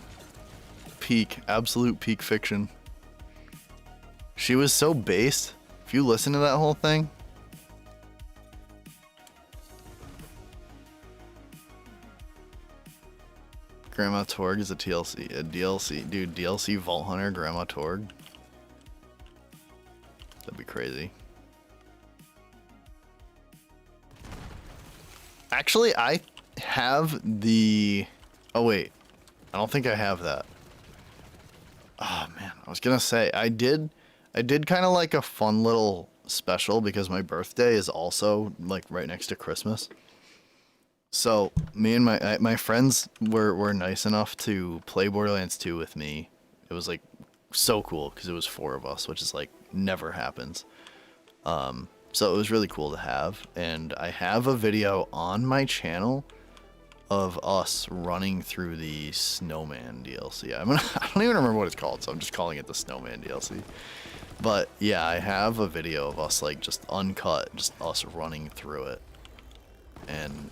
Peak, absolute peak fiction. She was so based. If you listen to that whole thing. Grandma Torg is a TLC, a DLC. Dude, DLC Vault Hunter, Grandma Torg. That'd be crazy. Actually, I have the... Oh, wait. I don't think I have that. Oh, man. I was gonna say, I did kind of like a fun little special because my birthday is also, like, right next to Christmas. So, me and my friends were nice enough to play Borderlands 2 with me. It was, like, so cool because it was 4 of us, which is, like, never happens. So it was really cool to have, and I have a video on my channel of us running through the Snowman DLC. I don't even remember what it's called, so I'm just calling it the Snowman DLC. But yeah, I have a video of us like just uncut, just us running through it. And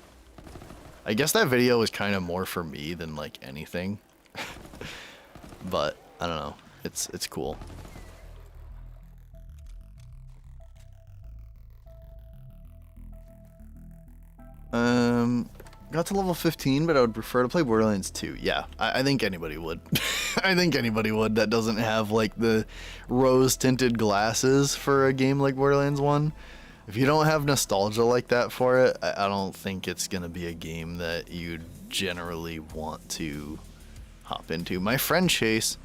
I guess that video was kind of more for me than like anything. But I don't know, it's cool. Got to level 15, but I would prefer to play Borderlands 2. Yeah, I think anybody would. I think anybody would that doesn't have, like, the rose-tinted glasses for a game like Borderlands 1. If you don't have nostalgia like that for it, I don't think it's going to be a game that you'd generally want to hop into. My friend Chase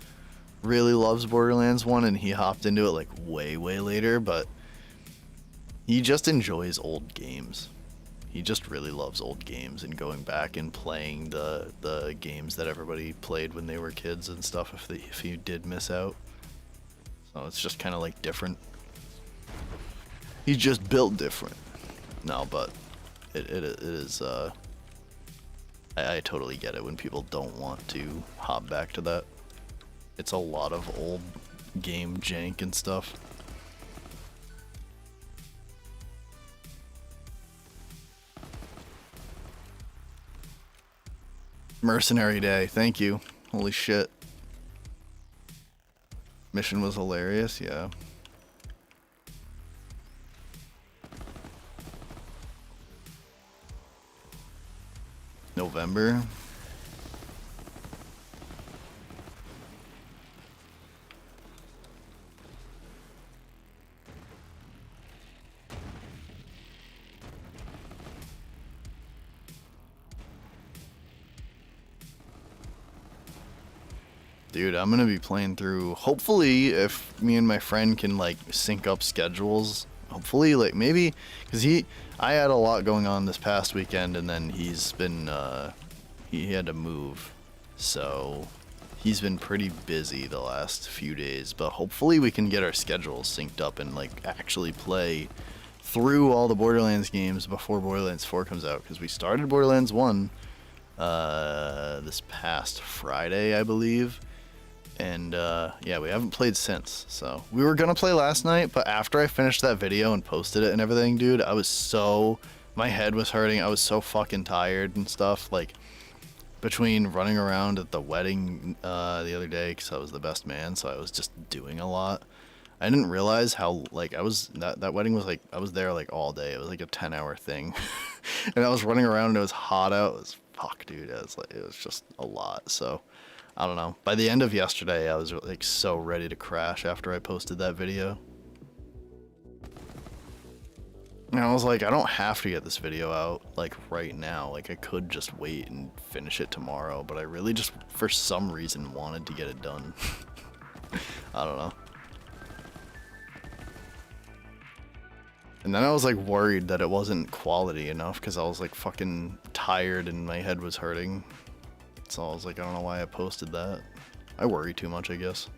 really loves Borderlands 1, and he hopped into it, like, way, way later, but he just enjoys old games. He just really loves old games and going back and playing the games that everybody played when they were kids and stuff if you did miss out. So it's just kind of like different. He's just built different. No, but it is, I totally get it when people don't want to hop back to that. It's a lot of old game jank and stuff. Mercenary Day, thank you. Holy shit. Mission was hilarious, yeah. November. Dude, I'm gonna be playing through, hopefully, if me and my friend can, like, sync up schedules, hopefully, like, maybe, because I had a lot going on this past weekend, and then he's been, he had to move, so he's been pretty busy the last few days, but hopefully we can get our schedules synced up and, like, actually play through all the Borderlands games before Borderlands 4 comes out, because we started Borderlands 1 this past Friday, I believe, and yeah, we haven't played since. So we were gonna play last night, but after I finished that video and posted it and everything, dude, I was so, my head was hurting. I was so fucking tired and stuff, like between running around at the wedding the other day because I was the best man, so I was just doing a lot. I didn't realize how, like, I was, that wedding was like, I was there like all day. It was like a 10-hour thing. And I was running around and it was hot out. It was, fuck, dude. It was like, it was just a lot. So I don't know. By the end of yesterday, I was like so ready to crash after I posted that video. And I was like, I don't have to get this video out like right now. Like, I could just wait and finish it tomorrow, but I really just, for some reason, wanted to get it done. I don't know. And then I was like worried that it wasn't quality enough because I was like fucking tired and my head was hurting. So I was like, I don't know why I posted that. I worry too much, I guess.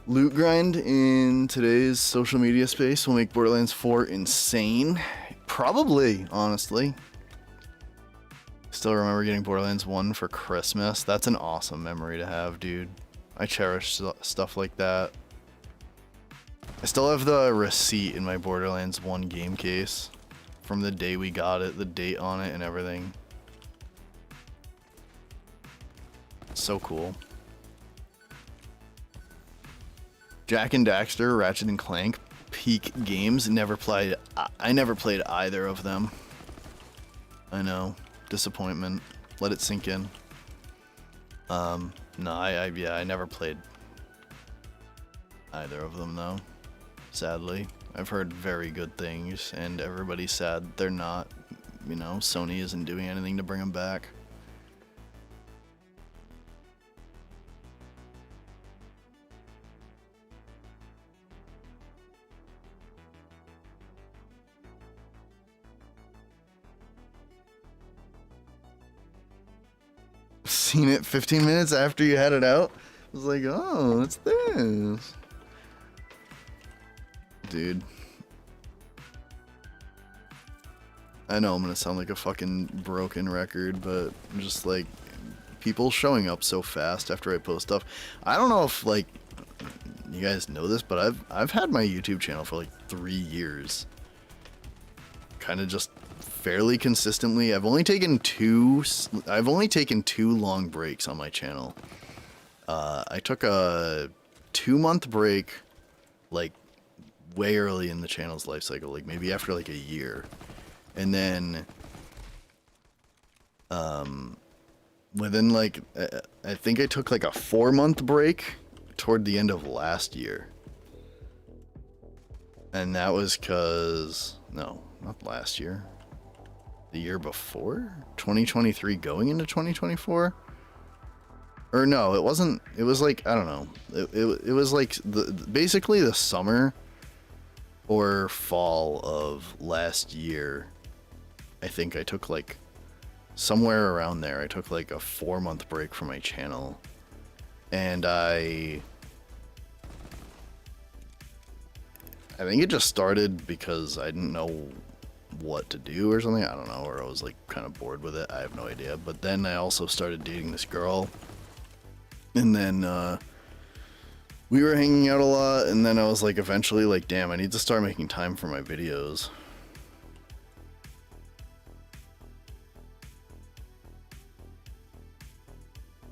Loot grind in today's social media space will make Borderlands 4 insane. Probably, honestly. Still remember getting Borderlands 1 for Christmas. That's an awesome memory to have, dude. I cherish stuff like that. I still have the receipt in my Borderlands 1 game case from the day we got it, the date on it and everything. So cool. Jak and Daxter, Ratchet and Clank, peak games. Never played. I never played either of them. I know. Disappointment. Let it sink in. No, yeah, I never played either of them though. Sadly, I've heard very good things, and everybody's sad they're not. You know, Sony isn't doing anything to bring them back. Seen it 15 minutes after you had it out. I was like, oh, it's this. Dude. I know I'm gonna sound like a fucking broken record, but I'm just like, people showing up so fast after I post stuff. I don't know if, like, you guys know this, but I've had my YouTube channel for like 3 years. Kind of just fairly consistently. I've only taken two long breaks on my channel. I took a 2-month break, like, way early in the channel's life cycle, like maybe after like a year, and then within like I think I took like a 4-month break toward the end of last year, and that was cause no, not last year, the year before, 2023 going into 2024. Or no, it wasn't. It was like, I don't know. It was like basically the summer or fall of last year. I think I took like somewhere around there. I took like a 4-month break from my channel, and I think it just started because I didn't know what to do or something. I don't know, or I was like kind of bored with it. I have no idea. But then I also started dating this girl. And then we were hanging out a lot, and then I was like, eventually, like, damn, I need to start making time for my videos.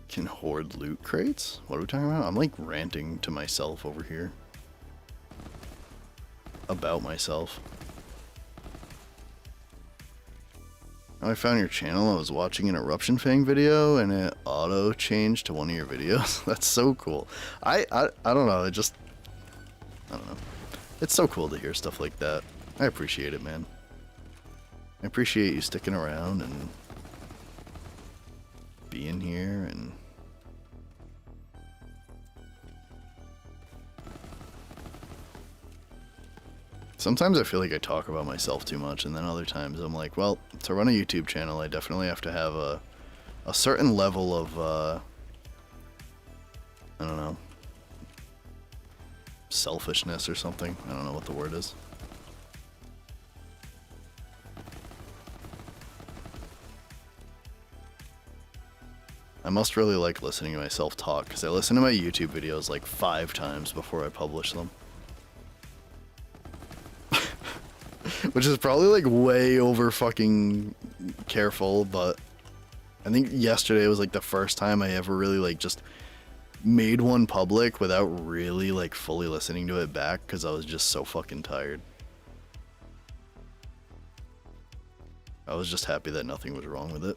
Can hoard loot crates? What are we talking about? I'm like ranting to myself over here. About myself. I found your channel. I was watching an Eruption Fang video and it auto changed to one of your videos. That's so cool. I don't know. I don't know. It's so cool to hear stuff like that. I appreciate it, man. I appreciate you sticking around and being here and Sometimes I feel like I talk about myself too much, and then other times I'm like, well, to run a YouTube channel, I definitely have to have a certain level of, I don't know, selfishness or something. I don't know what the word is. I must really like listening to myself talk, because I listen to my YouTube videos like 5 times before I publish them. Which is probably like way over fucking careful, but I think yesterday was like the first time I ever really like just made one public without really like fully listening to it back, because I was just so fucking tired. I was just happy that nothing was wrong with it.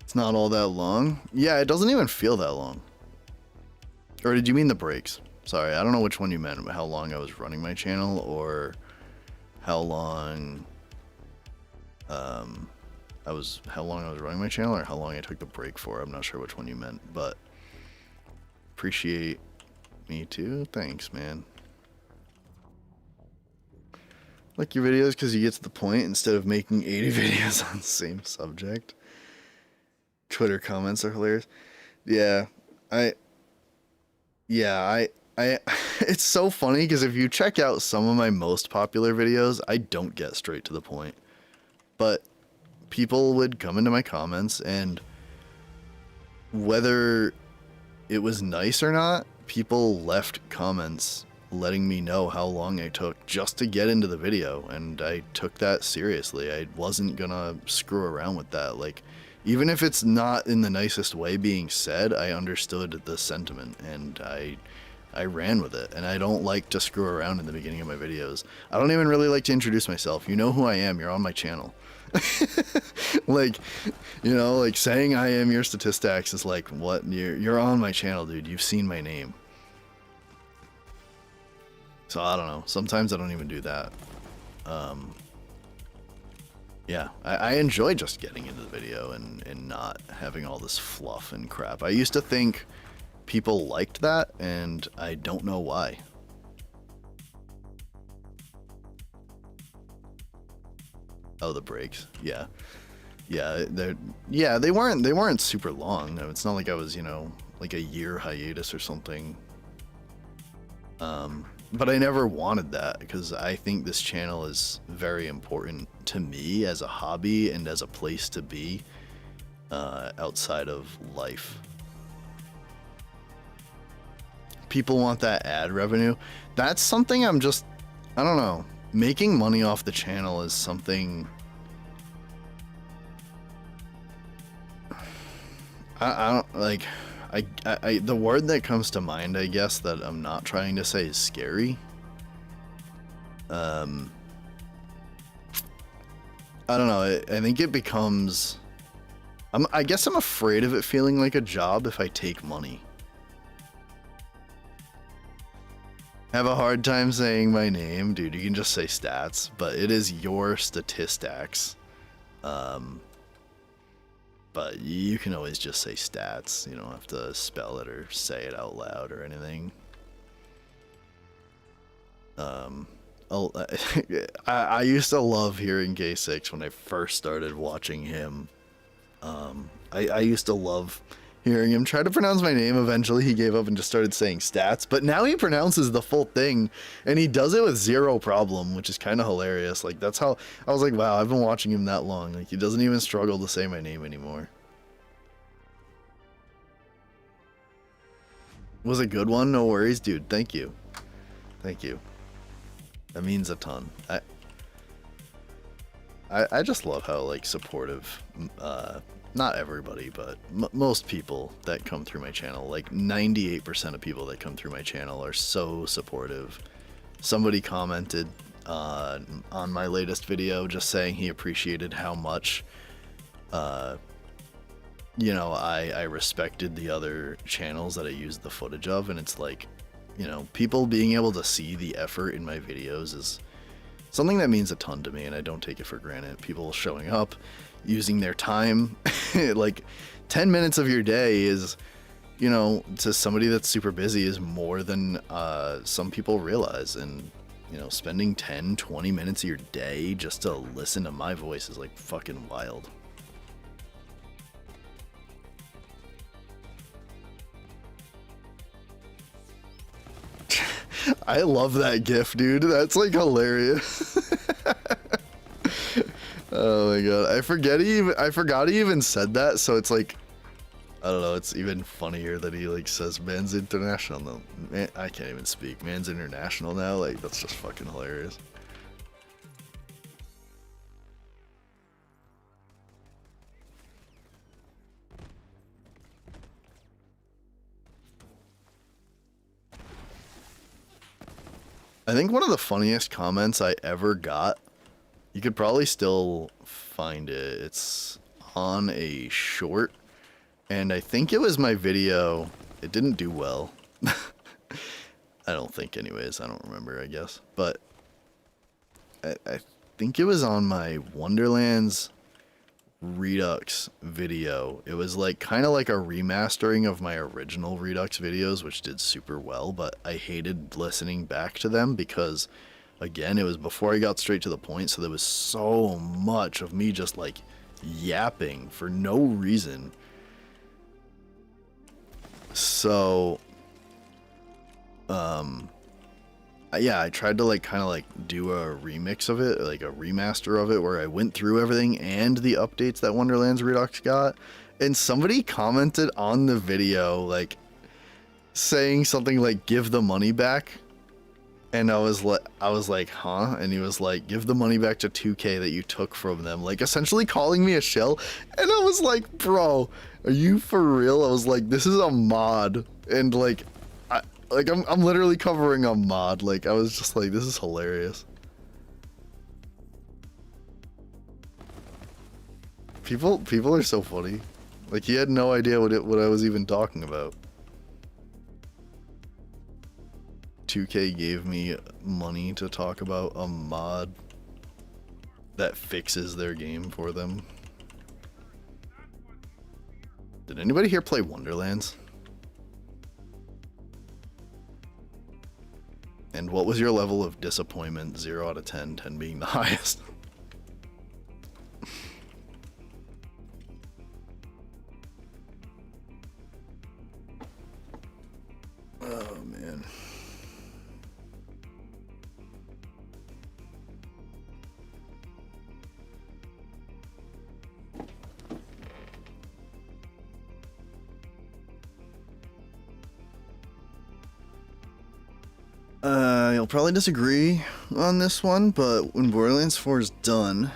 It's not all that long. Yeah, it doesn't even feel that long. Or did you mean the breaks? Sorry, I don't know which one you meant. How long I was running my channel, or how long I was running my channel, or how long I took the break for. I'm not sure which one you meant, but appreciate me too. Thanks, man. Like your videos because you get to the point instead of making 80 videos on the same subject. Twitter comments are hilarious. Yeah, it's so funny because if you check out some of my most popular videos, I don't get straight to the point. But people would come into my comments, and whether it was nice or not, people left comments letting me know how long I took just to get into the video, and I took that seriously. I wasn't gonna screw around with that. Like, even if it's not in the nicest way being said, I understood the sentiment, and I ran with it. And I don't like to screw around in the beginning of my videos. I don't even really like to introduce myself. You know who I am. You're on my channel. Like, you know, like saying I am your Statistax is like, what? You're on my channel, dude. You've seen my name. So I don't know. Sometimes I don't even do that. Yeah, I enjoy just getting into the video and not having all this fluff and crap. I used to think people liked that, and I don't know why. Oh, the breaks. Yeah. Yeah, they weren't super long. No, it's not like I was, you know, like a year hiatus or something. But I never wanted that, because I think this channel is very important to me as a hobby and as a place to be outside of life. People want that ad revenue. That's something I don't know. Making money off the channel is something I don't like. The word that comes to mind, I guess, that I'm not trying to say is scary. I don't know. I think it becomes. I guess I'm afraid of it feeling like a job if I take money. Have a hard time saying my name, dude. You can just say stats, but it is your Statistax. But you can always just say stats. You don't have to spell it or say it out loud or anything. I used to love hearing Gay6 when I first started watching him. I used to love hearing him try to pronounce my name. Eventually he gave up and just started saying stats, but now he pronounces the full thing, and he does it with zero problem, which is kind of hilarious. Like, that's how I was like, wow, I've been watching him that long. Like, he doesn't even struggle to say my name anymore. Was a good one? No worries, dude. Thank you. Thank you. That means a ton. I just love how, like, supportive, not everybody, but most people that come through my channel, like 98% of people that come through my channel are so supportive. Somebody commented on my latest video just saying he appreciated how much, you know, I respected the other channels that I used the footage of, and it's like, you know, people being able to see the effort in my videos is something that means a ton to me, and I don't take it for granted. People showing up, using their time. Like 10 minutes of your day is, you know, to somebody that's super busy is more than some people realize. And, you know, spending 10, 20 minutes of your day just to listen to my voice is like fucking wild. I love that gif, dude. That's like hilarious. Oh my god. I forgot he even said that, so it's like, I don't know, it's even funnier that he like says man's international. No, man, I can't even speak. Man's international now. Like, that's just fucking hilarious. I think one of the funniest comments I ever got, you could probably still find it. It's on a short, and I think it was my video. It didn't do well. I don't think anyways. I don't remember, I guess. But I think it was on my Wonderlands Redux video. It was like kind of like a remastering of my original Redux videos, which did super well, but I hated listening back to them because, again, it was before I got straight to the point, so there was so much of me just like yapping for no reason. So yeah, I tried to like kind of like do a remix of it, like a remaster of it, where I went through everything and the updates that Wonderlands Redux got. And somebody commented on the video like saying something like "give the money back," and I was like, huh? And he was like, "give the money back to 2K that you took from them," like essentially calling me a shill. And I was like, bro, are you for real? I was like, this is a mod, and like I'm literally covering a mod. Like, I was just like, this is hilarious. People are so funny. Like, he had no idea what I was even talking about. 2K gave me money to talk about a mod that fixes their game for them. Did anybody here play Wonderlands? And what was your level of disappointment? 0 out of 10, 10 being the highest. Oh, man. You'll probably disagree on this one, but when Borderlands 4 is done,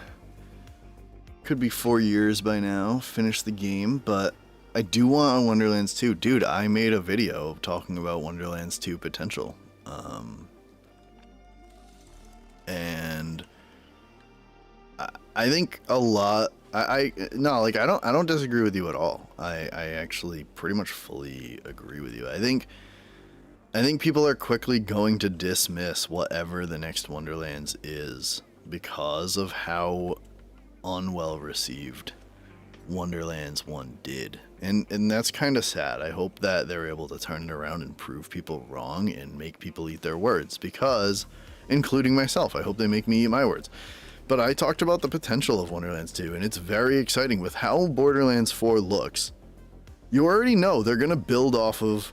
could be 4 years by now, finish the game, but I do want Wonderlands 2. Dude, I made a video talking about Wonderlands 2 potential. And I think a lot, no, like, I don't disagree with you at all. I actually pretty much fully agree with you. I think people are quickly going to dismiss whatever the next Wonderlands is because of how unwell received Wonderlands 1 did. And that's kind of sad. I hope that they're able to turn it around and prove people wrong and make people eat their words, because, including myself, I hope they make me eat my words. But I talked about the potential of Wonderlands 2, and it's very exciting with how Borderlands 4 looks. You already know they're going to build off of...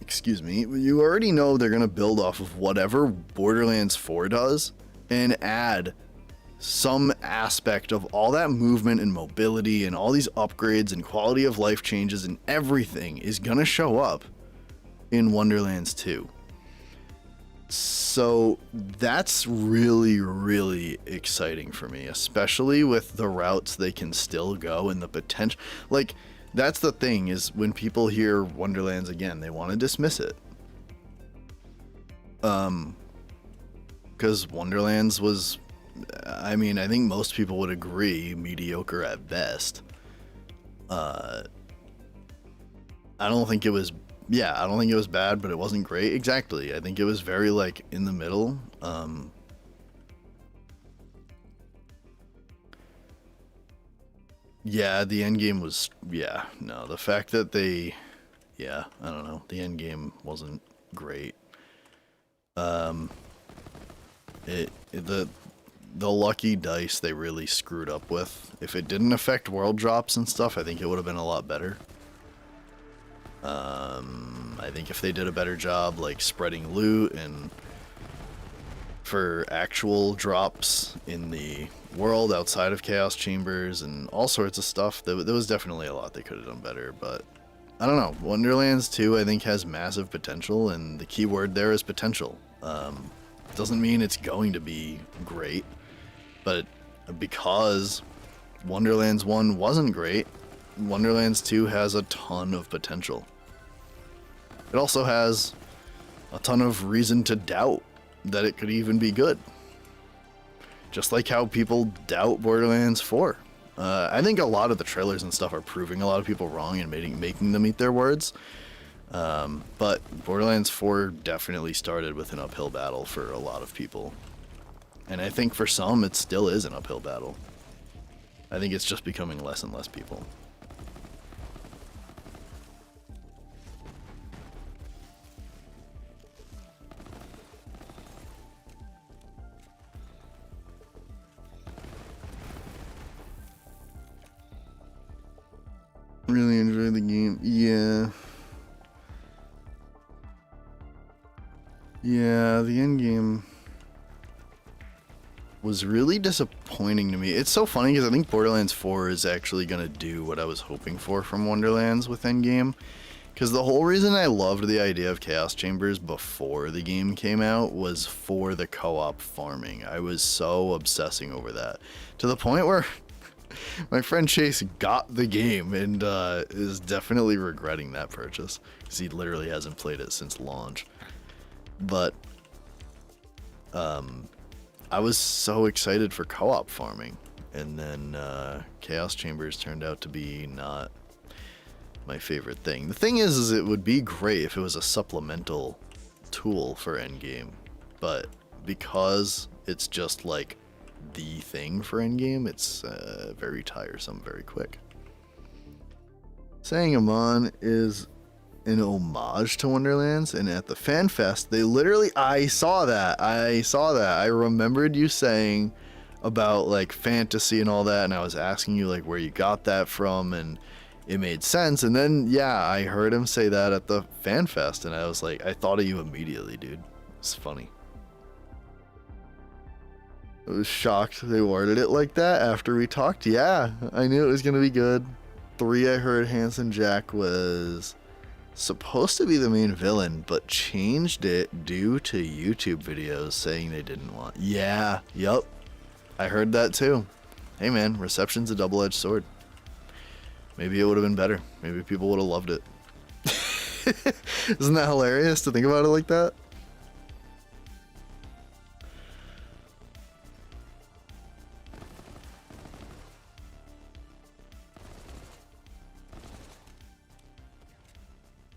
Excuse me. You already know they're going to build off of whatever Borderlands 4 does and add some aspect of all that movement and mobility and all these upgrades and quality of life changes and everything is going to show up in Wonderlands 2. So that's really, really exciting for me, especially with the routes they can still go and the potential. Like, that's the thing, is when people hear Wonderlands again, they want to dismiss it. Because Wonderlands was, I mean, I think most people would agree, mediocre at best. I don't think it was, yeah, I don't think it was bad, but it wasn't great. Exactly. I think it was very, like, in the middle. Yeah, the end game was, yeah, no, the fact that they, yeah, I don't know, the end game wasn't great. The lucky dice they really screwed up with. If it didn't affect world drops and stuff, I think it would have been a lot better. I think if they did a better job, like spreading loot and for actual drops in the world outside of Chaos Chambers and all sorts of stuff, there was definitely a lot they could have done better, but I don't know. Wonderlands 2, I think, has massive potential, and the key word there is potential. Doesn't mean it's going to be great, but because Wonderlands 1 wasn't great, Wonderlands 2 has a ton of potential. It also has a ton of reason to doubt that it could even be good. Just like how people doubt Borderlands 4. I think a lot of the trailers and stuff are proving a lot of people wrong and making them eat their words. But Borderlands 4 definitely started with an uphill battle for a lot of people. And I think for some it still is an uphill battle. I think it's just becoming less and less people. Really enjoy the game. Yeah. Yeah, the end game was really disappointing to me. It's so funny because I think Borderlands 4 is actually going to do what I was hoping for from Wonderlands with endgame. Because the whole reason I loved the idea of Chaos Chambers before the game came out was for the co-op farming. I was so obsessing over that. To the point where my friend Chase got the game and is definitely regretting that purchase. Because he literally hasn't played it since launch. But I was so excited for co-op farming, and then Chaos Chambers turned out to be not my favorite thing. The thing is it would be great if it was a supplemental tool for endgame, but because it's just like the thing for endgame, it's very tiresome very quick. Saying Amon is an homage to Wonderlands, and at the Fan Fest, they literally, I saw that. I remembered you saying about like fantasy and all that, and I was asking you like where you got that from, and it made sense. And then yeah, I heard him say that at the Fan Fest, and I was like, I thought of you immediately, dude. It's funny. I was shocked they worded it like that after we talked. Yeah, I knew it was gonna be good. 3, I heard Handsome Jack was supposed to be the main villain, but changed it due to YouTube videos saying they didn't want. Yeah, yup. I heard that too. Hey man, reception's a double-edged sword. Maybe it would have been better. Maybe people would have loved it. Isn't that hilarious to think about it like that?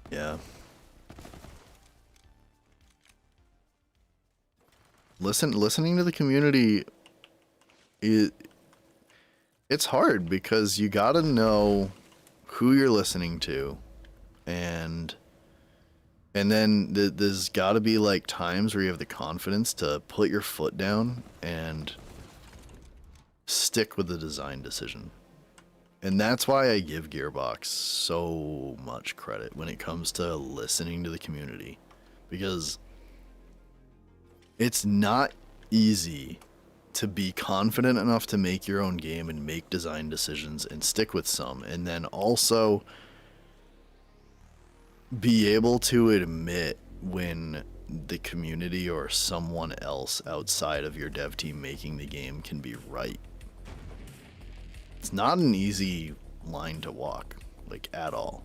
Yeah. Listening to the community, it's hard because you gotta know who you're listening to, and then there's gotta be like times where you have the confidence to put your foot down and stick with the design decision. And that's why I give Gearbox so much credit when it comes to listening to the community, because it's not easy to be confident enough to make your own game and make design decisions and stick with some, and then also be able to admit when the community or someone else outside of your dev team making the game can be right. It's not an easy line to walk, like, at all.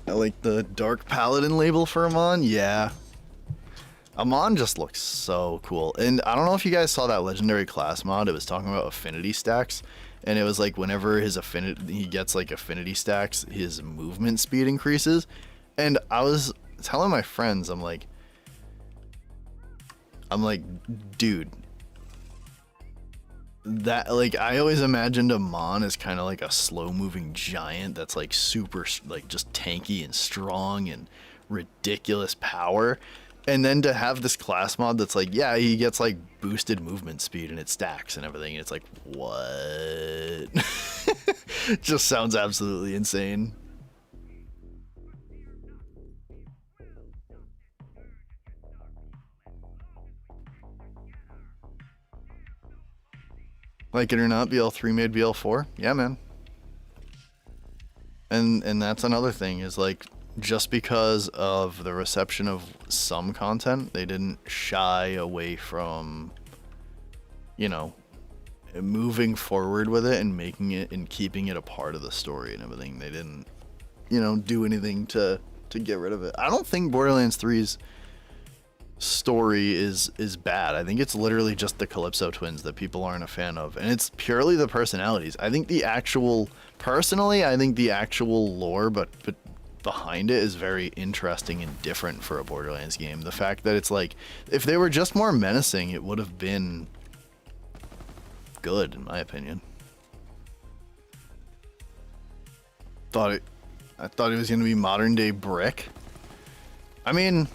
I like the Dark Paladin label for Amon, yeah. Amon just looks so cool. And I don't know if you guys saw that legendary class mod. It was talking about affinity stacks, and it was like whenever his he gets like affinity stacks, his movement speed increases. And I was telling my friends, I'm like, dude, that, like, I always imagined a Mon as kind of like a slow-moving giant that's like super, like, just tanky and strong and ridiculous power. And then to have this class mod that's like, yeah, he gets like boosted movement speed and it stacks and everything. And it's like, what? Just sounds absolutely insane. Like it or not, BL3 made BL4. Yeah, man. And that's another thing is like, just because of the reception of some content, they didn't shy away from, you know, moving forward with it and making it and keeping it a part of the story and everything. They didn't, you know, do anything to get rid of it. I don't think Borderlands 3's story is bad. I think it's literally just the Calypso twins that people aren't a fan of, and it's purely the personalities. I think the actual, personally, I think the actual lore, but behind it is very interesting and different for a Borderlands game. The fact that it's like, if they were just more menacing, it would have been good, in my opinion. I thought it was gonna be modern day Brick. I mean,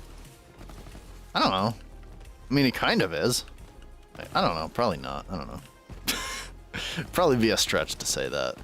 I don't know. I mean, it kind of is. I don't know. Probably not. I don't know. Probably be a stretch to say that.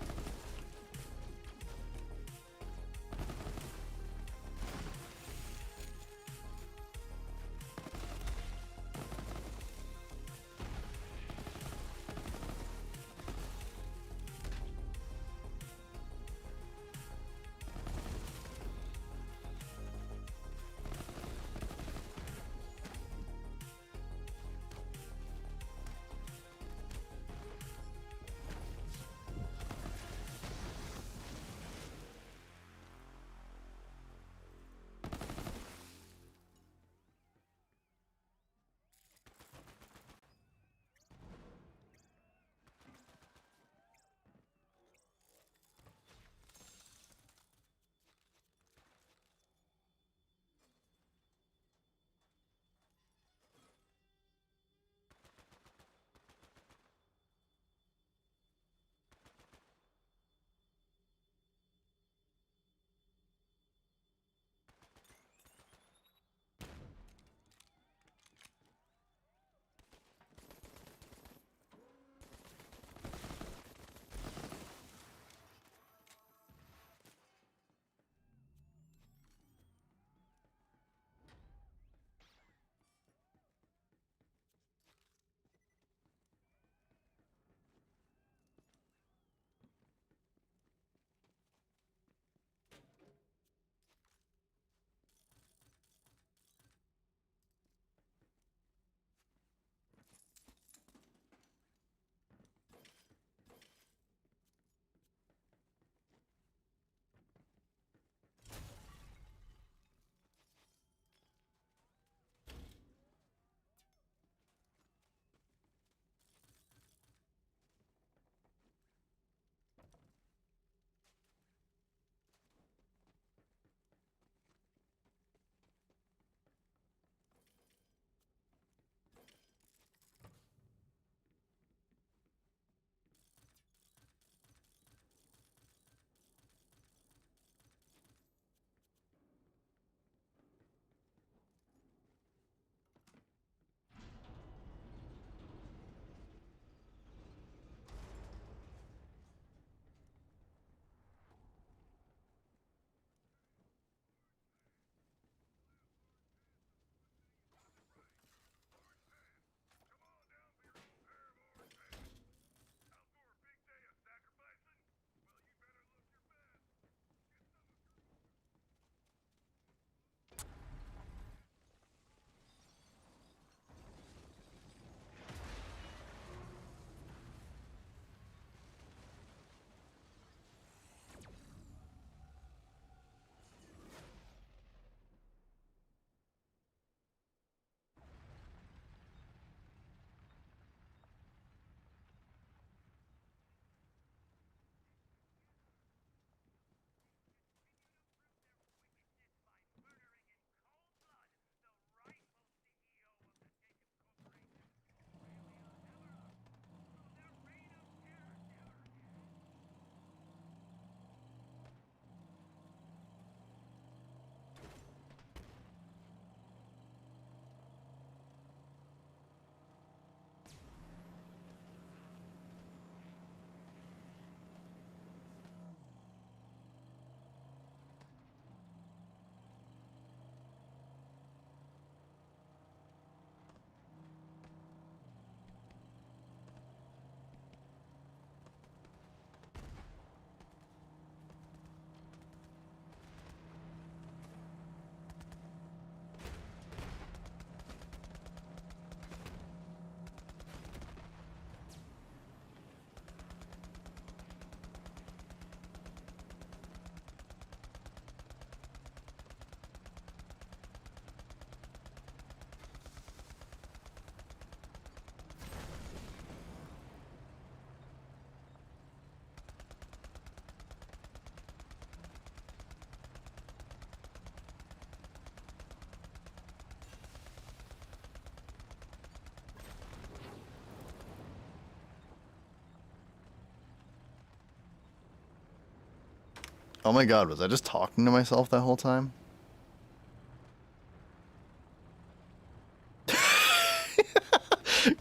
Oh my god, was I just talking to myself that whole time?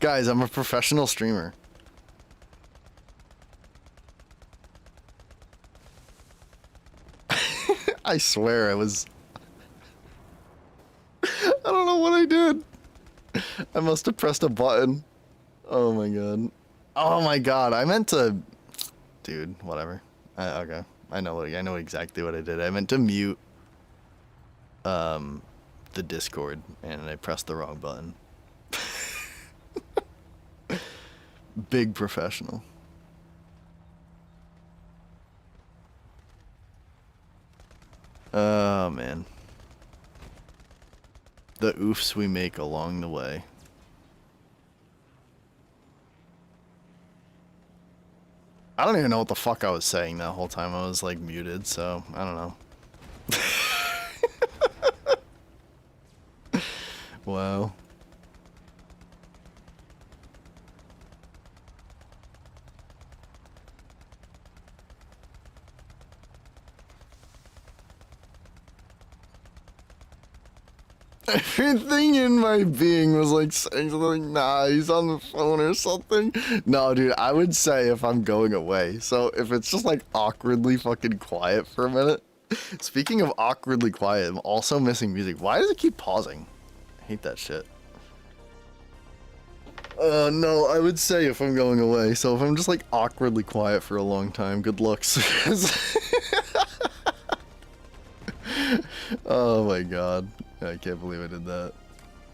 Guys, I'm a professional streamer. I swear I was... I don't know what I did. I must have pressed a button. Oh my god. Oh my god, I meant to... Dude, whatever. Okay. I know exactly what I did. I meant to mute the Discord and I pressed the wrong button. Big professional. Oh man. The oofs we make along the way. I don't even know what the fuck I was saying that whole time. I was like muted, so I don't know. Wow. Everything in my being was like saying something like, nah, he's on the phone or something. No, dude, I would say if I'm going away. So if it's just like awkwardly fucking quiet for a minute. Speaking of awkwardly quiet, I'm also missing music. Why does it keep pausing? I hate that shit. No, I would say if I'm going away. So if I'm just like awkwardly quiet for a long time, good looks. Oh my god. I can't believe I did that.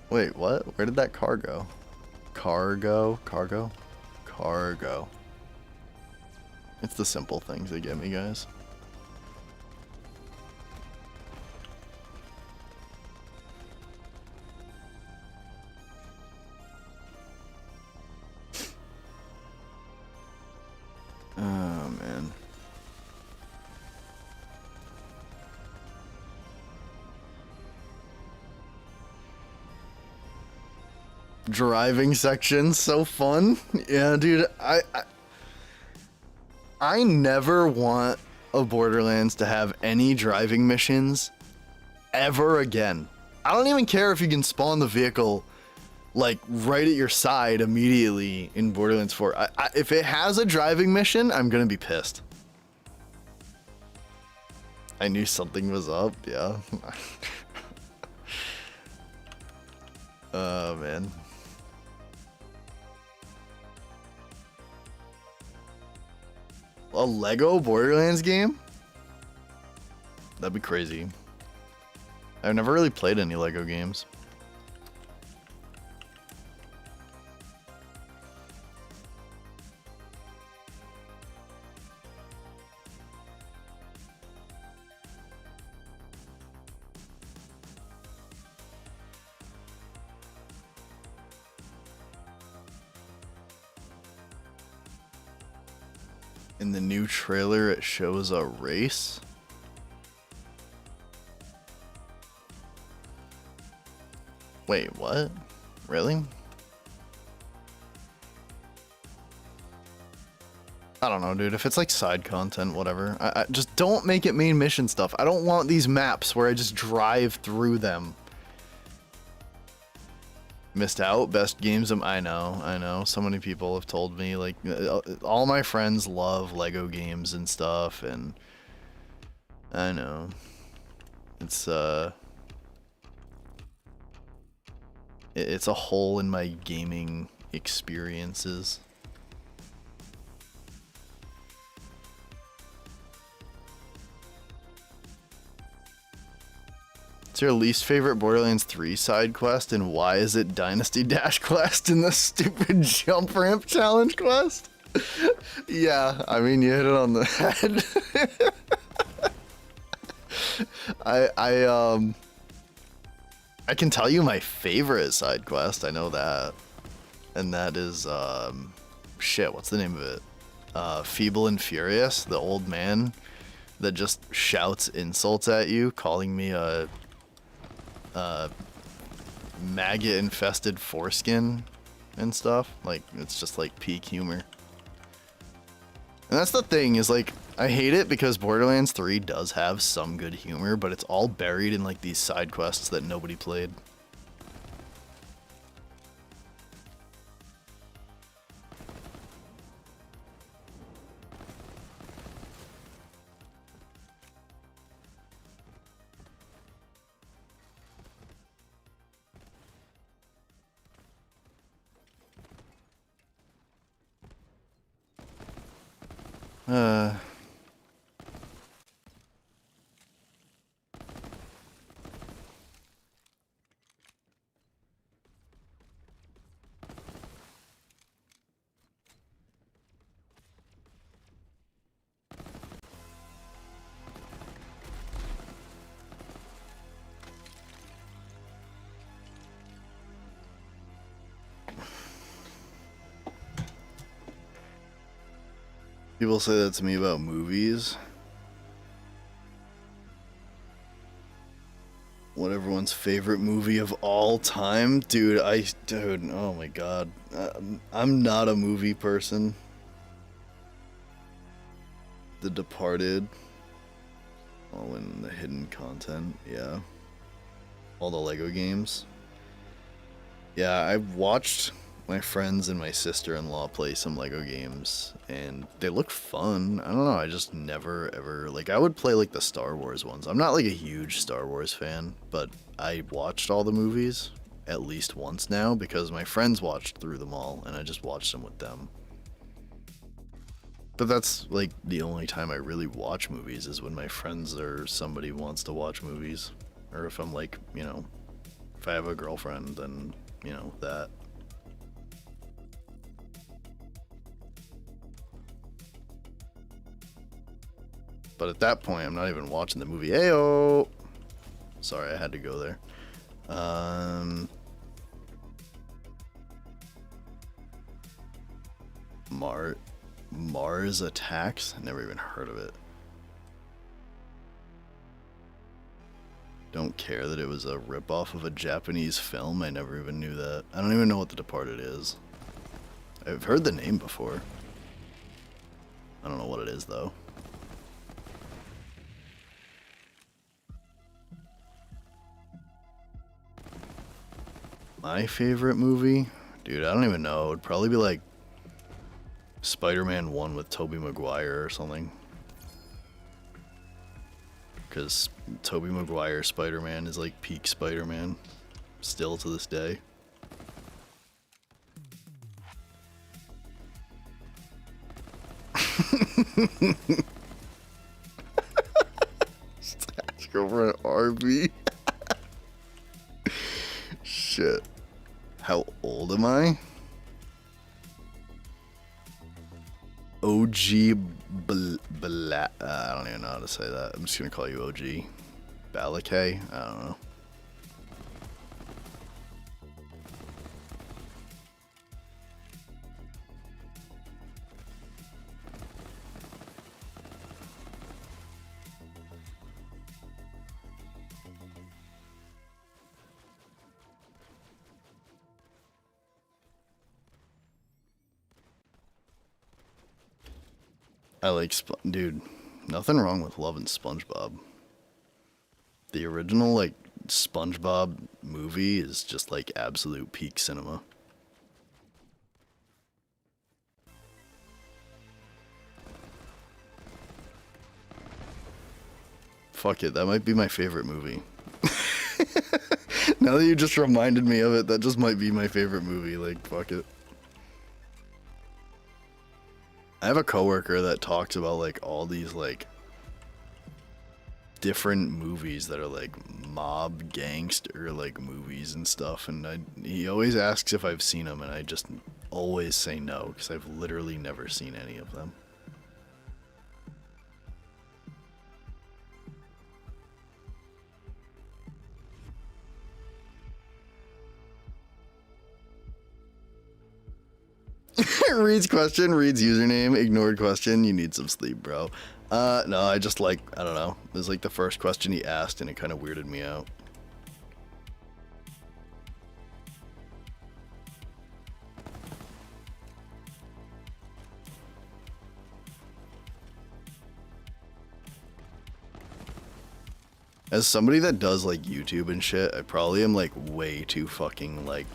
Wait, what? Where did that car go? Cargo? Cargo? Cargo. It's the simple things that get me, guys. Oh, man. Driving section, so fun. Yeah, dude, I never want a Borderlands to have any driving missions ever again. I don't even care if you can spawn the vehicle like right at your side immediately in Borderlands 4. If it has a driving mission, I'm gonna be pissed. I knew something was up, yeah. Oh, man. A Lego Borderlands game? That'd be crazy. I've never really played any Lego games. In the new trailer, it shows a race. Wait, what? Really? I don't know, dude. If it's like side content, whatever. I just don't make it main mission stuff. I don't want these maps where I just drive through them. Missed out, best games. I know. So many people have told me, like, all my friends love Lego games and stuff, and I know. It's it's a hole in my gaming experiences. What's your least favorite Borderlands 3 side quest, and why is it Dynasty Dash quest in the stupid jump ramp challenge quest? Yeah, I mean, you hit it on the head. I can tell you my favorite side quest, I know that. And that is, shit, what's the name of it? Feeble and Furious, the old man that just shouts insults at you, calling me a maggot infested foreskin and stuff. Like, it's just like peak humor. And that's the thing, is like, I hate it because Borderlands 3 does have some good humor, but it's all buried in like these side quests that nobody played. Uh... People say that to me about movies. What everyone's favorite movie of all time? Dude, oh my god. I'm not a movie person. The Departed. All in the hidden content, yeah. All the Lego games. Yeah, I've watched my friends and my sister-in-law play some Lego games, and they look fun. I don't know, I just never ever, like, I would play like the Star Wars ones. I'm not like a huge Star Wars fan, but I watched all the movies at least once now because my friends watched through them all, and I just watched them with them. But that's like the only time I really watch movies is when my friends or somebody wants to watch movies. Or if I'm like, you know, if I have a girlfriend, then, you know, that. But at that point, I'm not even watching the movie. Ayo! Sorry, I had to go there. Mars Attacks? Never even heard of it. Don't care that it was a ripoff of a Japanese film. I never even knew that. I don't even know what The Departed is. I've heard the name before. I don't know what it is, though. My favorite movie? Dude, I don't even know. It would probably be like Spider-Man 1 with Tobey Maguire or something. Because Tobey Maguire Spider-Man is like peak Spider-Man. Still to this day. Just ask over an RV. Shit. How old am I? OG I don't even know how to say that. I'm just gonna call you OG. Balakay? I don't know. I like dude, nothing wrong with loving SpongeBob. The original, like, SpongeBob movie is just, like, absolute peak cinema. Fuck it, that might be my favorite movie. Now that you just reminded me of it, that just might be my favorite movie, like, fuck it. I have a coworker that talks about, like, all these, like, different movies that are, like, mob gangster, like, movies and stuff, and he always asks if I've seen them, and I just always say no, because I've literally never seen any of them. Reed's question, Reed's username, ignored question, you need some sleep, bro. No, I just like, I don't know. It was like the first question he asked and it kind of weirded me out. As somebody that does like YouTube and shit, I probably am like way too fucking like,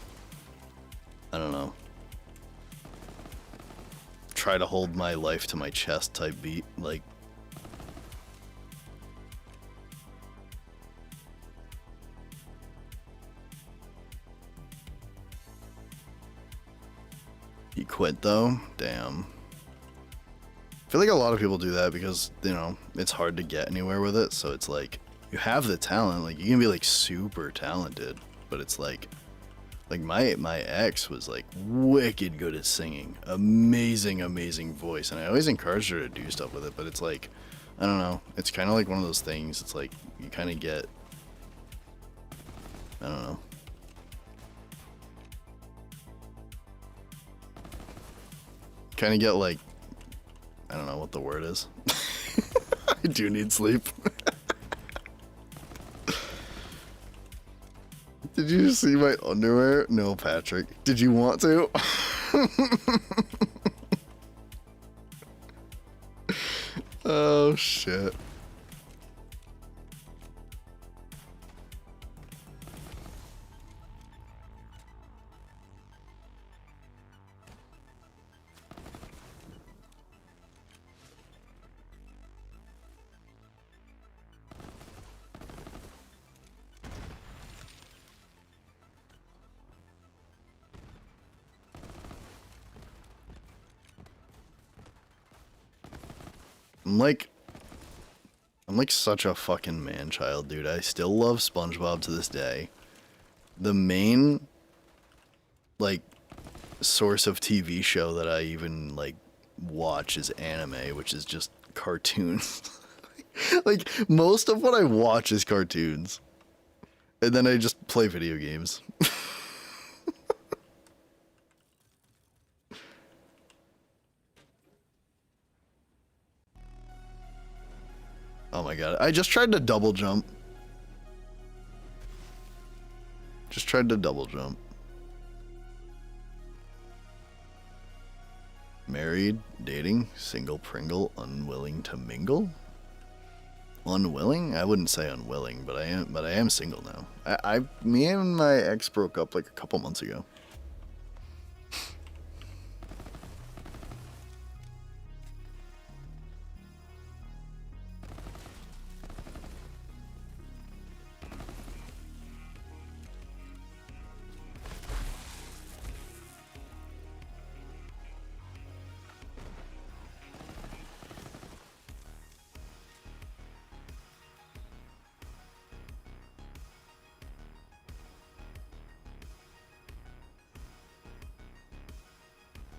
I don't know, try to hold my life to my chest type beat, like. He quit though? Damn. I feel like a lot of people do that because, you know, it's hard to get anywhere with it, so it's like, you have the talent, like, you can be like super talented, but it's like my ex was like wicked good at singing. Amazing voice, and I always encouraged her to do stuff with it, but it's like, I don't know, it's kind of like one of those things, it's like, you kind of get, I don't know. Kind of get like, I don't know what the word is. I do need sleep. Did you see my underwear? No, Patrick. Did you want to? Oh, shit. I'm like such a fucking man-child, dude. I still love SpongeBob to this day. The main, like, source of TV show that I even, like, watch is anime, which is just cartoons. Like, most of what I watch is cartoons. And then I just play video games. Oh my god. I just tried to double jump. Just tried to double jump. Married, dating, single Pringle, unwilling to mingle? Unwilling? I wouldn't say unwilling, but I am single now. Me and my ex broke up like a couple months ago.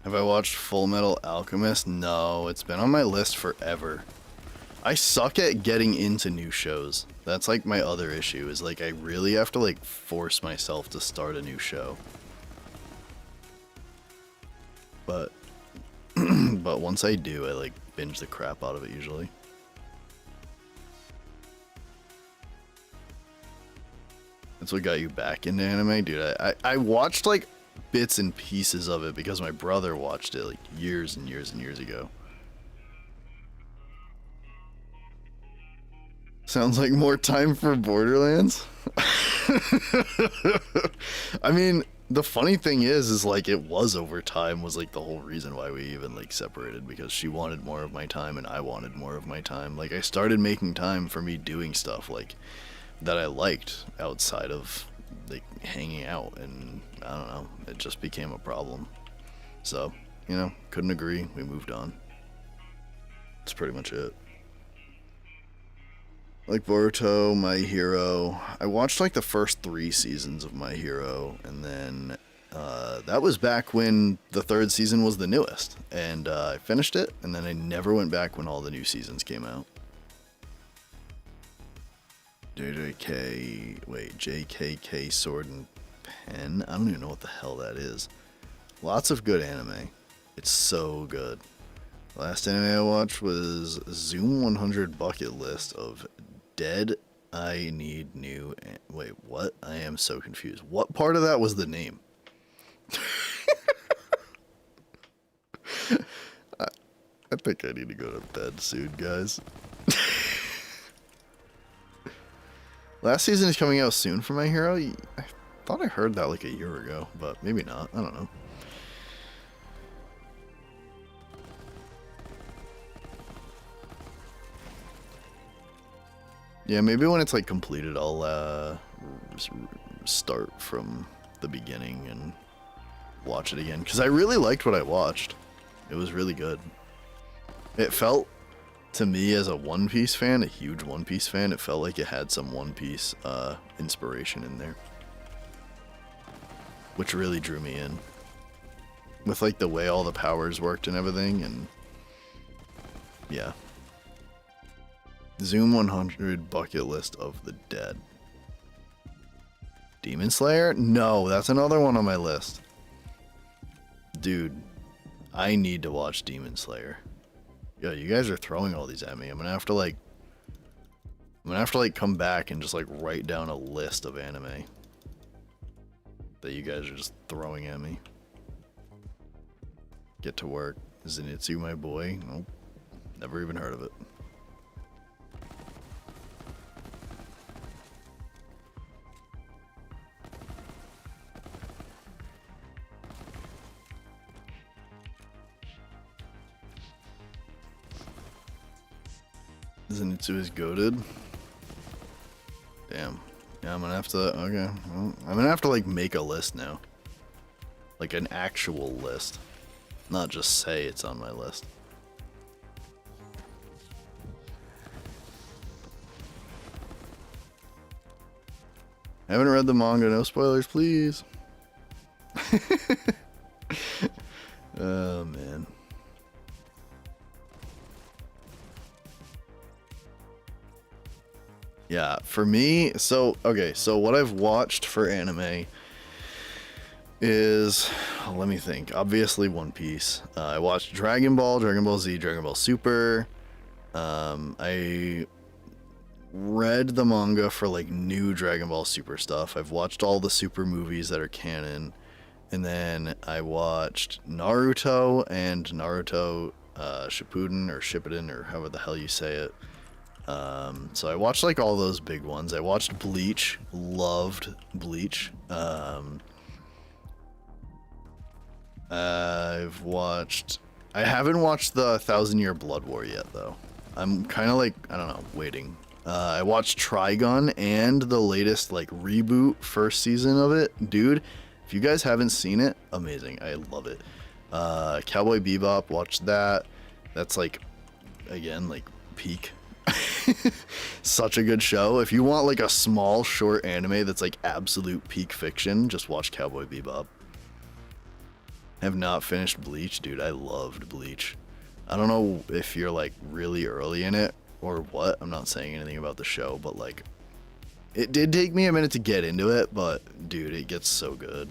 Have I watched Full Metal Alchemist? No, it's been on my list forever. I suck at getting into new shows. That's like my other issue, is like I really have to like force myself to start a new show. But but once I do, I like binge the crap out of it usually. That's what got you back into anime? Dude, I watched like bits and pieces of it because my brother watched it like years and years and years ago. Sounds like more time for Borderlands. I mean, the funny thing is like it was over time was like the whole reason why we even like separated, because she wanted more of my time and I wanted more of my time. Like I started making time for me doing stuff like that I liked outside of like hanging out, and I don't know, it just became a problem. So, you know, couldn't agree. We moved on. That's pretty much it. Like Boruto, My Hero. I watched like the first 3 seasons of My Hero, and then that was back when the 3rd season was the newest, and I finished it, and then I never went back when all the new seasons came out. JKK Sword and Pen. I don't even know what the hell that is. Lots of good anime. It's so good. Last anime I watched was Zoom 100 bucket list of Dead. I need new. Wait, what? I am so confused. What part of that was the name? I think I need to go to bed soon, guys. Last season is coming out soon for My Hero. I thought I heard that like a year ago, but maybe not. I don't know. Yeah, maybe when it's like completed, I'll start from the beginning and watch it again. Because I really liked what I watched. It was really good. It felt, to me as a One Piece fan, a huge One Piece fan, it felt like it had some One Piece inspiration in there. Which really drew me in. With like the way all the powers worked and everything, and yeah. Zoom 100 bucket list of the dead. Demon Slayer? No, that's another one on my list. Dude, I need to watch Demon Slayer. Yo, you guys are throwing all these at me. I'm gonna have to like come back and just like write down a list of anime that you guys are just throwing at me. Get to work. Zenitsu, my boy. Nope. Never even heard of it. Zenitsu is goated. Damn. Yeah, I'm gonna have to. Okay. Well, I'm gonna have to like make a list now. Like an actual list. Not just say it's on my list. Haven't read the manga, no spoilers, please. Oh, man. Yeah, for me, so, okay, so what I've watched for anime is, let me think, obviously One Piece. I watched Dragon Ball, Dragon Ball Z, Dragon Ball Super. I read the manga for like new Dragon Ball Super stuff. I've watched all the Super movies that are canon. And then I watched Naruto and Naruto Shippuden or Shippuden or however the hell you say it. So I watched like all those big ones. I watched Bleach, loved Bleach. I haven't watched the 1,000-Year Blood War yet though. I'm kind of like, I don't know, waiting. I watched Trigun and the latest like reboot first season of it. Dude, if you guys haven't seen it, amazing. I love it. Cowboy Bebop, watched that. That's like, again, like peak. Such a good show. If you want like a small short anime that's like absolute peak fiction, just watch Cowboy Bebop. Have not finished Bleach, dude. I loved Bleach. I don't know if you're like really early in it or what. I'm not saying anything about the show, but like it did take me a minute to get into it, but dude, it gets so good.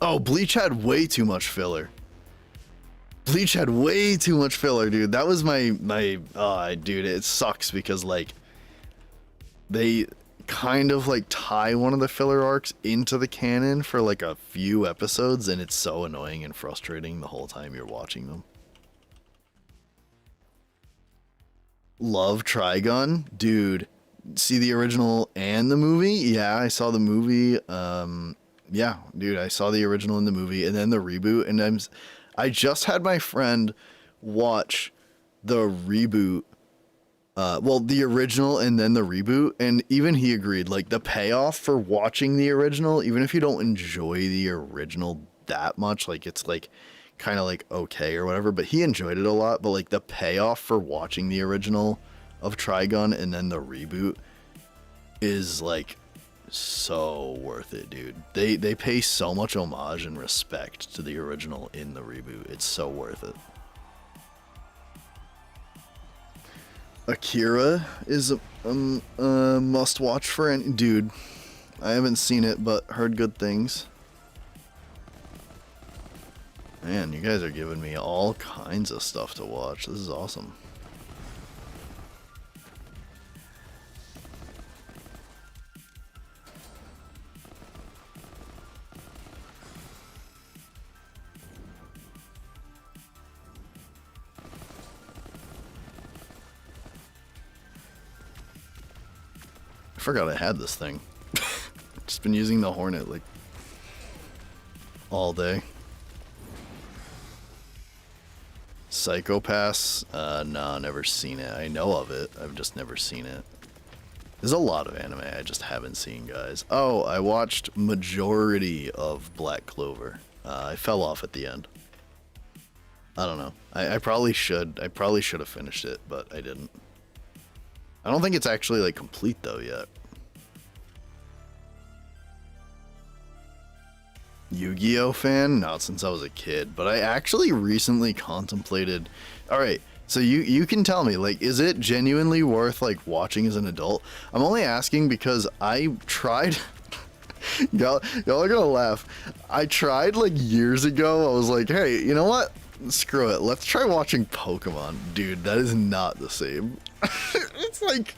Oh, Bleach had way too much filler. Bleach had way too much filler, dude. That was my dude, it sucks because like they kind of like tie one of the filler arcs into the canon for like a few episodes, and it's so annoying and frustrating the whole time you're watching them. Love Trigun, dude. See the original and the movie? Yeah, I saw the movie. Yeah, dude, I saw the original and the movie, and then the reboot. And I just had my friend watch the reboot. Well, the original and then the reboot, and even he agreed, like, the payoff for watching the original, even if you don't enjoy the original that much, like, it's, like, kind of, like, okay or whatever, but he enjoyed it a lot, but, like, the payoff for watching the original of Trigun and then the reboot is, like, so worth it, dude. They pay so much homage and respect to the original in the reboot. It's so worth it. Akira is a must watch for any dude. I haven't seen it, but heard good things. Man, you guys are giving me all kinds of stuff to watch. This is awesome. forgot I had this thing. Just been using the Hornet like all day. Psychopaths? Nah, never seen it. I know of it. I've just never seen it. There's a lot of anime I just haven't seen, guys. Oh, I watched majority of Black Clover. I fell off at the end. I don't know. I probably should. I probably should have finished it, but I didn't. I don't think it's actually like complete though yet. Yu-Gi-Oh fan? Not since I was a kid, but I actually recently contemplated. All right, so you can tell me, like, is it genuinely worth like watching as an adult? I'm only asking because I tried. y'all are gonna laugh. I tried like years ago. I was like, hey, you know what? Screw it. Let's try watching Pokemon. Dude, that is not the same. It's like,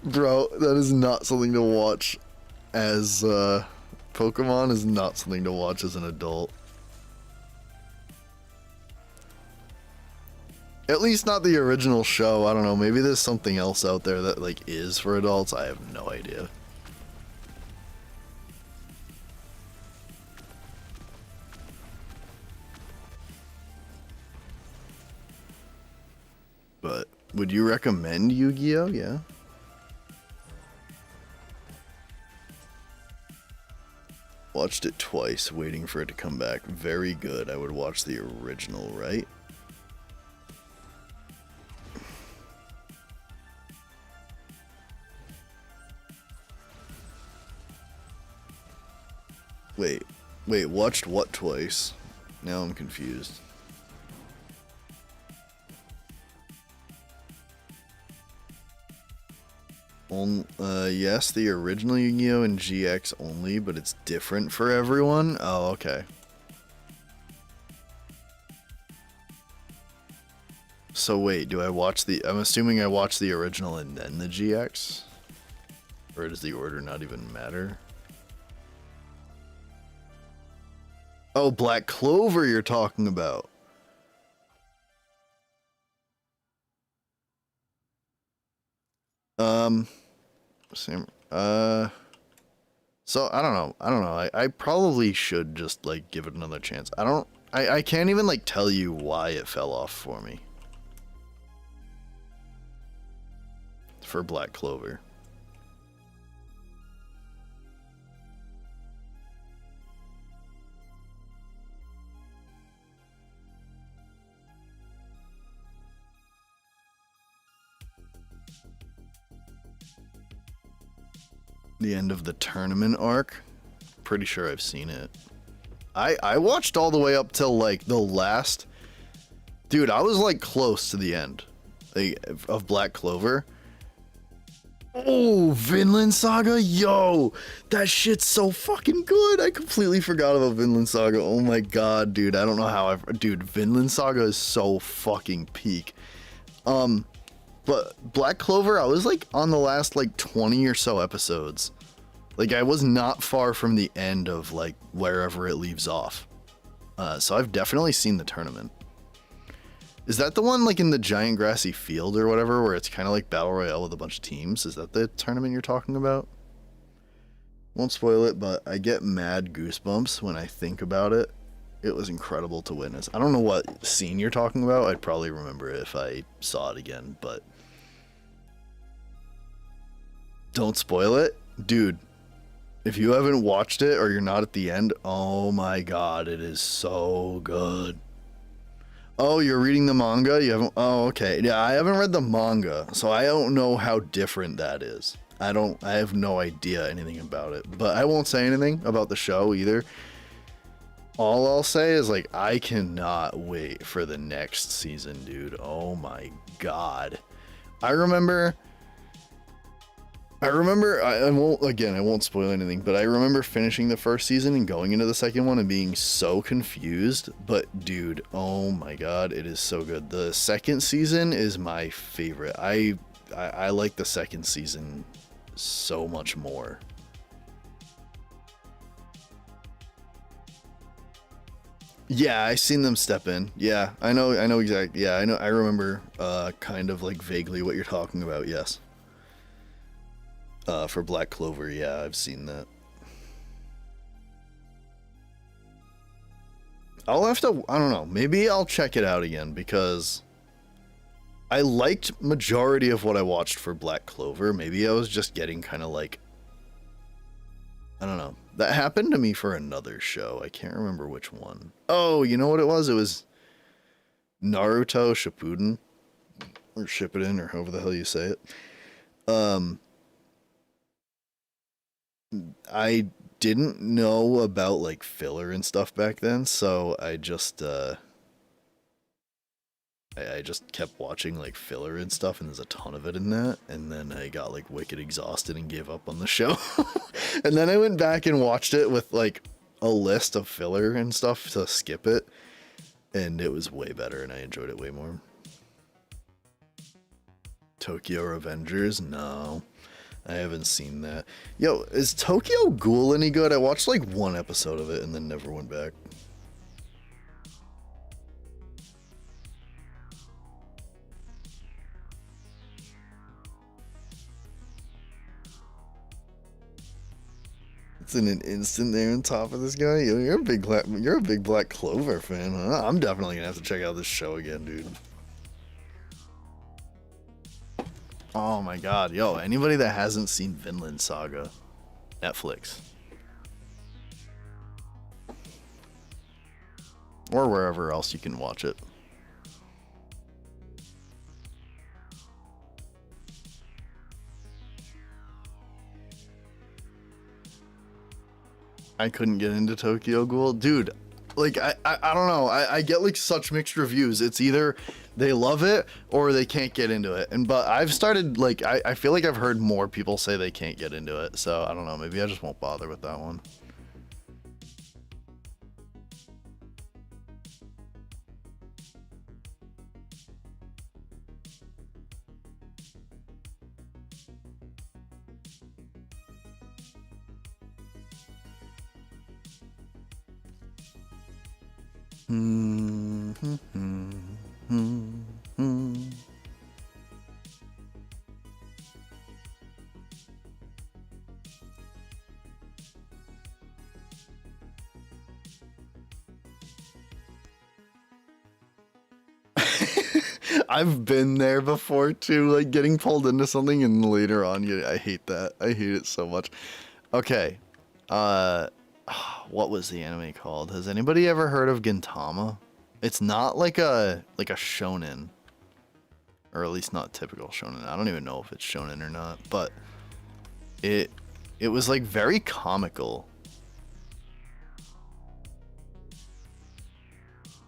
bro, that is not something to watch as Pokemon is not something to watch as an adult. At least not the original show. I don't know. Maybe there's something else out there that like is for adults. I have no idea. But would you recommend Yu-Gi-Oh? Yeah. Watched it twice, waiting for it to come back. Very good. I would watch the original, right? Wait, watched what twice? Now I'm confused. Yes, the original Yu-Gi-Oh! And GX only, but it's different for everyone? Oh, okay. So wait, do I watch the... I'm assuming I watch the original and then the GX? Or does the order not even matter? Oh, Black Clover you're talking about. Same. So I don't know. I probably should just like give it another chance. I can't even like tell you why it fell off for me. For Black Clover. The end of the tournament arc? Pretty sure I've seen it. I watched all the way up till like the last... Dude, I was like close to the end of Black Clover. Oh, Vinland Saga? Yo, that shit's so fucking good. I completely forgot about Vinland Saga. Oh my god, dude. I don't know how Dude, Vinland Saga is so fucking peak. But Black Clover, I was like on the last like 20 or so episodes. Like I was not far from the end of like wherever it leaves off. So I've definitely seen the tournament. Is that the one like in the giant grassy field or whatever where it's kind of like Battle Royale with a bunch of teams? Is that the tournament you're talking about? Won't spoil it, but I get mad goosebumps when I think about it. It was incredible to witness. I don't know what scene you're talking about. I'd probably remember it if I saw it again, but don't spoil it. Dude, if you haven't watched it or you're not at the end, oh my god, it is so good. Oh, you're reading the manga? You haven't? Oh, okay. Yeah, I haven't read the manga, so I don't know how different that is. I have no idea anything about it, but I won't say anything about the show either. All I'll say is like I cannot wait for the next season, dude. Oh my god. I remember I won't spoil anything, but I remember finishing the first season and going into the second one and being so confused, but dude, oh my god, it is so good. The second season is my favorite. I like the second season so much more. Yeah, I seen them step in. Yeah, I know exactly. Yeah, I remember kind of like vaguely what you're talking about. Yes. For Black Clover, yeah, I've seen that. I'll have to, I don't know, maybe I'll check it out again because I liked majority of what I watched for Black Clover. Maybe I was just getting kind of like, I don't know. That happened to me for another show. I can't remember which one. Oh, you know what it was? It was Naruto Shippuden, or Shippuden, or however the hell you say it. I didn't know about like filler and stuff back then, so I just I just kept watching like filler and stuff, and there's a ton of it in that, and then I got like wicked exhausted and gave up on the show. And then I went back and watched it with like a list of filler and stuff to skip it, and it was way better and I enjoyed it way more. Tokyo Revengers? No. I haven't seen that. Yo, is Tokyo Ghoul any good? I watched like one episode of it and then never went back. It's in an instant there on top of this guy. Yo, you're a big Black Clover fan, huh? I'm definitely gonna have to check out this show again, dude. Oh my god, yo, anybody that hasn't seen Vinland Saga, Netflix. Or wherever else you can watch it. I couldn't get into Tokyo Ghoul. Dude, like, I don't know. I get, like, such mixed reviews. It's either they love it or they can't get into it. But I've started, like, I feel like I've heard more people say they can't get into it. So, I don't know. Maybe I just won't bother with that one. I've been there before too, like getting pulled into something and later on, I hate that. I hate it so much. Okay, what was the anime called? Has anybody ever heard of Gintama? It's not like a shonen, or at least not typical shonen. I don't even know if it's shonen or not, but it was like very comical.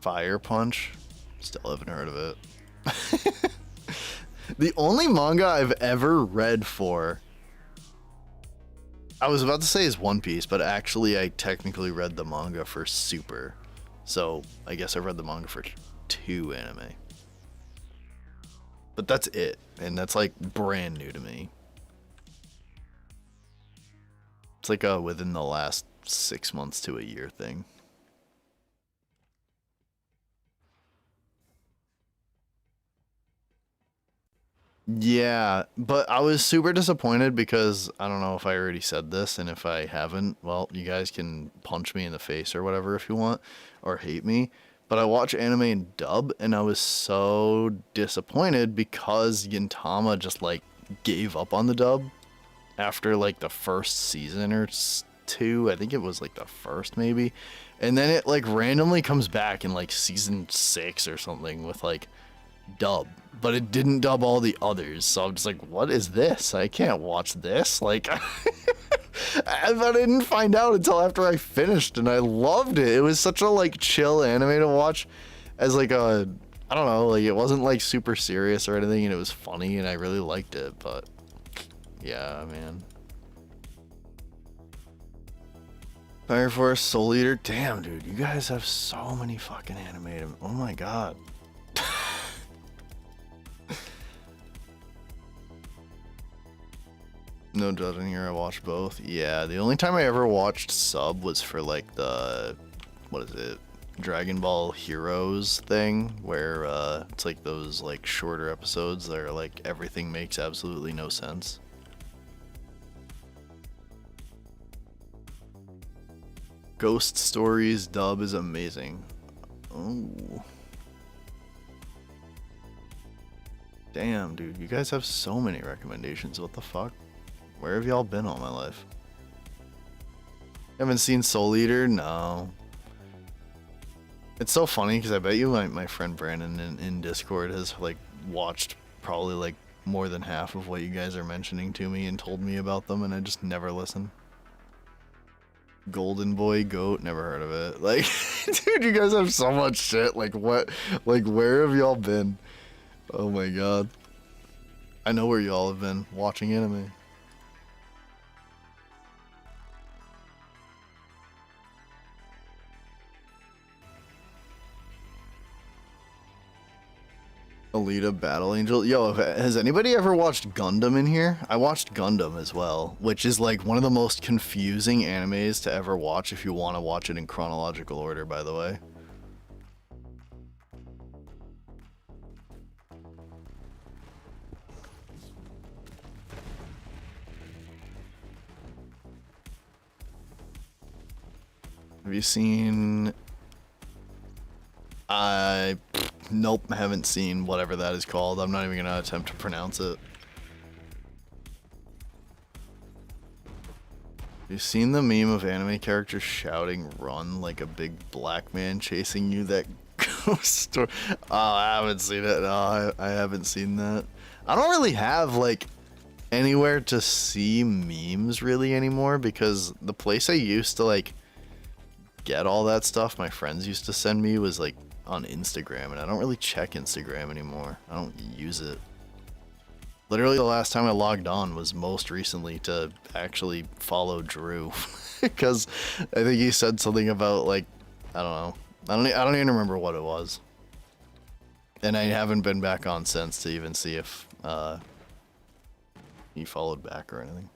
Fire Punch? Still haven't heard of it. The only manga I've ever read for, I was about to say is One Piece, but actually I technically read the manga for Super. So I guess I read the manga for 2 anime. But that's it, and that's like brand new to me. It's like a within the last 6 months to a year thing. Yeah, but I was super disappointed because I don't know if I already said this, and if I haven't, well, you guys can punch me in the face or whatever if you want, or hate me. But I watch anime in dub, and I was so disappointed because Gintama just like gave up on the dub after like the first season or 2. I think it was like the first maybe, and then it like randomly comes back in like season 6 or something with like dub, but it didn't dub all the others, so I'm just like, what is this? I can't watch this. Like, I didn't find out until after I finished, and I loved it. It was such a like chill anime to watch, as like a, I don't know, like it wasn't like super serious or anything, and it was funny, and I really liked it. But yeah, man. Fire Force, Soul Eater, damn, dude, you guys have so many fucking anime. Oh my god. No judging here, I watched both. Yeah, the only time I ever watched sub was for like the, what is it, Dragon Ball Heroes thing, where it's like those like shorter episodes that are like everything makes absolutely no sense. Ghost Stories dub is amazing. Oh. Damn, dude. You guys have so many recommendations. What the fuck? Where have y'all been all my life? Haven't seen Soul Eater? No. It's so funny because I bet you my friend Brandon in Discord has like watched probably like more than half of what you guys are mentioning to me and told me about them, and I just never listen. Golden Boy Goat, never heard of it. Like, dude, you guys have so much shit. Like, what? Like, where have y'all been? Oh my god. I know where y'all have been watching anime. Alita Battle Angel. Yo, has anybody ever watched Gundam in here? I watched Gundam as well, which is like one of the most confusing animes to ever watch if you want to watch it in chronological order, by the way. Have you seen... Nope, I haven't seen whatever that is called. I'm not even gonna attempt to pronounce it. You seen the meme of anime characters shouting "run" like a big black man chasing you? That ghost story. Oh, I haven't seen it. No, I haven't seen that. I don't really have like anywhere to see memes really anymore, because the place I used to like get all that stuff my friends used to send me was like on Instagram, and I don't really check Instagram anymore. I don't use it. Literally the last time I logged on was most recently to actually follow Drew because I think he said something about like, I don't know. I don't even remember what it was. And I haven't been back on since to even see if he followed back or anything.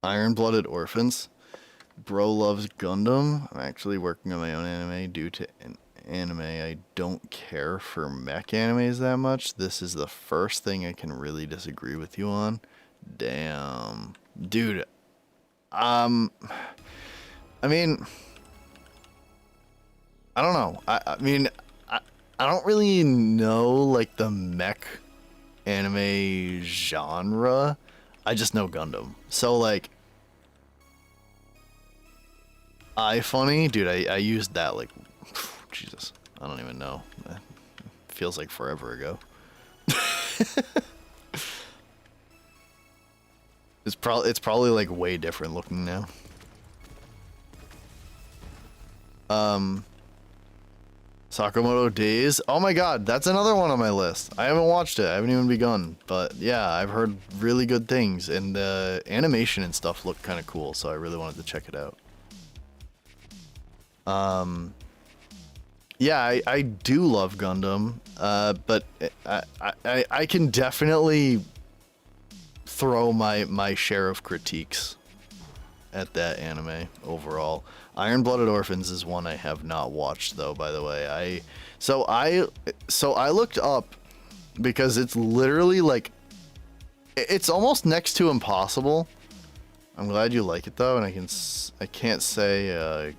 Iron-Blooded Orphans. Bro loves Gundam. I'm actually working on my own anime due to an anime. I don't care for mech animes that much. This is the first thing I can really disagree with you on. Damn. Dude. I mean, I don't know. I mean, I don't really know like the mech anime genre. I just know Gundam. So like, iFunny, dude, I used that like, Jesus, I don't even know. It feels like forever ago. It's probably like way different looking now. Sakamoto Days. Oh my god, that's another one on my list. I haven't watched it. I haven't even begun. But yeah, I've heard really good things, and the animation and stuff looked kind of cool, so I really wanted to check it out. Yeah, I do love Gundam, but I can definitely throw my share of critiques at that anime overall. Iron-Blooded Orphans is one I have not watched though, by the way. So I looked up, because it's literally like, it's almost next to impossible. I'm glad you like it though, and I can't say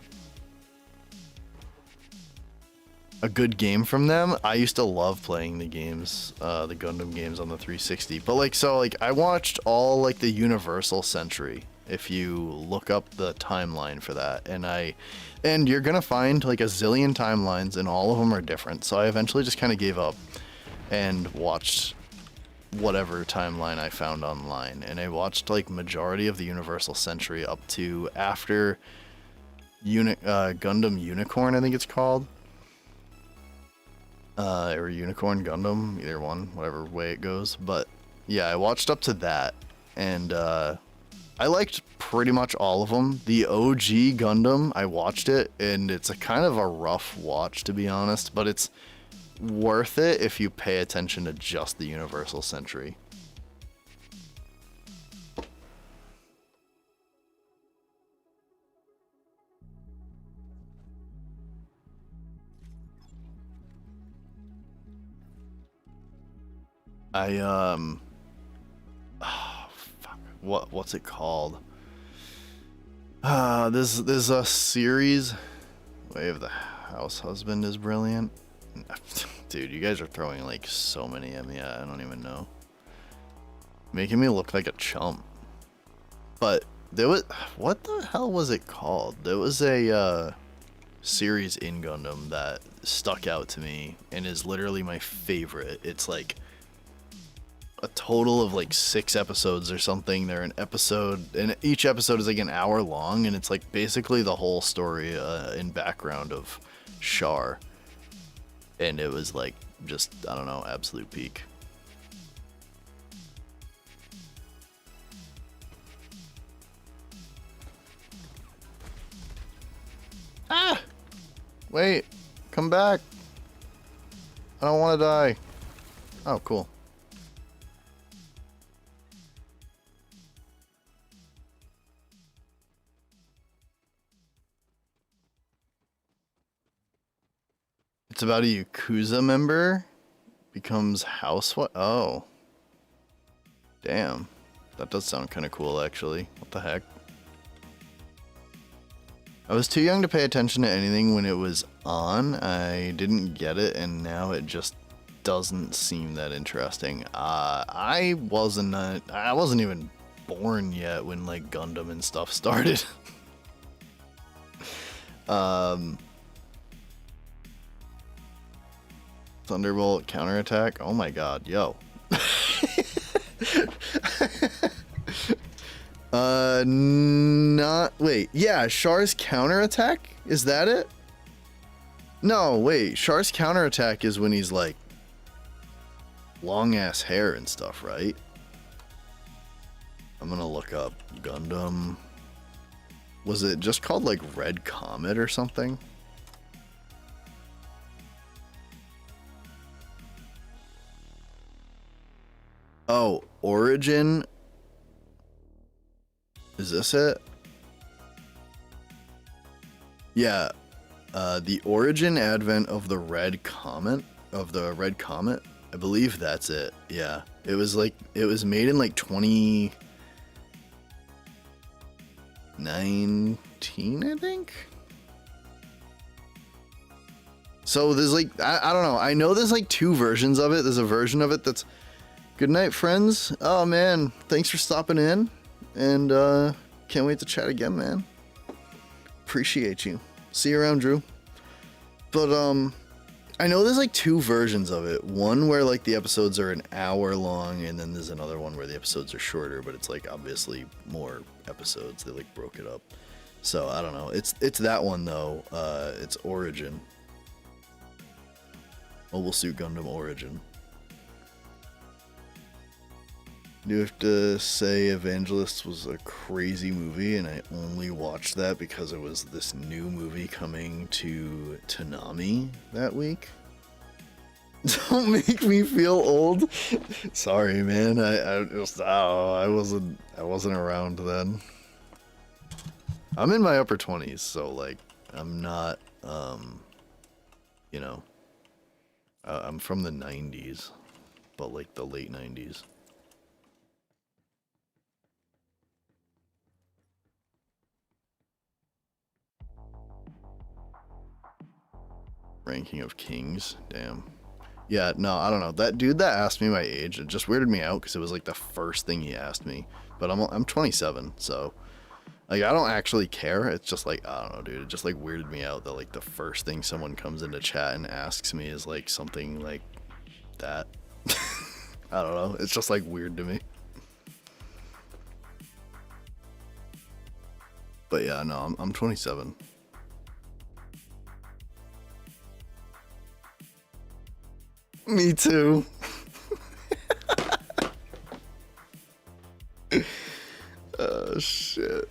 a good game from them. I used to love playing the games, the Gundam games on the 360. But like, so like I watched all like the Universal Century, if you look up the timeline for that, and you're gonna find like a zillion timelines, and all of them are different. So I eventually just kind of gave up and watched whatever timeline I found online, and I watched like majority of the Universal Century up to after Gundam Unicorn, I think it's called. Or Unicorn Gundam, either one, whatever way it goes. But yeah, I watched up to that, and I liked pretty much all of them. The OG Gundam, I watched it, and it's a kind of a rough watch, to be honest, but it's worth it if you pay attention to just the Universal Century. I oh, fuck. What's it called? There's a series. Way of the House Husband is brilliant. Dude, you guys are throwing like so many at me. I don't even know. Making me look like a chump. But there was, what the hell was it called? There was a series in Gundam that stuck out to me and is literally my favorite. It's like a total of like 6 episodes or something. They're an episode, and each episode is like an hour long, and it's like basically the whole story in background of Char. And it was like just, I don't know, absolute peak. Ah! Wait, come back. I don't want to die. Oh, cool. It's about a Yakuza member becomes housewife. Oh. Damn. That does sound kind of cool, actually. What the heck? I was too young to pay attention to anything when it was on. I didn't get it, and now it just doesn't seem that interesting. I wasn't even born yet when like Gundam and stuff started. Thunderbolt counterattack. Oh my god, yo. Wait, yeah, Char's counterattack? Is that it? No, wait, Char's counterattack is when he's like long ass hair and stuff, right? I'm gonna look up Gundam. Was it just called like Red Comet or something? Oh, Origin. Is this it? Yeah. The origin advent of the Red Comet. I believe that's it. Yeah. It was made in like 2019, I think. So there's like, I don't know. I know there's like 2 versions of it. There's a version of it that's, good night, friends. Oh man, thanks for stopping in. And can't wait to chat again, man. Appreciate you. See you around, Drew. But I know there's like 2 versions of it. One where like the episodes are an hour long, and then there's another one where the episodes are shorter, but it's like obviously more episodes. They like broke it up. So I don't know. It's that one though. It's Origin. Mobile Suit Gundam Origin. I do have to say Evangelist was a crazy movie, and I only watched that because it was this new movie coming to Toonami that week. Don't make me feel old. Sorry, man. I wasn't around then. I'm in my upper 20s, so like I'm not you know, I'm from the 90s, but like the late 90s. Ranking of Kings, damn. Yeah, no, I don't know. That dude that asked me my age, it just weirded me out because it was like the first thing he asked me. But I'm 27, so like I don't actually care. It's just like, I don't know, dude. It just like weirded me out that like the first thing someone comes into chat and asks me is like something like that. I don't know. It's just like weird to me. But yeah, no, I'm 27. Me too. Oh shit.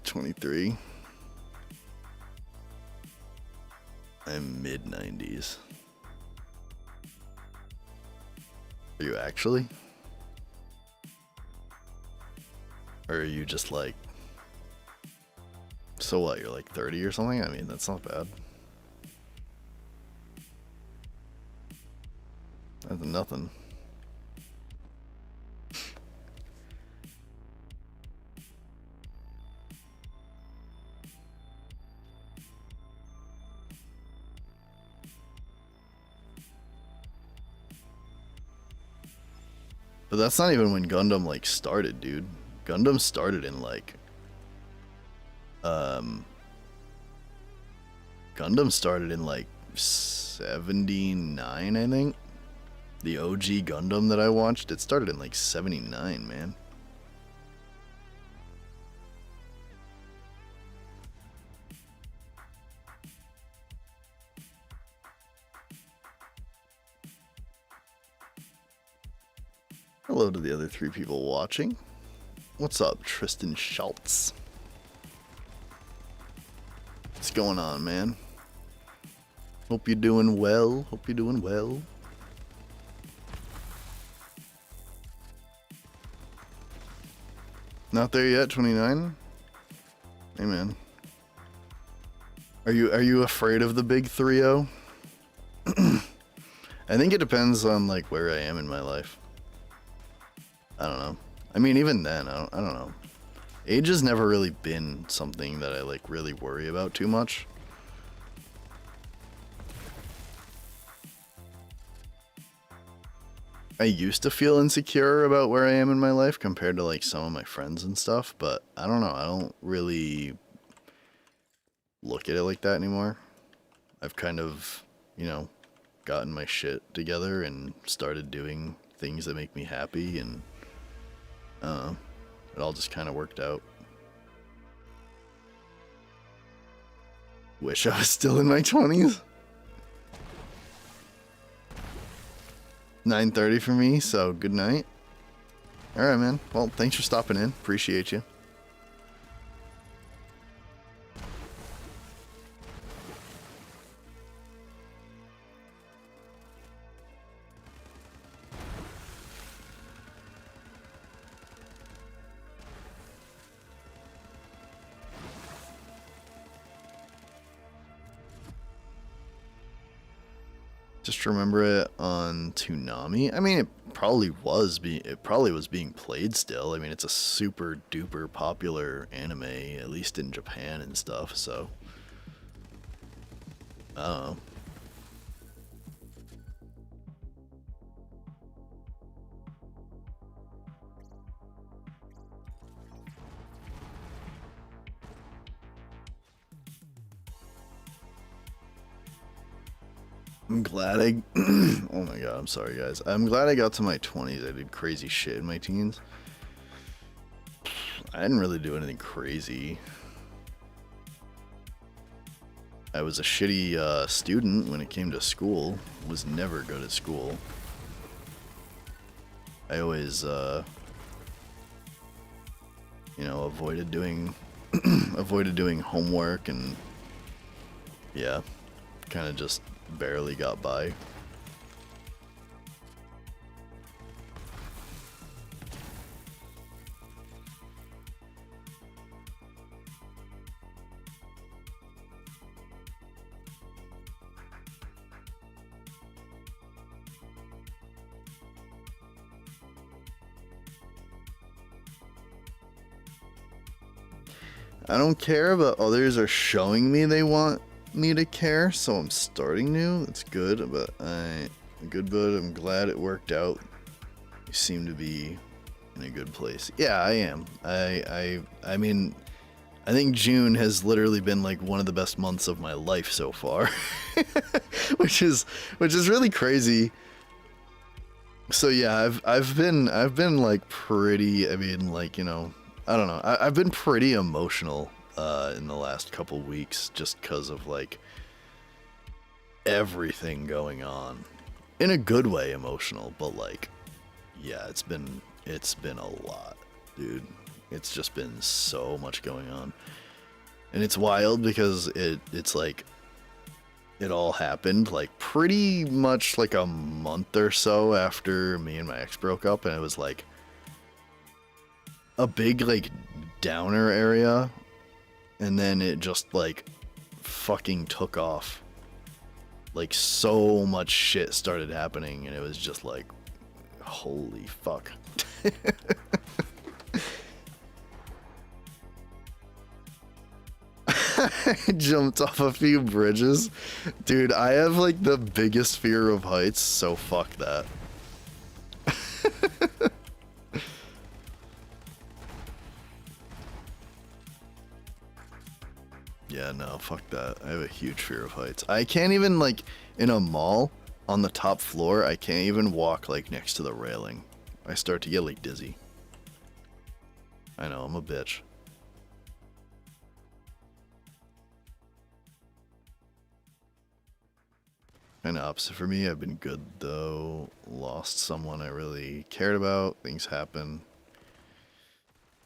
23. I'm mid 90s. Are you actually? Or are you just like, so what, you're like 30 or something? I mean, that's not bad. That's nothing. But that's not even when Gundam like started, dude. Gundam started in like Gundam started in like 79, I think. The OG Gundam that I watched, it started in like 79, man. Hello to the other 3 people watching. What's up, Tristan Schultz? What's going on, man? Hope you're doing well. Hope you're doing well. Not there yet, 29? Hey, man. Are you afraid of the big 3-0? I think it depends on like where I am in my life. I don't know. I mean, even then, I don't know. Age has never really been something that I like really worry about too much. I used to feel insecure about where I am in my life compared to like some of my friends and stuff, but I don't know. I don't really look at it like that anymore. I've kind of, you know, gotten my shit together and started doing things that make me happy, and it all just kind of worked out. Wish I was still in my 20s. 9:30 for me, so good night. Alright, man. Well, thanks for stopping in. Appreciate you. Just remember it on Toonami. I mean, it probably was being played still. I mean, it's a super duper popular anime, at least in Japan and stuff. So, I don't know. I'm glad I. Oh my god, I'm sorry, guys. I'm glad I got to my 20s. I did crazy shit in my teens. I didn't really do anything crazy. I was a shitty student when it came to school. Was never good at school. I always, you know, avoided doing homework, and yeah, kind of just barely got by. I don't care, but others are showing me they want me to care, so I'm starting to. That's good, but I'm glad it worked out. You seem to be in a good place. Yeah, I am. I mean, I think June has literally been like one of the best months of my life so far, which is really crazy. So yeah, I've been like pretty. I mean, like, you know, I don't know. I've been pretty emotional in the last couple weeks, just because of like everything going on. In a good way, emotional, but like, yeah, it's been a lot, dude. It's just been so much going on, and it's wild because it's like it all happened like pretty much like a month or so after me and my ex broke up, and it was like a big like downer area, and then it just like fucking took off. like so much shit started happening, and it was just like, holy fuck. I jumped off a few bridges. Dude, I have like the biggest fear of heights, so fuck that. Yeah, no, fuck that. I have a huge fear of heights. I can't even, like, in a mall, on the top floor, I can't even walk, like, next to the railing. I start to get, like, dizzy. I know, I'm a bitch. Kinda opposite for me. I've been good, though. Lost someone I really cared about. Things happen.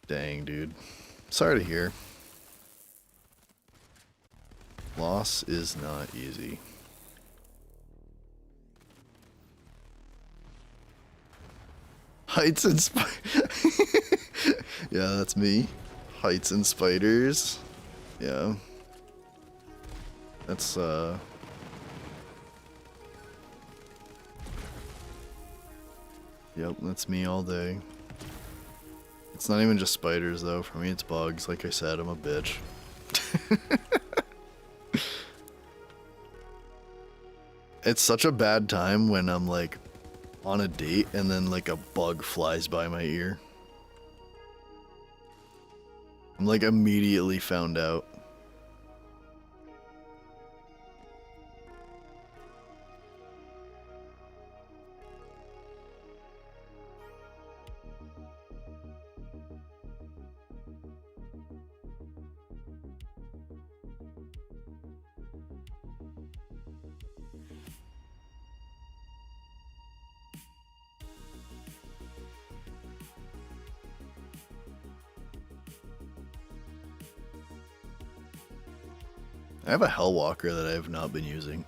Dang, dude. Sorry to hear. Loss is not easy. Heights and yeah, that's me. Heights and spiders. Yeah. That's, yep, that's me all day. It's not even just spiders, though. For me, it's bugs. Like I said, I'm a bitch. It's such a bad time when I'm, like, on a date and then, like, a bug flies by my ear. I'm, like, immediately found out. I have a Hellwalker that I have not been using.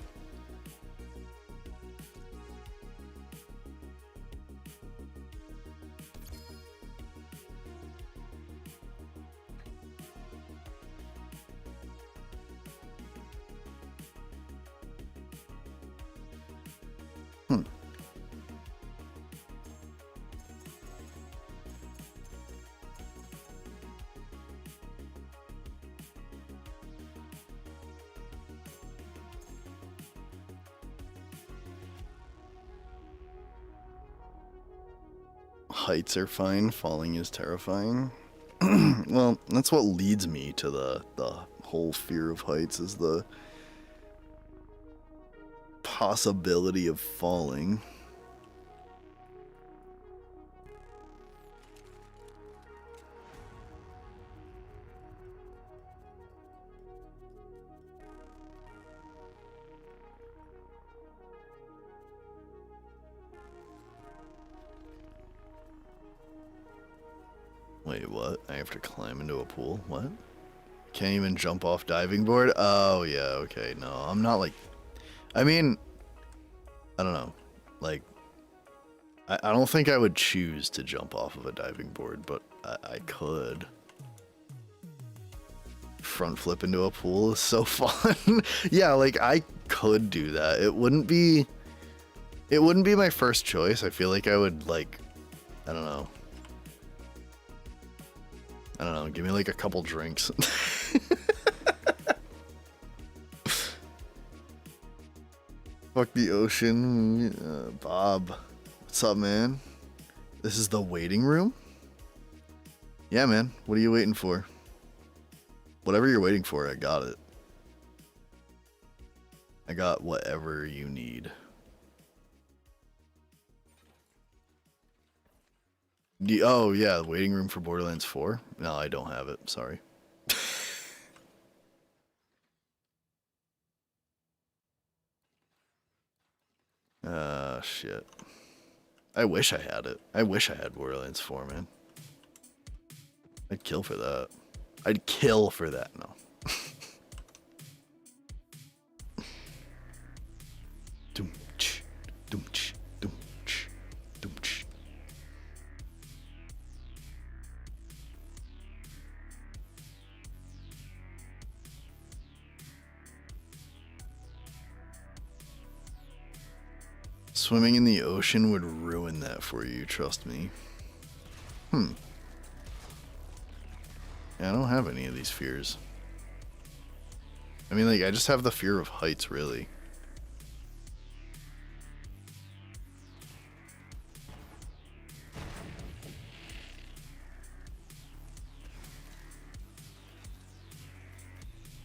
Heights are fine, falling is terrifying. Well, that's what leads me to the whole fear of heights, is the possibility of falling. Wait, what? I have to climb into a pool? What? Can't even jump off diving board? Oh, yeah, okay. No, I'm not like... I mean, I don't know. Like, I don't think I would choose to jump off of a diving board, but I could. Front flip into a pool is so fun. Yeah, like, I could do that. It wouldn't be my first choice. I feel like I would, like, I don't know. Give me like a couple drinks. Fuck the ocean. Bob. What's up, man? This is the waiting room? Yeah, man. What are you waiting for? Whatever you're waiting for, I got it. I got whatever you need. Oh, yeah, waiting room for Borderlands 4? No, I don't have it. Sorry. Shit. I wish I had it. I wish I had Borderlands 4, man. I'd kill for that. I'd kill for that, no. Doom-ch, doom-ch, doom-ch, doom-ch. Swimming in the ocean would ruin that for you, trust me. Yeah, I don't have any of these fears. I mean, like, I just have the fear of heights, really.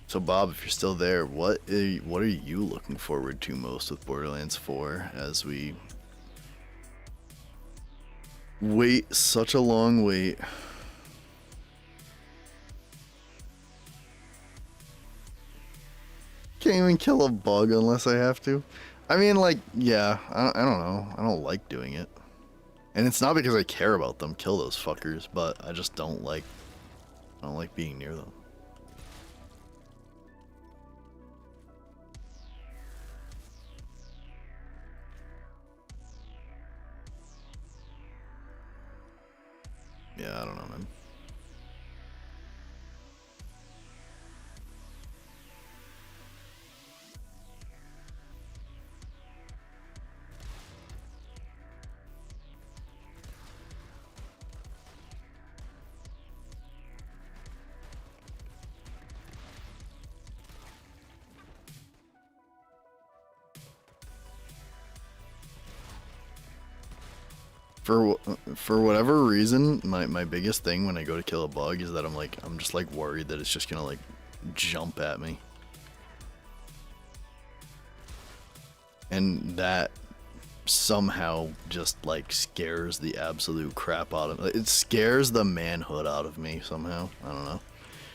So Bob, if you're still there, what are you looking forward to most with Borderlands 4 as we wait such a long wait? Can't even kill a bug unless I have to. I mean, like, yeah, I don't know. I don't like doing it. And it's not because I care about them, kill those fuckers, but I just I don't like being near them. Yeah, I don't know, man. For whatever reason, my biggest thing when I go to kill a bug is that I'm just like worried that it's just gonna like jump at me. And that somehow just like scares the absolute crap out of me. It scares the manhood out of me somehow. I don't know.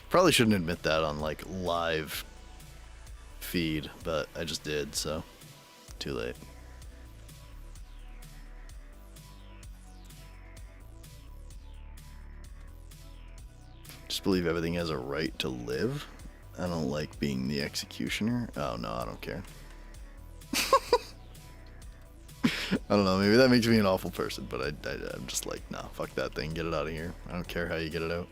Probably shouldn't admit that on like live feed, but I just did, so too late. Just believe everything has a right to live. I don't like being the executioner. Oh no, I don't care. I don't know, maybe that makes me an awful person, but I'm just like, nah, fuck that thing, get it out of here. I don't care how you get it out.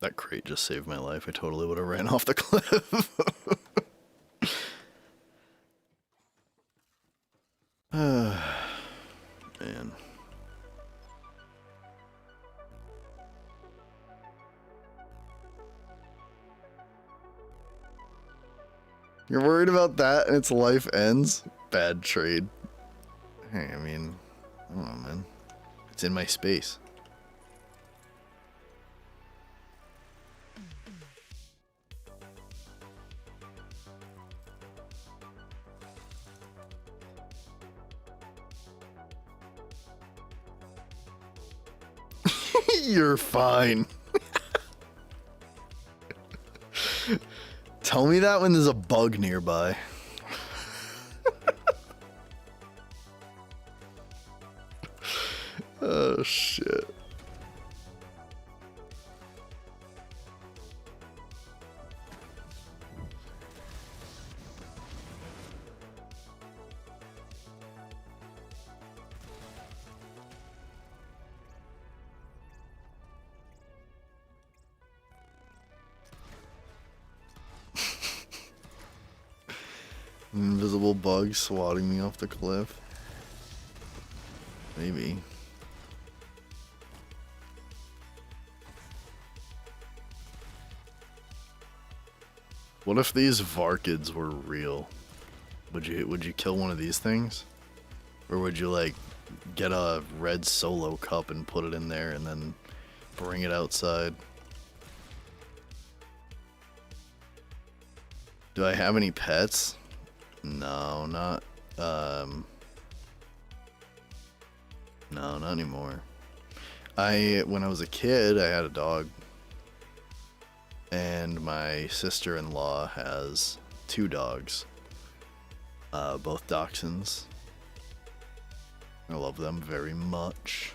That crate just saved my life. I totally would have ran off the cliff. Man. You're worried about that and its life ends? Bad trade. Hey, I mean, I don't know, man. It's in my space. You're fine. Tell me that when there's a bug nearby. Oh, shit. Invisible bug swatting me off the cliff. Maybe. What if these Varkids were real? Would you kill one of these things? Or would you like get a red solo cup and put it in there and then bring it outside? Do I have any pets? No, not no, not anymore. When I was a kid, I had a dog. And my sister-in-law has 2 dogs. Both dachshunds. I love them very much.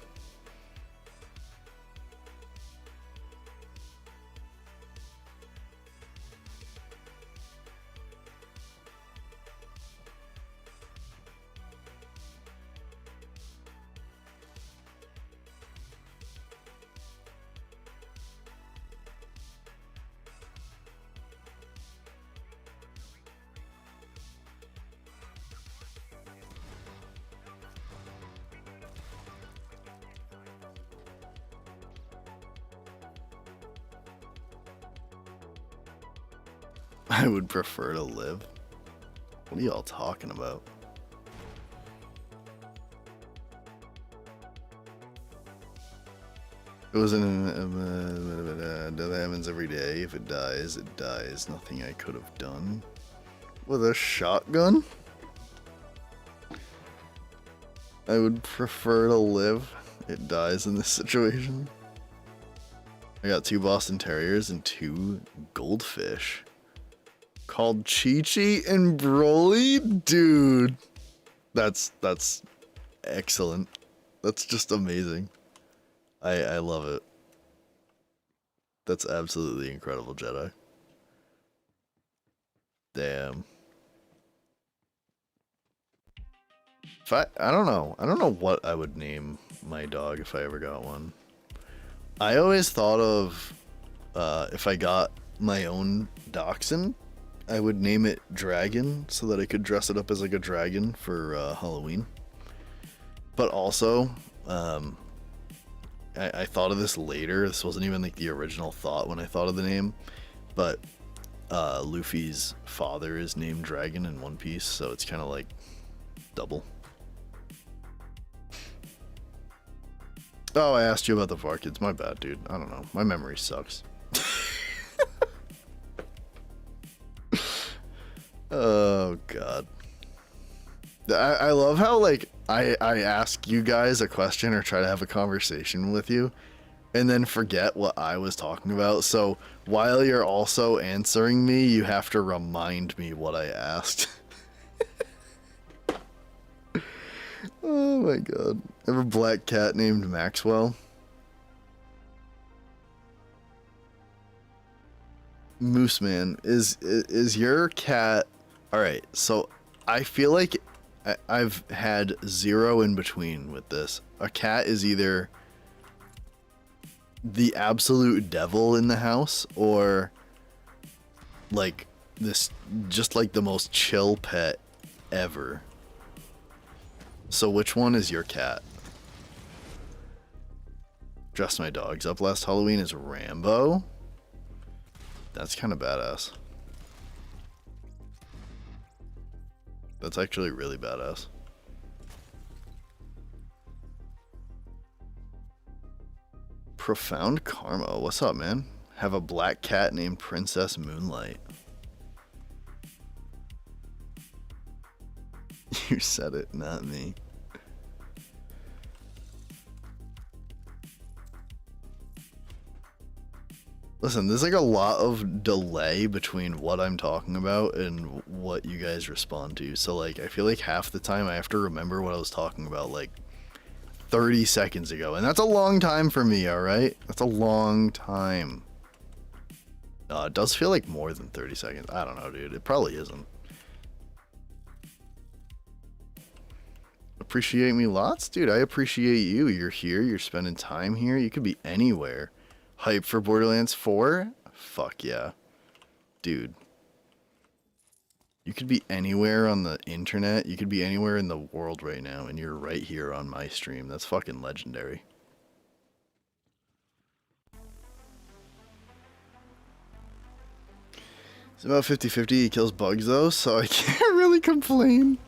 I would prefer to live. What are y'all talking about? It wasn't that happens every day. If it dies, it dies. Nothing I could have done. With a shotgun? I would prefer to live. It dies in this situation. I got 2 Boston Terriers and 2 goldfish. Called Chi-Chi and Broly? Dude. That's excellent. That's just amazing. I love it. That's absolutely incredible, Jedi. Damn. If I don't know. I don't know what I would name my dog if I ever got one. I always thought of if I got my own dachshund, I would name it Dragon so that I could dress it up as like a dragon for Halloween. But also, I thought of this later. This wasn't even like the original thought when I thought of the name, but Luffy's father is named Dragon in One Piece, so it's kind of like double. Oh, I asked you about the VAR kids. My bad, dude. I don't know. My memory sucks. Oh, God. I love how, like, I ask you guys a question or try to have a conversation with you and then forget what I was talking about. So while you're also answering me, you have to remind me what I asked. Oh my god. I have a black cat named Maxwell. Moose Man, is your cat... Alright, so I feel like I've had zero in between with this. A cat is either the absolute devil in the house or like this, just like the most chill pet ever. So which one is your cat? Dressed my dogs up last Halloween as Rambo. That's kind of badass. That's actually really badass. Profound Karma. What's up, man? Have a black cat named Princess Moonlight. You said it, not me. Listen, there's like a lot of delay between what I'm talking about and what you guys respond to. So like, I feel like half the time I have to remember what I was talking about like 30 seconds ago. And that's a long time for me, alright? That's a long time. It does feel like more than 30 seconds. I don't know, dude. It probably isn't. Appreciate me lots? Dude, I appreciate you. You're here. You're spending time here. You could be anywhere. Hype for Borderlands 4? Fuck yeah. Dude. You could be anywhere on the internet. You could be anywhere in the world right now, and you're right here on my stream. That's fucking legendary. It's about 50-50. He kills bugs, though, so I can't really complain.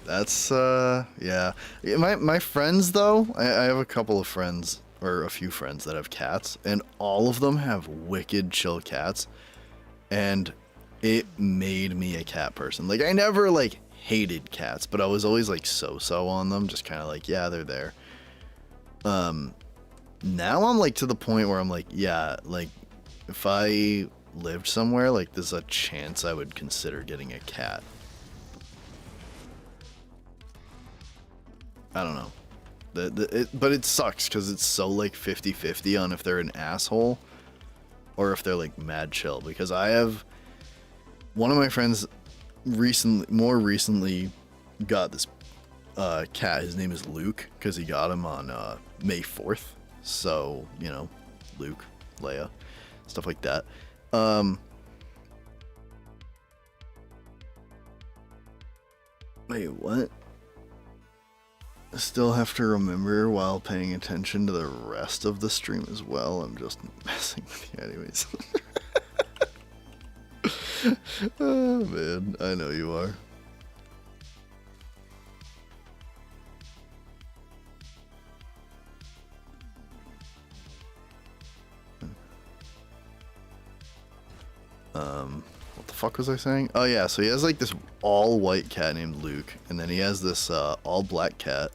That's, yeah. My friends, though, I have a couple of friends, or a few friends that have cats, and all of them have wicked chill cats, and it made me a cat person. Like, I never, like, hated cats, but I was always, like, so-so on them, just kind of like, yeah, they're there. Now I'm, like, to the point where I'm like, yeah, like, if I lived somewhere, like, there's a chance I would consider getting a cat. I don't know. But it sucks because it's so like 50-50 on if they're an asshole or if they're like mad chill. Because I have one of my friends more recently got this cat. His name is Luke because he got him on May 4th. So, you know, Luke, Leia, stuff like that. Wait, what? Still have to remember while paying attention to the rest of the stream as well. I'm just messing with you anyways. Oh man, I know you are. What the fuck was I saying? Oh yeah, so he has like this all white cat named Luke, and then he has this all black cat,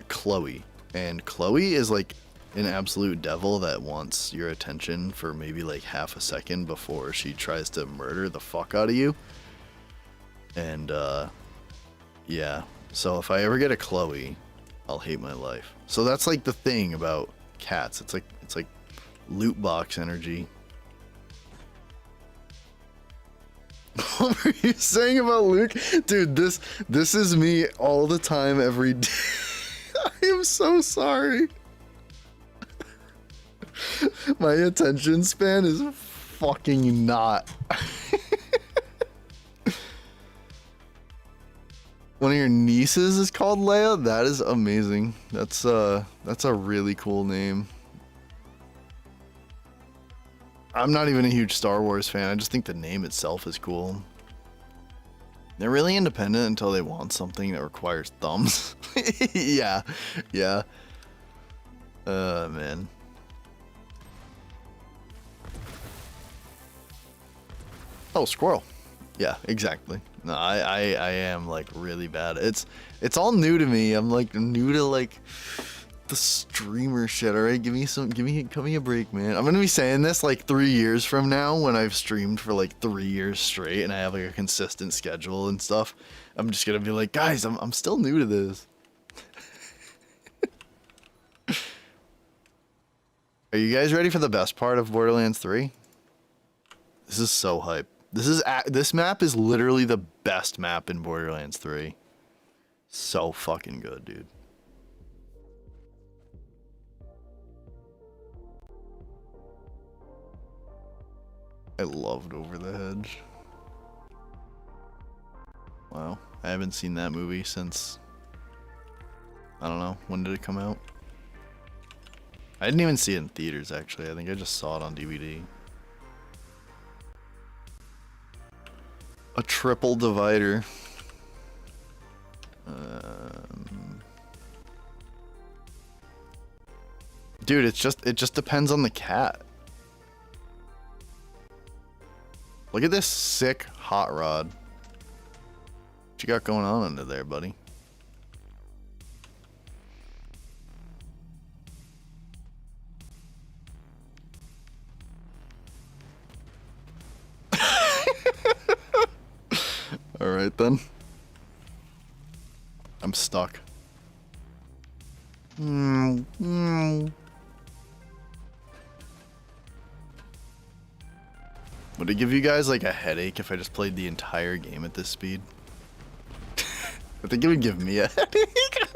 Chloe. And Chloe is like an absolute devil that wants your attention for maybe like half a second before she tries to murder the fuck out of you. And yeah, so if I ever get a Chloe, I'll hate my life. So that's like the thing about cats. It's like loot box energy. What were you saying about Luke? Dude, this is me all the time, every day. I am so sorry. My attention span is fucking not. One of your nieces is called Leia? That is amazing. That's a really cool name. I'm not even a huge Star Wars fan. I just think the name itself is cool. They're really independent until they want something that requires thumbs. Yeah. Man. Oh, squirrel. Yeah, exactly. No, I am like really bad. It's all new to me. I'm like new to like the streamer shit. All right, give me a break, man. I'm gonna be saying this like 3 years from now when I've streamed for like 3 years straight and I have like a consistent schedule and stuff. I'm just gonna be like, guys, I'm still new to this. Are you guys ready for the best part of Borderlands 3? This is so hype. This map is literally the best map in Borderlands 3. So fucking good, dude. I loved Over the Hedge. Wow, I haven't seen that movie since, I don't know, when did it come out? I didn't even see it in theaters, actually. I think I just saw it on DVD. A triple divider. Dude, it just depends on the cat. Look at this sick hot rod. What you got going on under there, buddy? All right then. I'm stuck. Would it give you guys like a headache if I just played the entire game at this speed? I think it would give me a headache.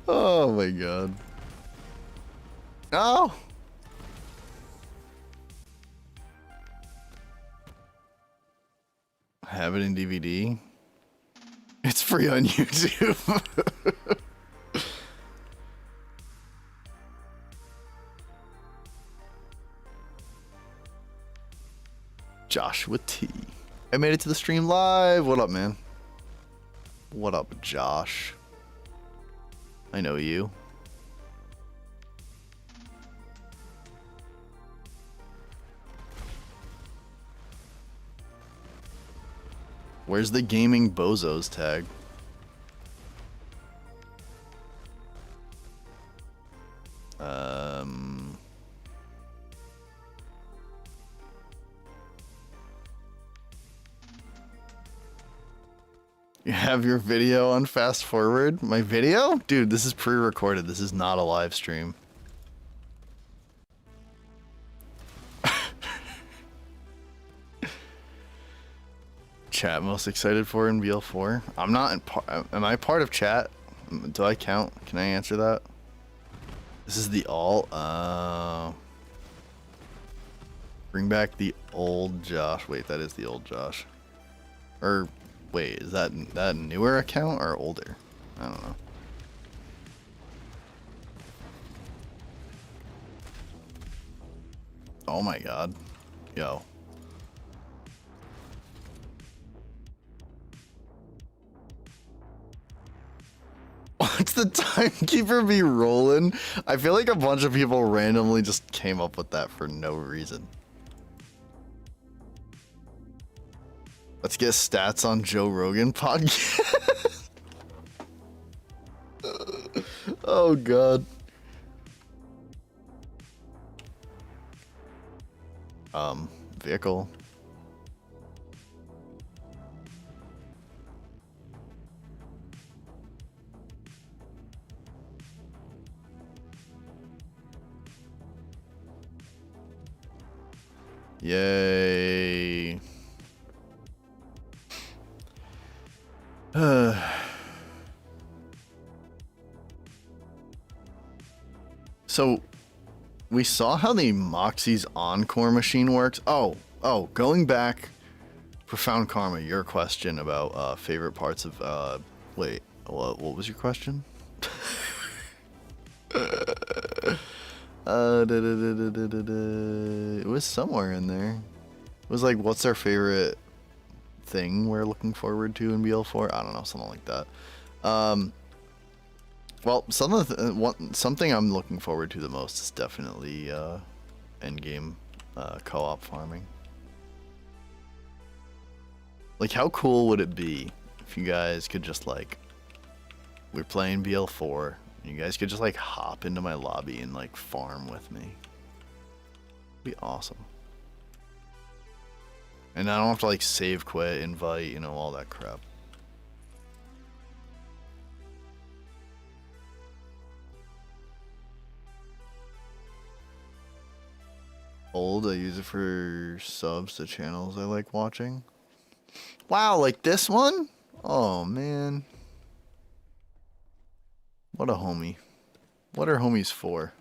Oh my god. No! Have it in DVD. It's free on YouTube. Joshua T. I made it to the stream live. What up, man? What up, Josh? I know you. Where's the gaming bozos tag? You have your video on fast forward? My video? Dude, this is pre-recorded. This is not a live stream. Chat most excited for in BL4? I'm not in am I part of chat? Do I count? Can I answer that? This is the all bring back the old Josh. Wait, that is the old Josh. Or wait, is that newer account or older? I don't know. Oh my god. Yo. Keeps the timekeeper be rolling. I feel like a bunch of people randomly just came up with that for no reason. Let's get stats on Joe Rogan podcast. Oh god. Vehicle. Yay. So, we saw how the Moxie's Encore machine works. Oh, going back, Profound Karma, your question about favorite parts of, wait, what was your question? It was somewhere in there. It was like, what's our favorite thing we're looking forward to in BL4? I don't know, something like that. Well, something I'm looking forward to the most is definitely endgame co-op farming. Like, how cool would it be if you guys could just, like, we're playing BL4, and you guys could just, like, hop into my lobby and, like, farm with me. It'd be awesome. And I don't have to, like, save, quit, invite, you know, all that crap. I use it for subs to channels I like watching. Wow, like this one? Oh, man. What a homie. What are homies for?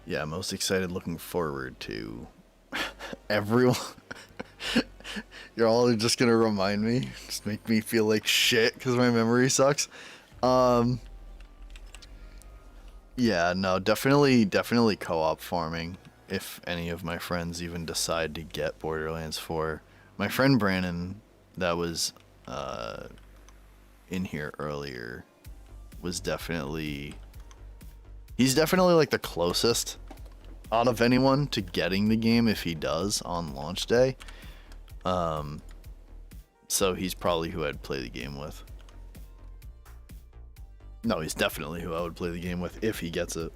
Yeah, most excited looking forward to everyone. You're all just gonna remind me, just make me feel like shit because my memory sucks. Yeah, no, definitely co-op farming. If any of my friends even decide to get Borderlands 4. My friend Brandon, that was in here earlier, was definitely... He's definitely like the closest out of anyone to getting the game if he does on launch day. So he's probably who I'd play the game with. No, he's definitely who I would play the game with if he gets it.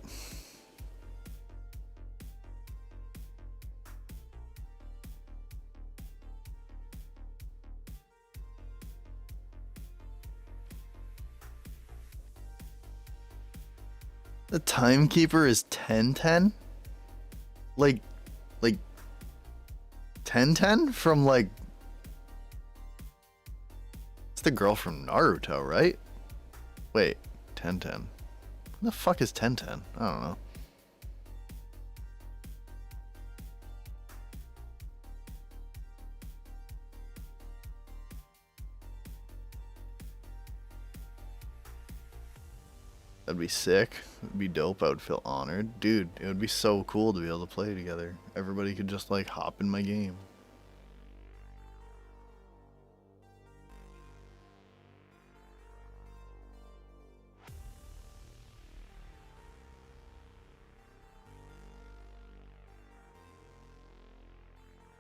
The timekeeper is 1010? Like 1010 from like... It's the girl from Naruto, right? Wait, 1010. What the fuck is 1010? I don't know. That'd be sick. It'd be dope. I would feel honored. Dude, it would be so cool to be able to play together. Everybody could just like hop in my game.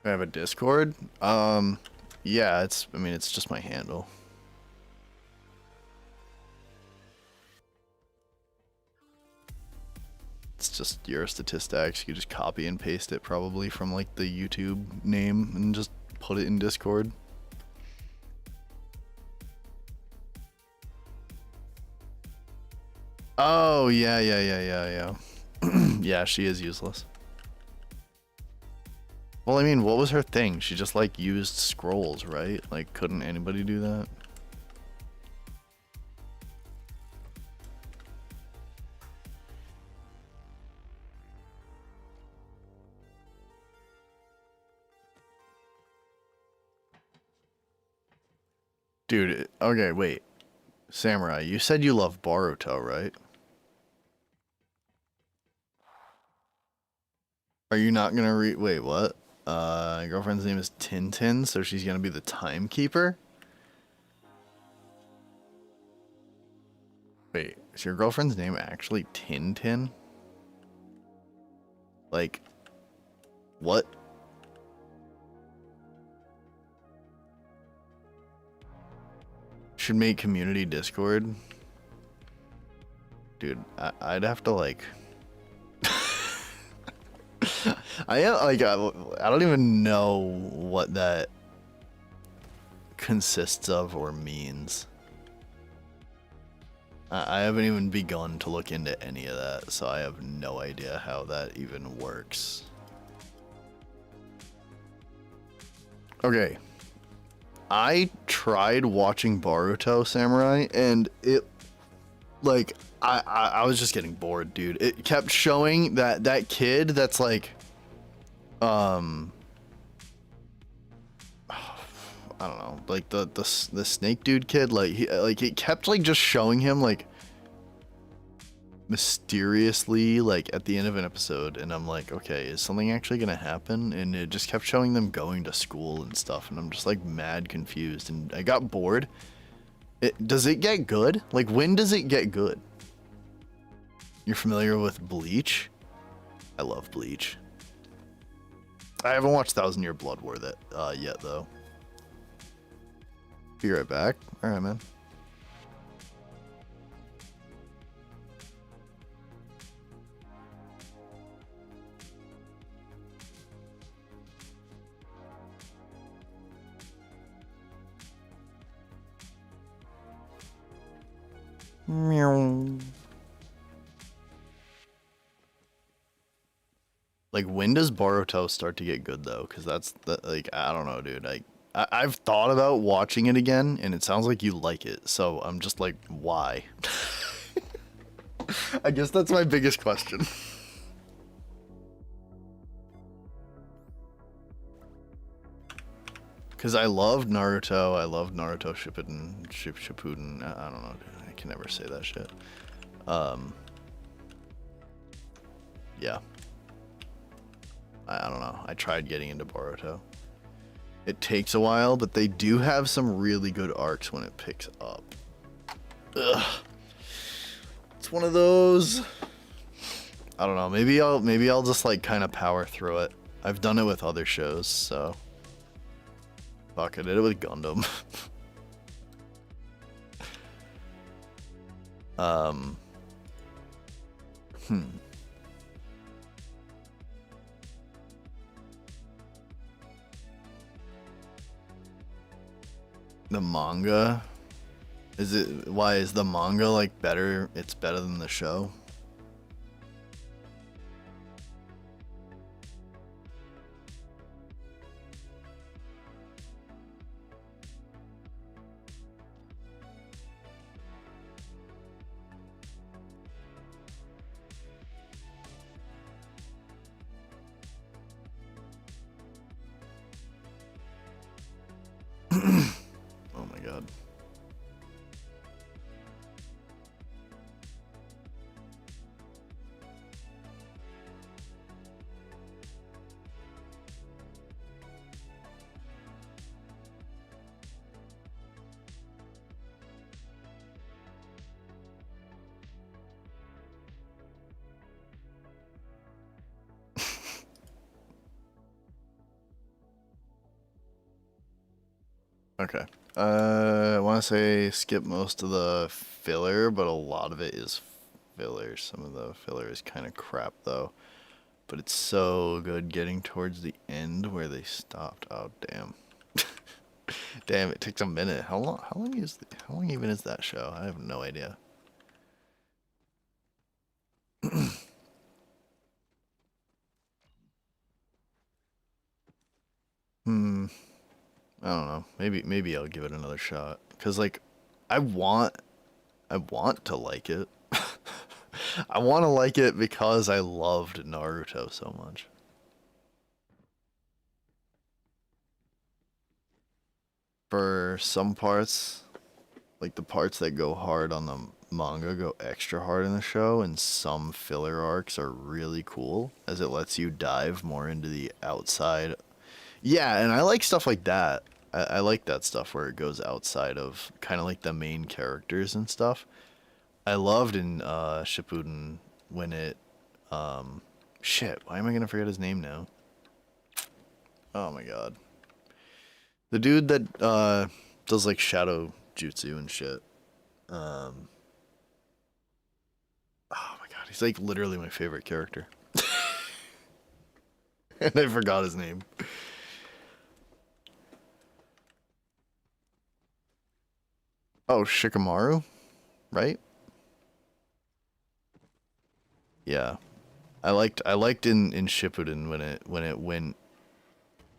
I have a Discord? Yeah, I mean, it's just my handle. It's just your statistics. You just copy and paste it probably from like the YouTube name and just put it in Discord. Oh, yeah. Yeah, she is useless. Well, I mean, what was her thing? She just, like, used scrolls, right? Like, couldn't anybody do that? Dude, okay, wait. Samurai, you said you love Boruto, right? Are you not gonna wait, what? Girlfriend's name is Tintin, so she's gonna be the timekeeper. Wait, is your girlfriend's name actually Tintin? Like, what? Should make community Discord. Dude, I'd have to like. I am like I don't even know what that consists of or means. I haven't even begun to look into any of that, so I have no idea how that even works. Okay. I tried watching Boruto Samurai, and it, like, I was just getting bored, dude. It kept showing that kid that's like, I don't know, like the snake dude kid, like it kept like just showing him like mysteriously like at the end of an episode, and I'm like, okay, is something actually gonna happen? And it just kept showing them going to school and stuff, and I'm just like mad confused, and I got bored. Does it get good? Like, when does it get good? You're familiar with Bleach? I love Bleach. I haven't watched 1,000 Year Blood War yet though. Be right back. All right, man. Meow. Like, when does Boruto start to get good though? Because that's like, I don't know, dude. I've thought about watching it again, and it sounds like you like it. So I'm just like, why? I guess that's my biggest question. Because I loved Naruto. I loved Naruto Shippuden. I don't know, dude. I can never say that shit. Yeah. I don't know. I tried getting into Boruto. It takes a while, but they do have some really good arcs when it picks up. Ugh. It's one of those. I don't know. Maybe I'll just like kind of power through it. I've done it with other shows, so fuck, I did it with Gundam. The manga? Why is the manga like better? It's better than the show? Oh my god. Okay. I want to say skip most of the filler, but a lot of it is filler. Some of the filler is kind of crap, though. But it's so good getting towards the end where they stopped. Oh, damn. Damn, it takes a minute. How long even is that show? I have no idea. I don't know. Maybe I'll give it another shot. Cause like, I want to like it. I want to like it because I loved Naruto so much. For some parts, like the parts that go hard on the manga go extra hard in the show, and some filler arcs are really cool as it lets you dive more into the outside Yeah, and I like stuff like that. I like that stuff where it goes outside of kind of like the main characters and stuff. I loved in Shippuden when it shit, why am I gonna forget his name now? Oh my god. The dude that does like shadow jutsu and shit. Um oh my god, he's like literally my favorite character. And I forgot his name. Oh, Shikamaru, right? Yeah. I liked in Shippuden when it went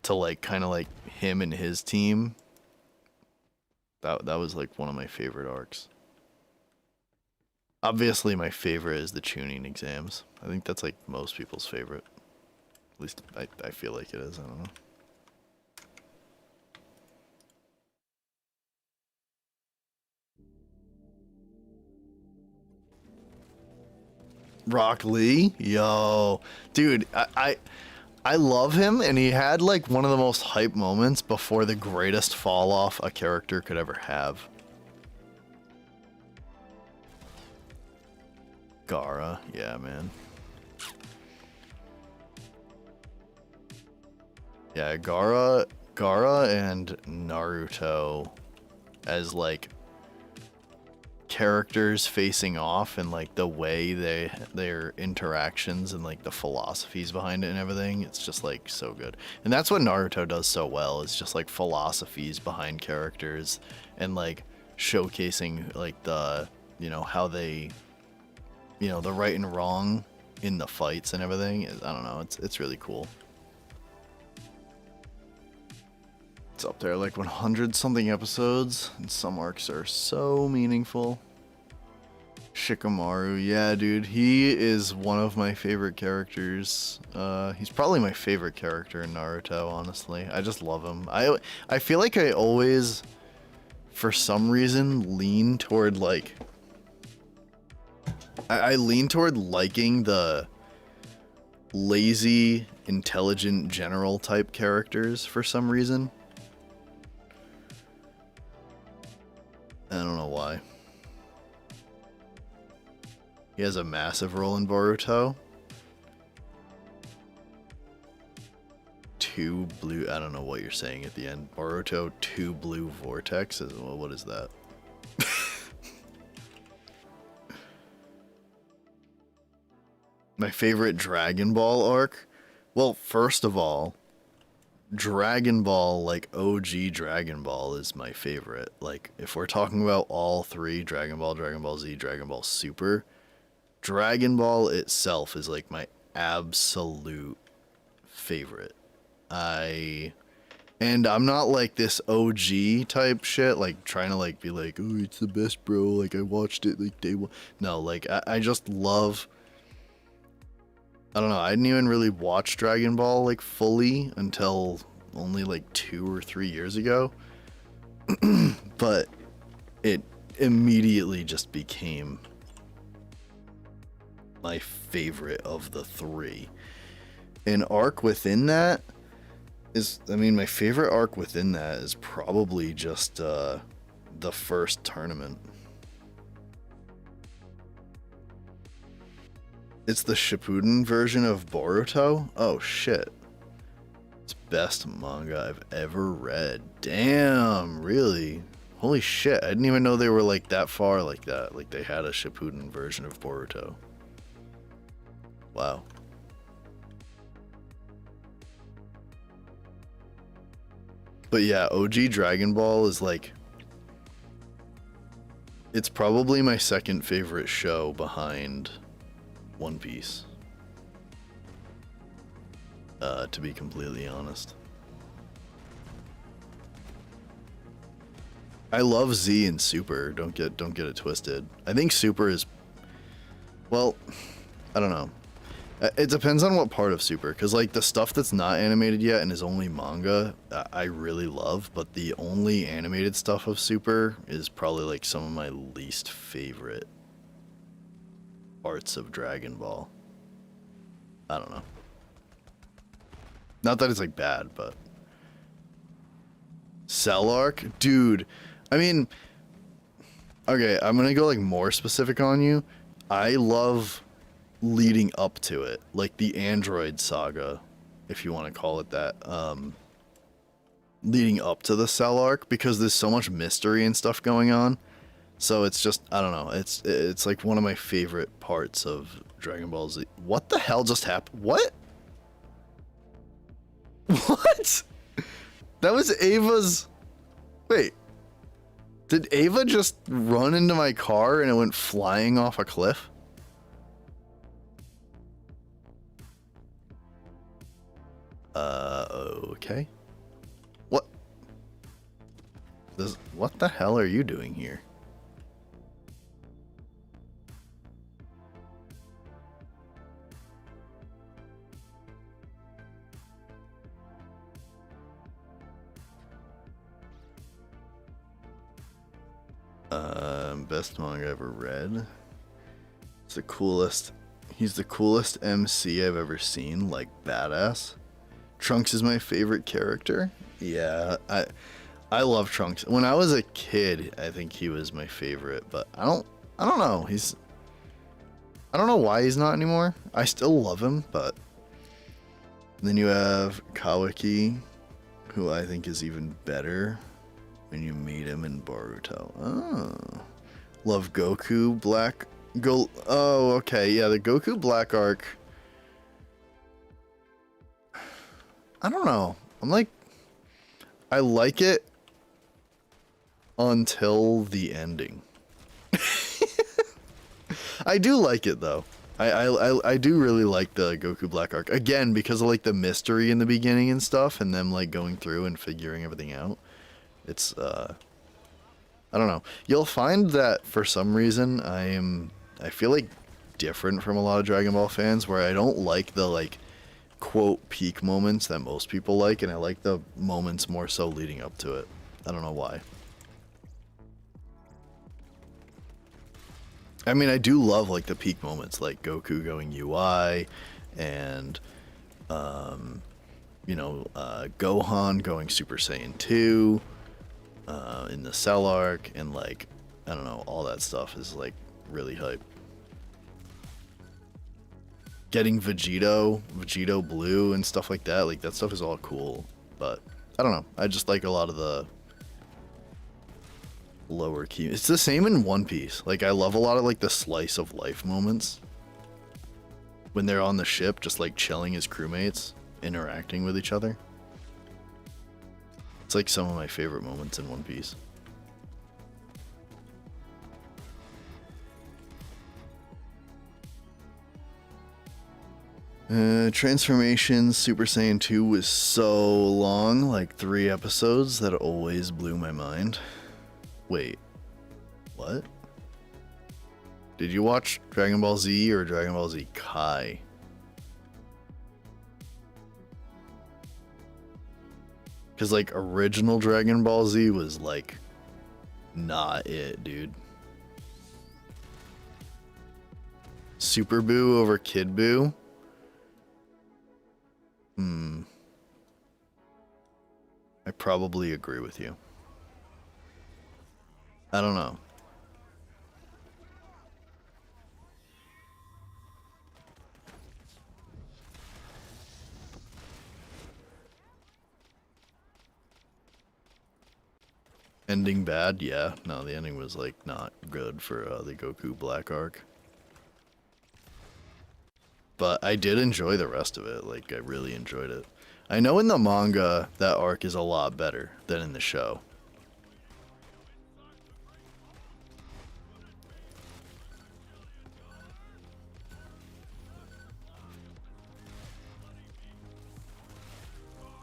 to like kind of like him and his team. That was like one of my favorite arcs. Obviously my favorite is the tuning exams. I think that's like most people's favorite. At least I feel like it is, I don't know. Rock Lee? Yo. Dude, I love him, and he had like one of the most hype moments before the greatest fall off a character could ever have. Gaara, yeah, man. Yeah, Gaara and Naruto as like characters facing off and like the way their interactions and like the philosophies behind it and everything, it's just like so good. And that's what Naruto does so well, it's just like philosophies behind characters and like showcasing like the, you know, how they, you know, the right and wrong in the fights and everything. I don't know, it's really cool. It's up there like 100 something episodes, and some arcs are so meaningful. Shikamaru, yeah, dude, he is one of my favorite characters. He's probably my favorite character in Naruto, honestly. I just love him. I feel like I always, for some reason, lean toward like I lean toward liking the lazy, intelligent general type characters for some reason. I don't know why. He has a massive role in Boruto. Two blue... I don't know what you're saying at the end. Boruto 2 blue vortex? Well, what is that? My favorite Dragon Ball arc? Well, first of all, Dragon Ball, like OG Dragon Ball is my favorite. Like, if we're talking about all three, Dragon Ball, Dragon Ball Z, Dragon Ball Super, Dragon Ball itself is like my absolute favorite. And I'm not like this OG type shit, like trying to like be like, oh, it's the best, bro. Like I watched it like day one. No, like I just love. I don't know. I didn't even really watch Dragon Ball like fully until only like 2 or 3 years ago. But it immediately just became my favorite of the three. An arc within that is, I mean, my favorite arc within that is probably just the first tournament. It's the Shippuden version of Boruto? Oh shit. It's best manga I've ever read. Damn, really? Holy shit, I didn't even know they were like that far like that. Like they had a Shippuden version of Boruto. Wow. But yeah, OG Dragon Ball is like... It's probably my second favorite show behind One Piece. To be completely honest. I love Z and Super, don't get it twisted. I think Super is... Well, I don't know. It depends on what part of Super, because like the stuff that's not animated yet and is only manga, I really love, but the only animated stuff of Super is probably like some of my least favorite parts of Dragon Ball. I don't know. Not that it's like bad, but Cell arc? Dude, I mean, okay, I'm gonna go like more specific on you. I love leading up to it, like the Android saga, if you want to call it that. Leading up to the Cell arc, because there's so much mystery and stuff going on. So it's just, I don't know, it's like one of my favorite parts of Dragon Ball Z. What the hell just happened? What? What? That was Ava's... Wait. Did Ava just run into my car and it went flying off a cliff? Okay. What? What the hell are you doing here? Best manga ever read. It's the coolest. He's the coolest MC I've ever seen. Like badass. Trunks is my favorite character. Yeah, I love Trunks. When I was a kid, I think he was my favorite. But I don't know. I don't know why he's not anymore. I still love him, but then you have Kawaki, who I think is even better. When you meet him in Boruto. Oh. Love Goku Black. Oh, okay. Yeah, the Goku Black arc. I don't know. I like it until the ending. I do like it though. I do really like the Goku Black arc. Again, because of like the mystery in the beginning and stuff, and them like going through and figuring everything out. It's I don't know. You'll find that for some reason I feel like different from a lot of Dragon Ball fans, where I don't like the like quote peak moments that most people like, and I like the moments more so leading up to it. I don't know why. I mean, I do love like the peak moments, like Goku going UI and Gohan going Super Saiyan 2. In the Cell arc, and like, I don't know, all that stuff is like really hype. Getting Vegito Blue and stuff like that, like that stuff is all cool, but I don't know, I just like a lot of the lower key. It's the same in One Piece. Like I love a lot of like the slice of life moments when they're on the ship, just like chilling as crewmates, interacting with each other. It's like some of my favorite moments in One Piece. Transformation Super Saiyan 2 was so long, like 3 episodes, that always blew my mind. Wait, what? Did you watch Dragon Ball Z or Dragon Ball Z Kai? Because, like, original Dragon Ball Z was, like, not it, dude. Super Buu over Kid Buu? I probably agree with you. I don't know. Ending bad? Yeah. No, the ending was, like, not good for the Goku Black arc. But I did enjoy the rest of it. Like, I really enjoyed it. I know in the manga, that arc is a lot better than in the show.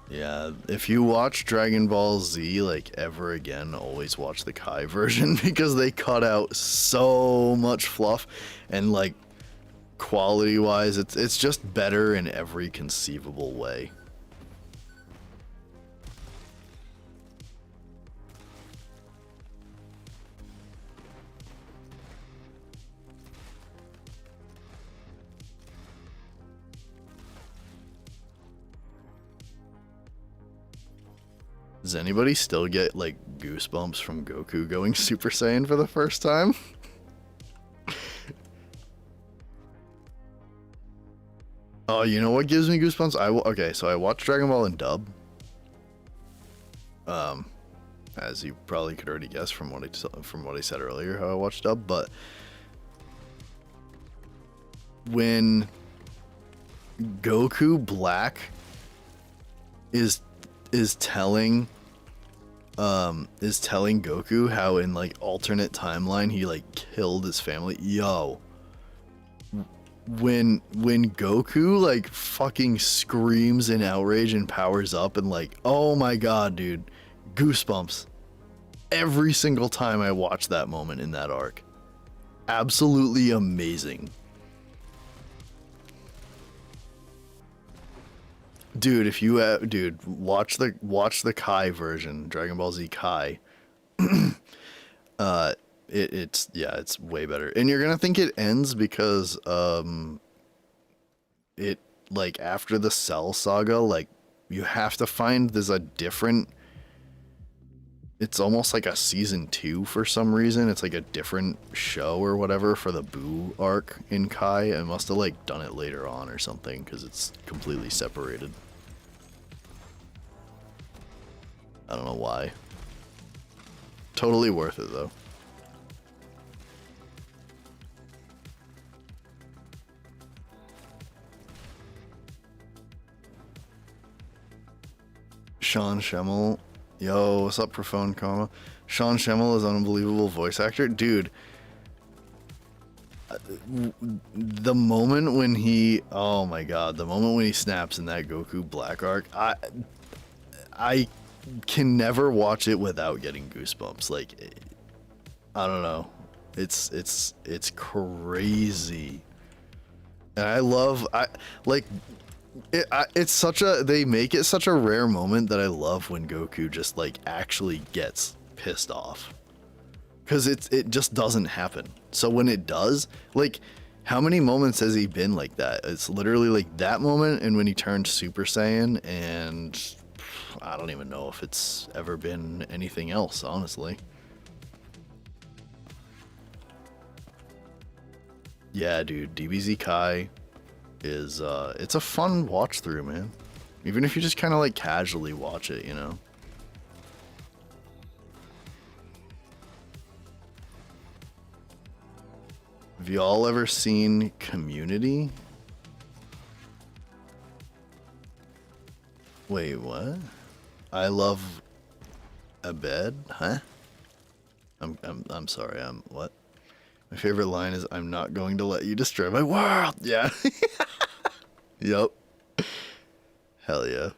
Yeah, if you watch Dragon Ball Z, like, ever again, always watch the Kai version, because they cut out so much fluff, and, like, quality-wise, it's just better in every conceivable way. Does anybody still get like goosebumps from Goku going Super Saiyan for the first time? Oh, you know what gives me goosebumps? Okay, so I watched Dragon Ball in dub. As you probably could already guess from what I said earlier, how I watched dub, but when Goku Black is telling Goku how in like alternate timeline he like killed his family. Yo, when Goku like fucking screams in outrage and powers up and like, oh my god, dude, goosebumps every single time I watch that moment in that arc. Absolutely amazing. Dude, if you watch the Kai version, Dragon Ball Z Kai. It's way better. And you're gonna think it ends because it like after the Cell saga, like you have to find there's a different. It's almost like a season 2 for some reason. It's like a different show or whatever for the Buu arc in Kai. I must have like done it later on or something because it's completely separated. I don't know why. Totally worth it though. Sean Schemmel. Yo, what's up, Profound Comma? Sean Schemmel is an unbelievable voice actor. Dude, the moment when he... Oh my god, the moment when he snaps in that Goku Black arc, I can never watch it without getting goosebumps. Like, I don't know. It's crazy. And I love... it's such a, they make it such a rare moment that I love when Goku just like actually gets pissed off, because it just doesn't happen. So when it does, like, how many moments has he been like that? It's literally like that moment and when he turned Super Saiyan, and I don't even know if it's ever been anything else, honestly. Yeah, dude, DBZ Kai is it's a fun watch through, man. Even if you just kind of like casually watch it, you know. Have you all ever seen Community? Wait, what? I love Abed, huh? I'm sorry. What? My favorite line is, "I'm not going to let you destroy my world." Yeah. Yep. Hell yeah.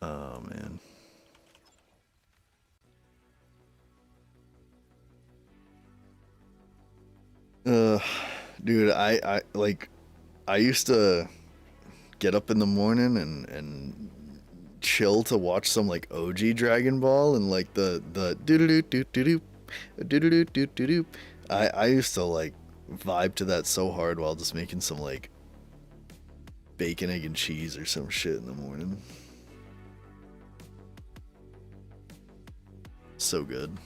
Oh man. Dude, I like, I used to get up in the morning and chill to watch some like OG Dragon Ball and like the doo doo doo doo doo doo doo doo doo doo. I used to like vibe to that so hard while just making some like bacon, egg, and cheese or some shit in the morning. So good.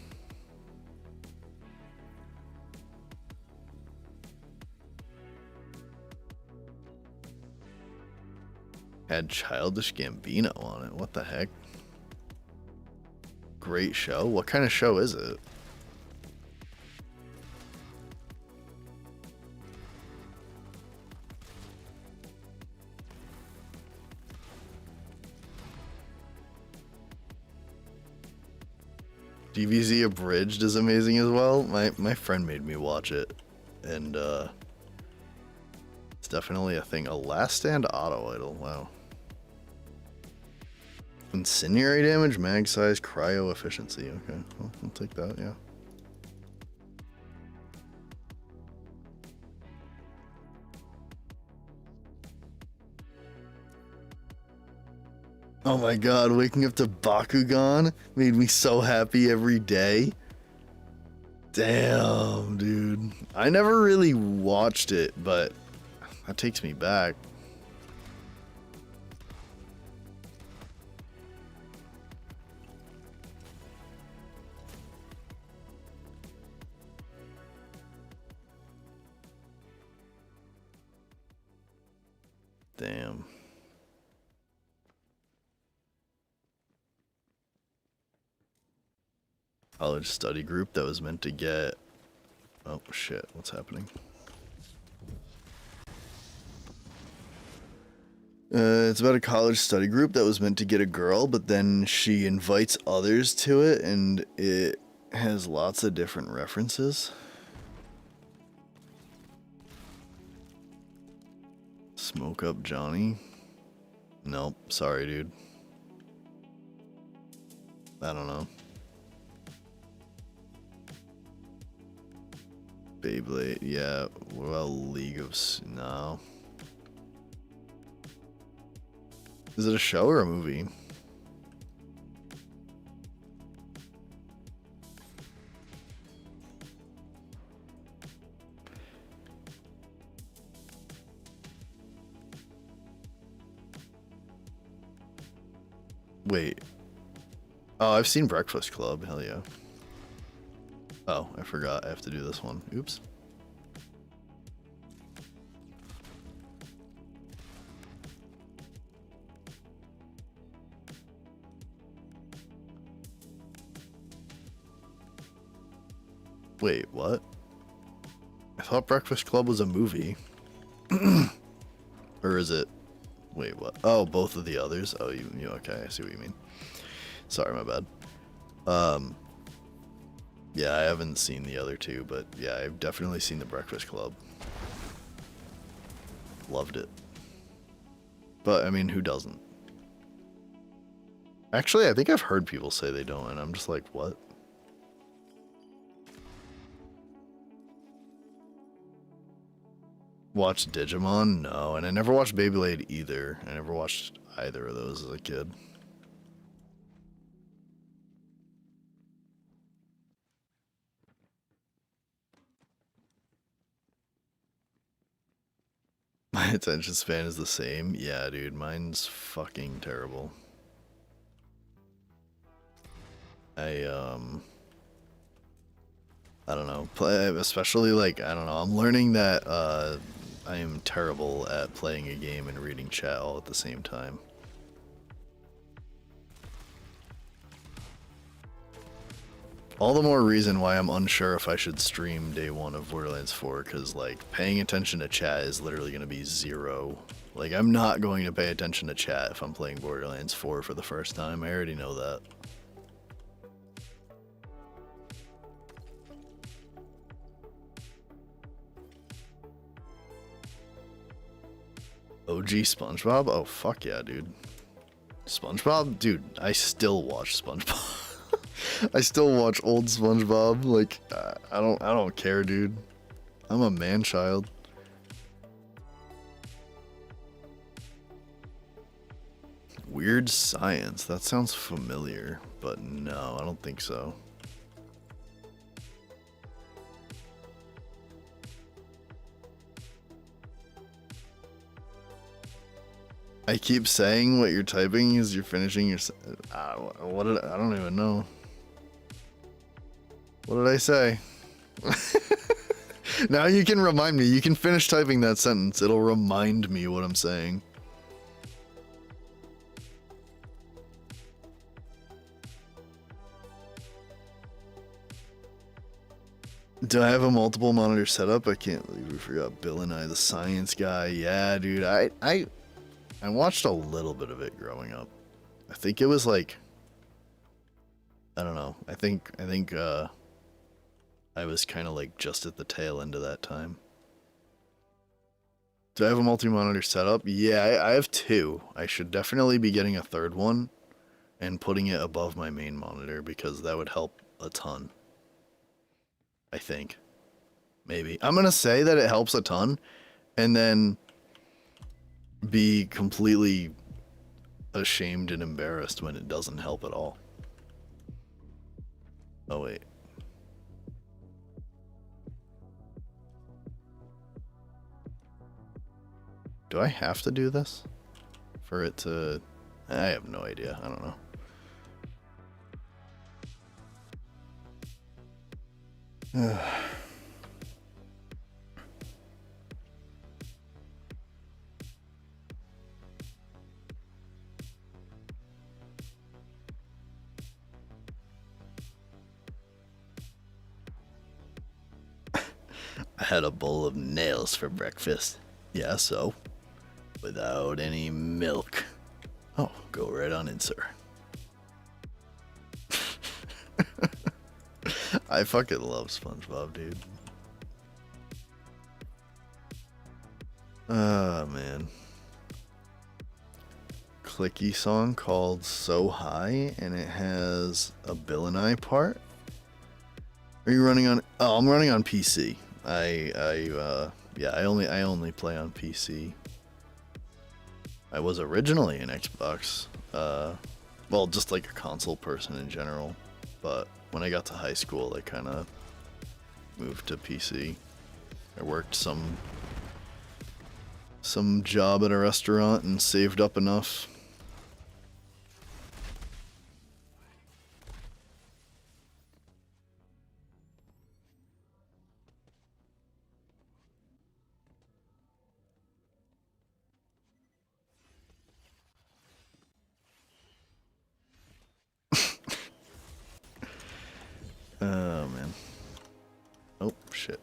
Had Childish Gambino on it. What the heck? Great show. What kind of show is it? DBZ Abridged is amazing as well. My friend made me watch it, and it's definitely a thing. A Last Stand Auto Idol. Wow. Incendiary damage, mag size, cryo efficiency. Okay, well, I'll take that, yeah. Oh my god, waking up to Bakugan made me so happy every day. Damn, dude. I never really watched it, but that takes me back. Damn. College study group that was meant to get... Oh shit, what's happening? It's about a college study group that was meant to get a girl, but then she invites others to it, and it has lots of different references. Smoke up Johnny? Nope, sorry dude. I don't know. Beyblade, yeah. What about League of... No. Is it a show or a movie? Wait. Oh, I've seen Breakfast Club. Hell yeah. Oh, I forgot. I have to do this one. Oops. Wait, what? I thought Breakfast Club was a movie. Or is it? Wait, what? Oh, both of the others? Oh, you okay, I see what you mean. Sorry, my bad. Yeah, I haven't seen the other two, but yeah, I've definitely seen the Breakfast Club. Loved it. But, I mean, who doesn't? Actually, I think I've heard people say they don't, and I'm just like, what? Watched Digimon? No, and I never watched Beyblade either. I never watched either of those as a kid. My attention span is the same. Yeah, dude, mine's fucking terrible. I don't know. Especially like, I don't know. I'm learning that I am terrible at playing a game and reading chat all at the same time. All the more reason why I'm unsure if I should stream day one of Borderlands 4, because, like, paying attention to chat is literally going to be zero. Like, I'm not going to pay attention to chat if I'm playing Borderlands 4 for the first time. I already know that. OG SpongeBob? Oh, fuck yeah, dude. SpongeBob? Dude, I still watch SpongeBob. I still watch old SpongeBob. Like, I don't care, dude. I'm a man-child. Weird Science. That sounds familiar, but no, I don't think so. I keep saying what you're typing is you're finishing your... I don't even know. What did I say? Now you can remind me. You can finish typing that sentence. It'll remind me what I'm saying. Do I have a multiple monitor setup? I can't believe we forgot Bill and I, the science guy. Yeah, dude. I watched a little bit of it growing up. I think it was like... I don't know. I think I was kind of like just at the tail end of that time. Do I have a multi-monitor setup? Yeah, I have two. I should definitely be getting a third one and putting it above my main monitor because that would help a ton. I think. Maybe. I'm going to say that it helps a ton and then be completely ashamed and embarrassed when it doesn't help at all. Oh, wait. Do I have to do this for it to... I have no idea. I don't know. I had a bowl of nails for breakfast. Yeah, so? Without any milk. Oh, go right on in, sir. I fucking love SpongeBob, dude. Oh, man. Clicky song called So High, and it has a Bill and I part. Are you running on... Oh, I'm running on PC. Yeah, I only play on PC. I was originally an Xbox, well, just like a console person in general, but when I got to high school, I kind of moved to PC. I worked some job at a restaurant and saved up enough. Oh, man. Oh, shit.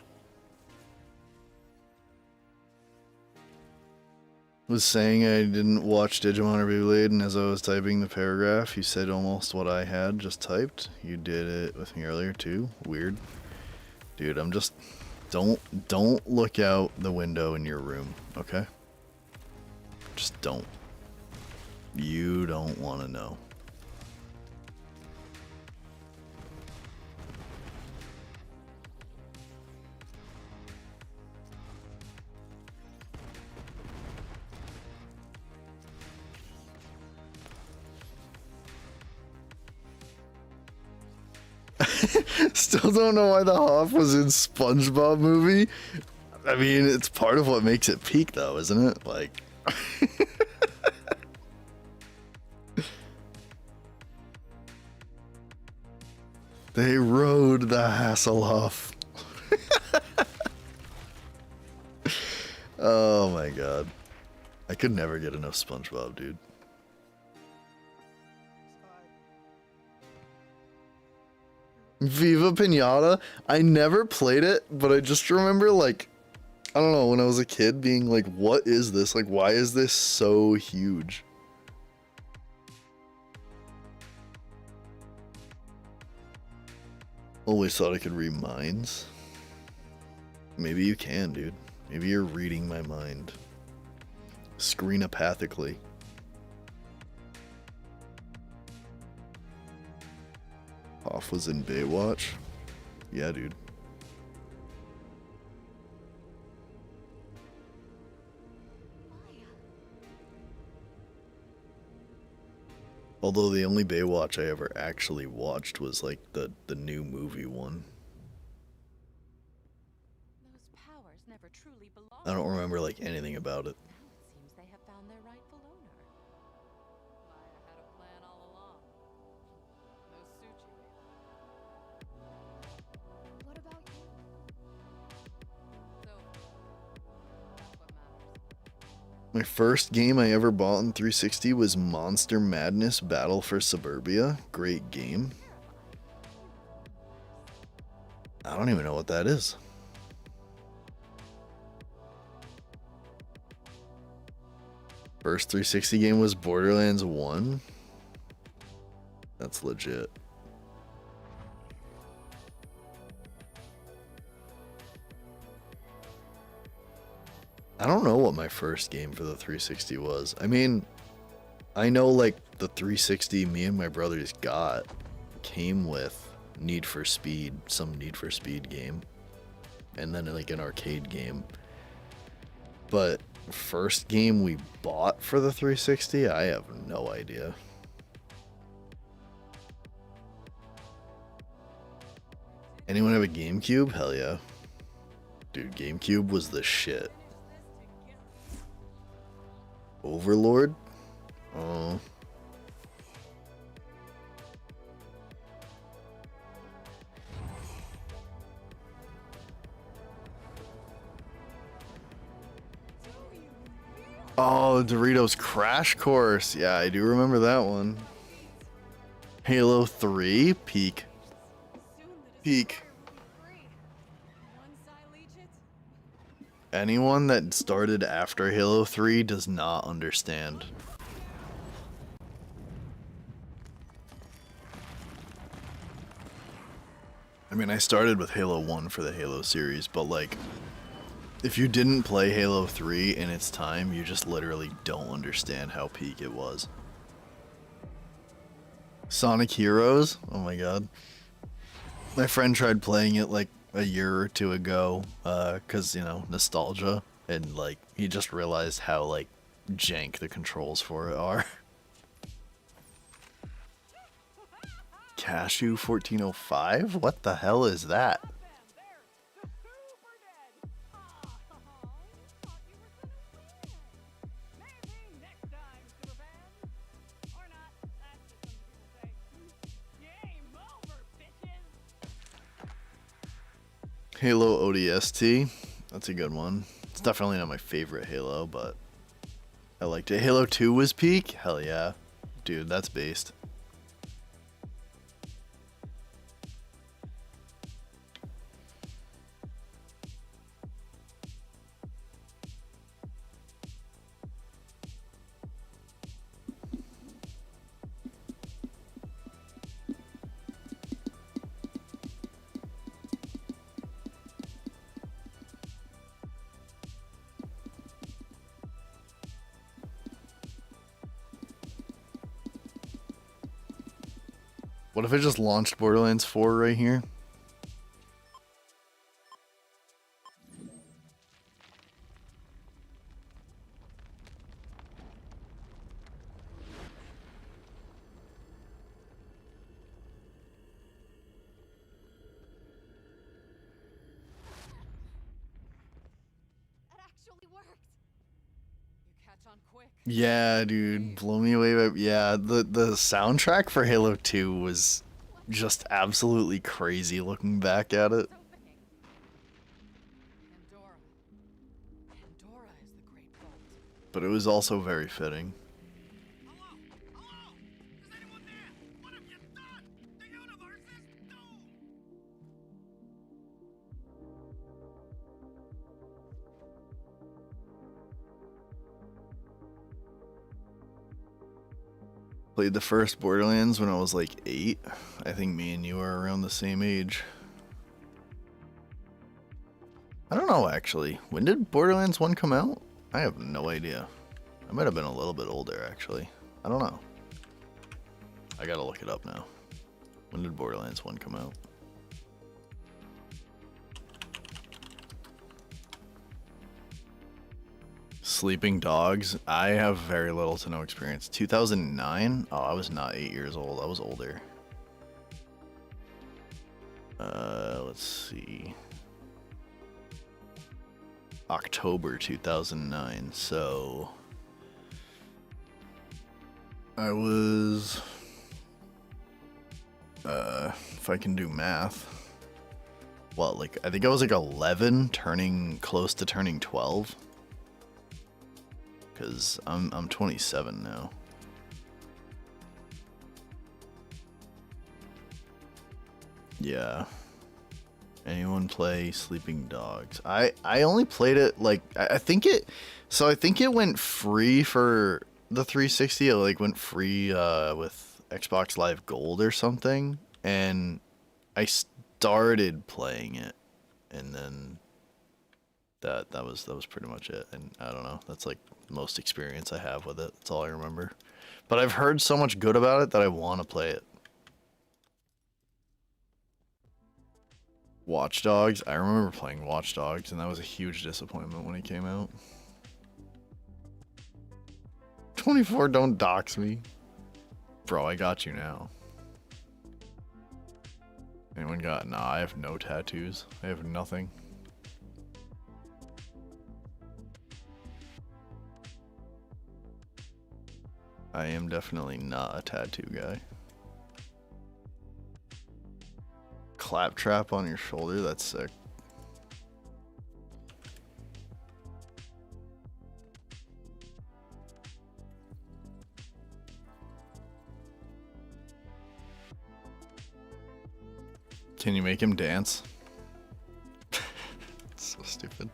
Was saying I didn't watch Digimon or Beyblade, and as I was typing the paragraph, you said almost what I had just typed. You did it with me earlier, too. Weird. Dude, I'm just... Don't look out the window in your room, okay? Just don't. You don't want to know. Still don't know why the Hoff was in SpongeBob movie. I mean, it's part of what makes it peak, though, isn't it? Like... They rode the Hasselhoff. Oh my god. I could never get enough SpongeBob, dude. Viva Pinata? I never played it, but I just remember, like, I don't know, when I was a kid being like, what is this? Like, why is this so huge? Always thought I could read minds. Maybe you can, dude. Maybe you're reading my mind. Screenopathically. Hoff was in Baywatch? Yeah, dude. Although the only Baywatch I ever actually watched was like the new movie one. Those powers never truly belonged. I don't remember like anything about it. Now it seems they have found their rightful owner. Maya had a plan all along. No sushi. What about you? So, that's what matters. My first game I ever bought in 360 was Monster Madness Battle for Suburbia. Great game. I don't even know what that is. First 360 game was Borderlands 1. That's legit. I don't know what my first game for the 360 was. I mean, I know like the 360 me and my brothers got came with Need for Speed, some Need for Speed game, and then like an arcade game. But first game we bought for the 360, I have no idea. Anyone have a GameCube? Hell yeah. Dude, GameCube was the shit. Overlord? Oh. Oh, Doritos Crash Course. Yeah, I do remember that one. Halo 3? Peak. Peak. Anyone that started after Halo 3 does not understand. I mean, I started with Halo 1 for the Halo series, but like, if you didn't play Halo 3 in its time, you just literally don't understand how peak it was. Sonic Heroes? Oh my god. My friend tried playing it like a year or two ago, cause, you know, nostalgia, and like, he just realized how like jank the controls for it are. Cashew 1405? What the hell is that? Halo ODST. That's a good one. It's definitely not my favorite Halo, but I liked it. Halo 2 was peak? Hell yeah. Dude, that's based. What if I just launched Borderlands 4 right here? That actually worked. You catch on quick. Yeah, dude, blow me away. Yeah, the soundtrack for Halo 2 was just absolutely crazy looking back at it. Pandora. Pandora is the great vault. But it was also very fitting. Hello? Hello? Is anyone there? What have you done? The universe is doomed! Played the first Borderlands when I was like 8. I think me and you are around the same age. I don't know actually. When did Borderlands 1 come out? I have no idea. I might have been a little bit older actually. I don't know. I gotta look it up now. When did Borderlands 1 come out? Sleeping Dogs. I have very little to no experience. 2009? Oh, I was not 8 years old. I was older. Let's see. October 2009. So I was if I can do math. Well, like I think I was like 11 turning close to turning 12. Cuz I'm 27 now. Yeah. Anyone play Sleeping Dogs? I only played it like I think it went free for the 360. It like went free with Xbox Live Gold or something, and I started playing it, and then that was pretty much it. And I don't know. That's like the most experience I have with it. That's all I remember. But I've heard so much good about it that I want to play it. Watch Dogs. I remember playing Watch Dogs, and that was a huge disappointment when it came out. 24, don't dox me. Bro, I got you now. Anyone got... Nah, I have no tattoos. I have nothing. I am definitely not a tattoo guy. Claptrap on your shoulder, that's sick. Can you make him dance? So stupid.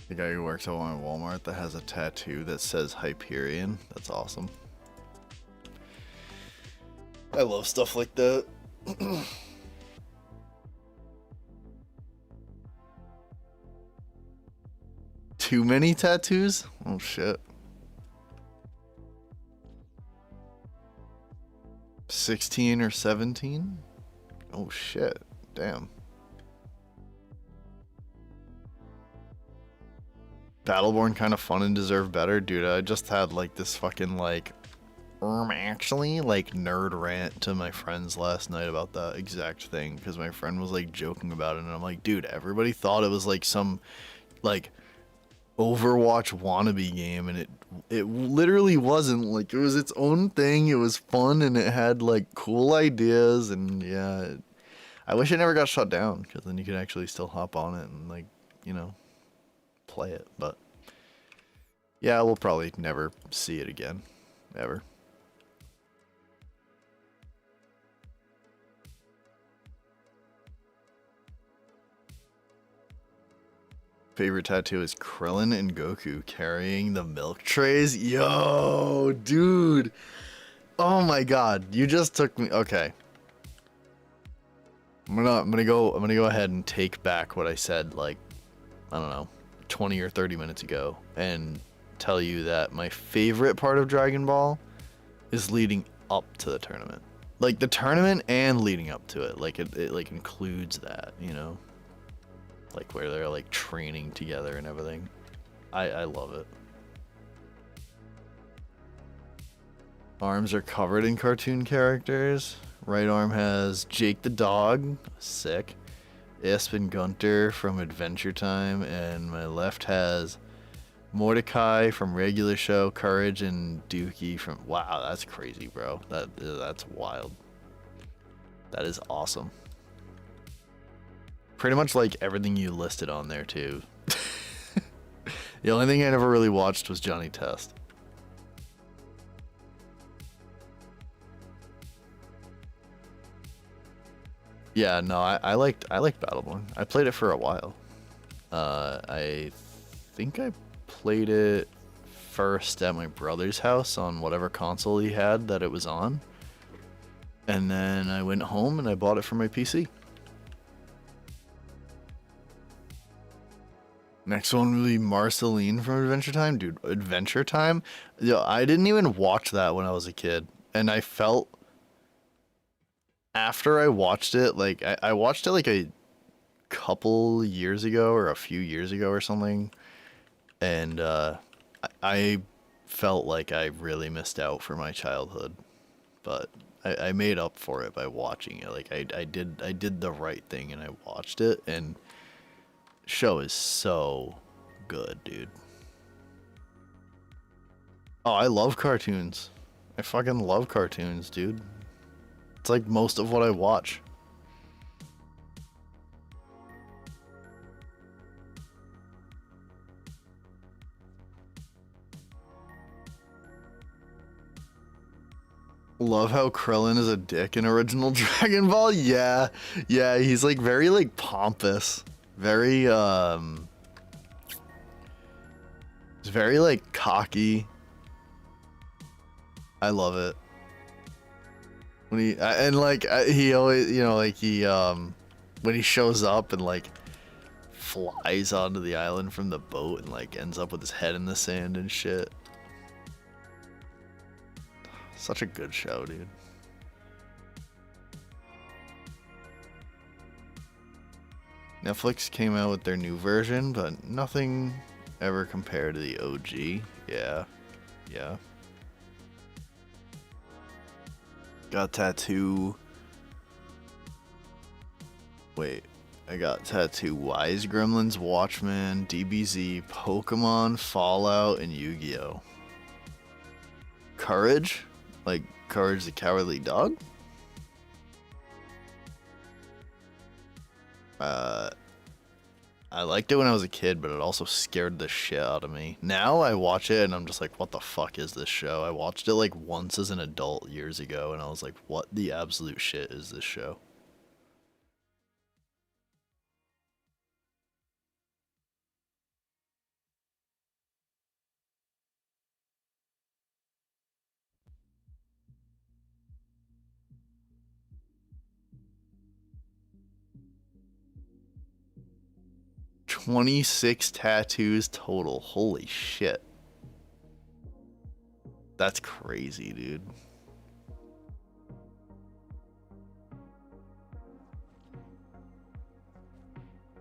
The guy who works at Walmart that has a tattoo that says Hyperion. That's awesome. I love stuff like that. Too many tattoos? Oh shit. 16 or 17? Oh shit. Damn. Battleborn kind of fun and deserve better? Dude, I just had like this fucking like actually like nerd rant to my friends last night about that exact thing because my friend was like joking about it and I'm like, dude, everybody thought it was like some like Overwatch wannabe game and it literally wasn't. Like it was its own thing. It was fun and it had like cool ideas and yeah, I wish it never got shut down because then you could actually still hop on it and like, you know, play it. But yeah, we'll probably never see it again ever. Favorite tattoo is Krillin and Goku carrying the milk trays. Yo, dude. Oh my god, you just took me. Okay. I'm gonna go ahead and take back what I said like I don't know, 20 or 30 minutes ago and tell you that my favorite part of Dragon Ball is leading up to the tournament. Like the tournament and leading up to it. Like it like includes that, you know? Like where they're like training together and everything. I love it. Arms are covered in cartoon characters. Right arm has Jake the dog, sick. Isp and Gunter from Adventure Time, and my left has Mordecai from Regular Show, Courage, and Dookie from. Wow, that's crazy, bro. That's wild. That is awesome. Pretty much like everything you listed on there too. The only thing I never really watched was Johnny Test. Yeah, no, I liked Battleborn. I played it for a while. I think I played it first at my brother's house on whatever console he had that it was on. And then I went home and I bought it for my PC. Next one will be Marceline from Adventure Time. Dude, Adventure Time? Yo, I didn't even watch that when I was a kid. And I felt... After I watched it, like, I watched it like a couple years ago or a few years ago or something. And I felt like I really missed out for my childhood. But I made up for it by watching it. Like, I did the right thing and I watched it. And... show is so good, dude. Oh, I love cartoons. I fucking love cartoons, dude. It's like most of what I watch. Love how Krillin is a dick in original Dragon Ball. Yeah, he's like very like pompous. Very, it's very, like, cocky. I love it. When he, and, like, he always, you know, like, he, when he shows up and, like, flies onto the island from the boat and, like, ends up with his head in the sand and shit. Such a good show, dude. Netflix came out with their new version, but nothing ever compared to the OG. Yeah. Got a tattoo. Wait. I got tattoo Wise Gremlins, Watchmen, DBZ, Pokemon, Fallout, and Yu-Gi-Oh. Courage? Like Courage the Cowardly Dog? I liked it when I was a kid, but it also scared the shit out of me. Now I watch it and I'm just like, what the fuck is this show? I watched it like once as an adult years ago and I was like, what the absolute shit is this show? "26 tattoos total. Holy shit. That's crazy, dude.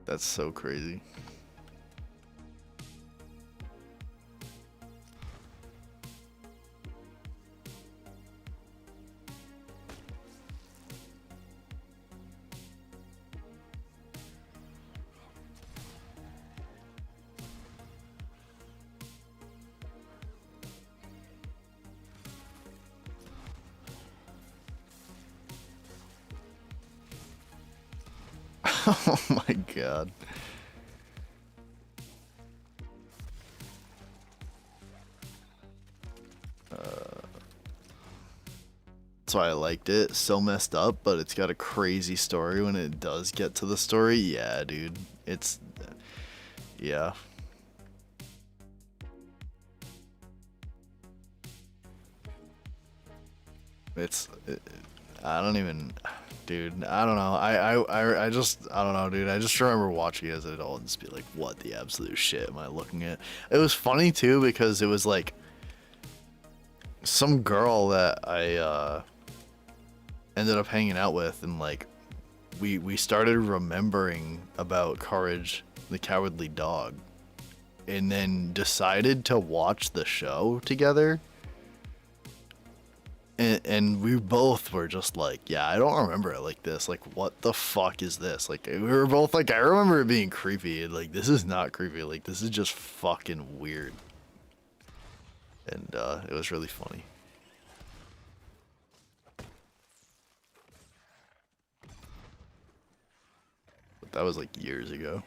That's so crazy. Oh my god. That's why I liked it. So messed up, but it's got a crazy story when it does get to the story. Yeah, dude. It's... yeah. I don't even... dude, I don't know. I just... I don't know, dude. I just remember watching it as an adult and just be like, what the absolute shit am I looking at? It was funny, too, because it was like... some girl that I, ended up hanging out with, and like we started remembering about Courage the Cowardly Dog and then decided to watch the show together, and we both were just like, yeah, I don't remember it like this. Like, what the fuck is this? Like, we were both like, I remember it being creepy, and like, this is not creepy, like, this is just fucking weird. And it was really funny. That was like years ago.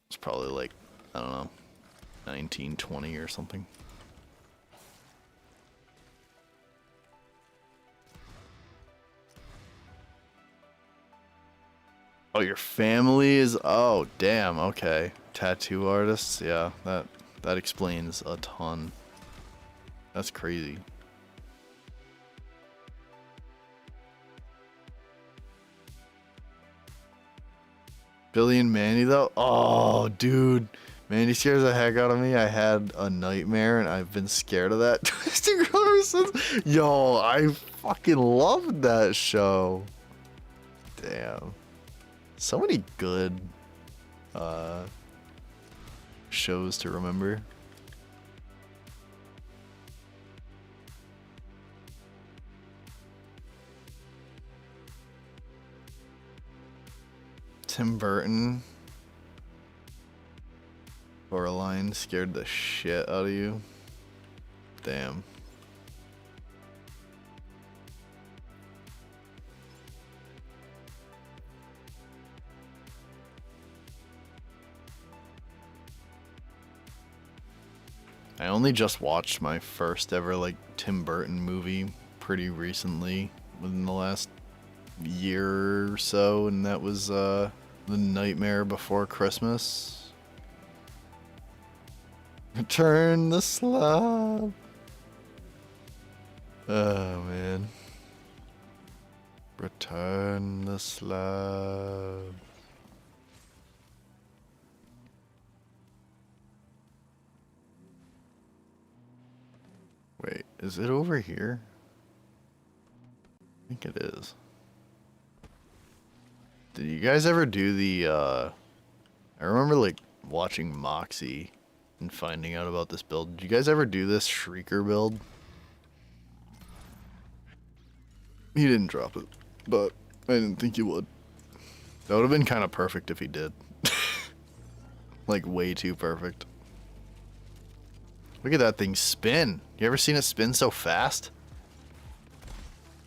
It's probably like, I don't know, 1920 or something. Oh, your family is... oh, damn, okay. Tattoo artists, yeah, that explains a ton. That's crazy. Billy and Mandy though? Oh, dude. Mandy scares the heck out of me. I had a nightmare and I've been scared of that twisted girl ever since. Yo, I fucking loved that show. Damn. So many good shows to remember. Tim Burton. Borderlands scared the shit out of you. Damn. I only just watched my first ever like Tim Burton movie pretty recently, within the last year or so, and that was The Nightmare Before Christmas. Return the slab. Oh man. Return the slab. Wait, is it over here? I think it is. Did you guys ever do the, I remember like watching Moxie and finding out about this build. Did you guys ever do this Shrieker build? He didn't drop it, but I didn't think he would. That would have been kind of perfect if he did. Like, way too perfect. Look at that thing spin. You ever seen it spin so fast?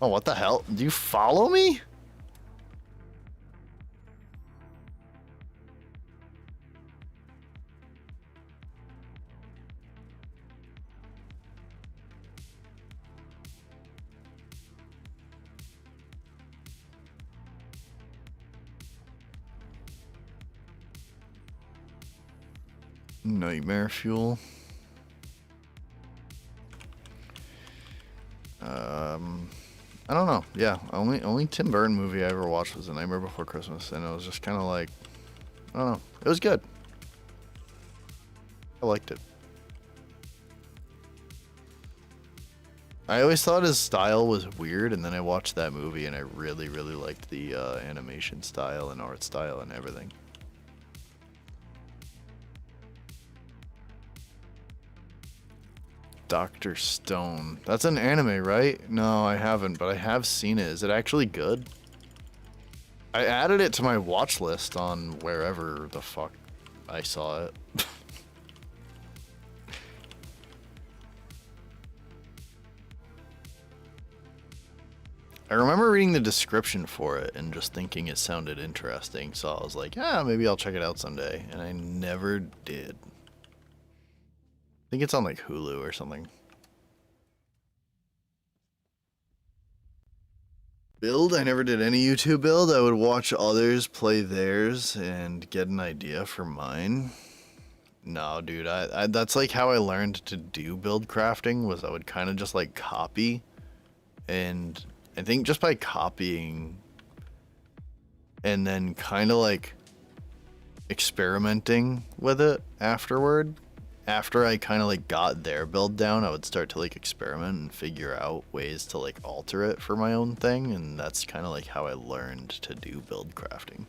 Oh, what the hell? Do you follow me? Nightmare fuel. I don't know. Yeah, only Tim Burton movie I ever watched was The Nightmare Before Christmas, and it was just kind of like, I don't know. It was good. I liked it. I always thought his style was weird, and then I watched that movie, and I really, really liked the animation style and art style and everything. Dr. Stone. That's an anime, right? No, I haven't, but I have seen it. Is it actually good? I added it to my watch list on wherever the fuck I saw it. I remember reading the description for it and just thinking it sounded interesting, so I was like, yeah, maybe I'll check it out someday, and I never did. I think it's on like Hulu or something. Build? I never did any YouTube build. I would watch others play theirs and get an idea for mine. No, dude, I that's like how I learned to do build crafting, was I would kind of just like copy, and I think just by copying and then kind of like experimenting with it afterward, after I kind of like got their build down, I would start to like experiment and figure out ways to like alter it for my own thing, and that's kind of like how I learned to do build crafting.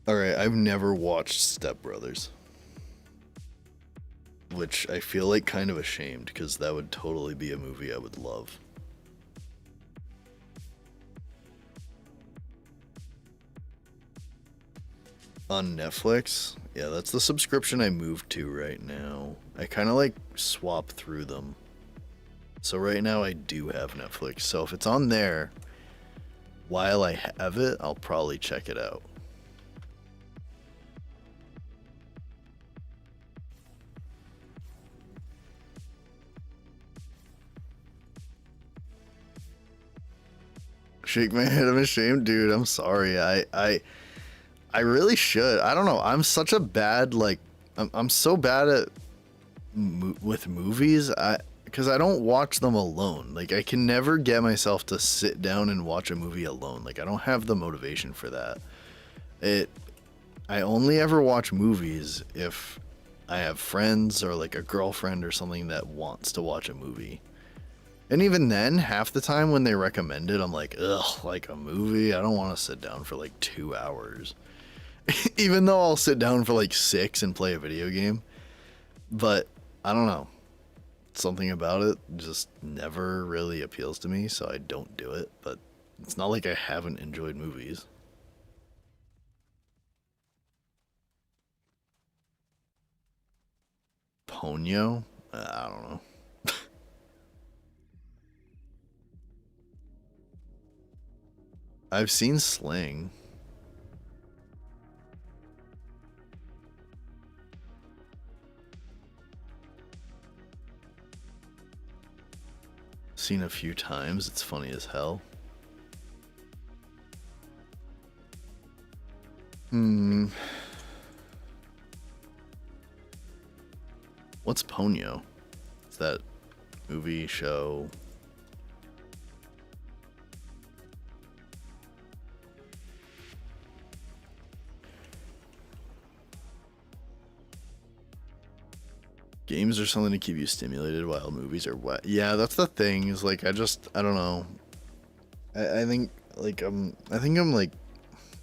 Alright, I've never watched Step Brothers, which I feel like kind of ashamed, because that would totally be a movie I would love. On Netflix? Yeah, that's the subscription I moved to right now. I kind of like swap through them. So right now I do have Netflix, so if it's on there while I have it, I'll probably check it out. Shake my head, I'm ashamed, dude. I'm sorry. I really should. I don't know. I'm such a bad, like, I'm so bad at with movies. Because I don't watch them alone. Like, I can never get myself to sit down and watch a movie alone. Like, I don't have the motivation for that. I only ever watch movies if I have friends or like a girlfriend or something that wants to watch a movie. And even then, half the time when they recommend it, I'm like, ugh, like a movie? I don't want to sit down for like 2 hours. Even though I'll sit down for like 6 and play a video game. But, I don't know. Something about it just never really appeals to me, so I don't do it. But it's not like I haven't enjoyed movies. Ponyo? I don't know. I've seen Sling. Seen a few times. It's funny as hell. What's Ponyo? Is that movie, show? Games are something to keep you stimulated while movies are wet. Yeah, that's the thing. Is like I don't know. I think like I think I'm like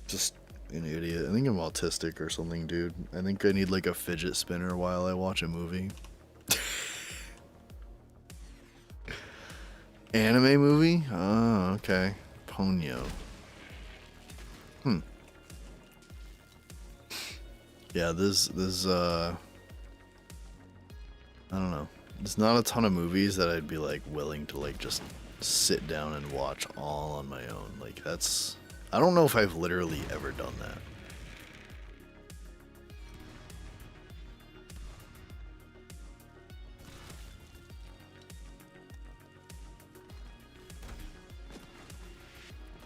just an idiot. I think I'm autistic or something, dude. I think I need like a fidget spinner while I watch a movie. Anime movie? Oh, okay. Ponyo. Yeah, I don't know. There's not a ton of movies that I'd be like willing to like just sit down and watch all on my own. Like that's I don't know if I've literally ever done that.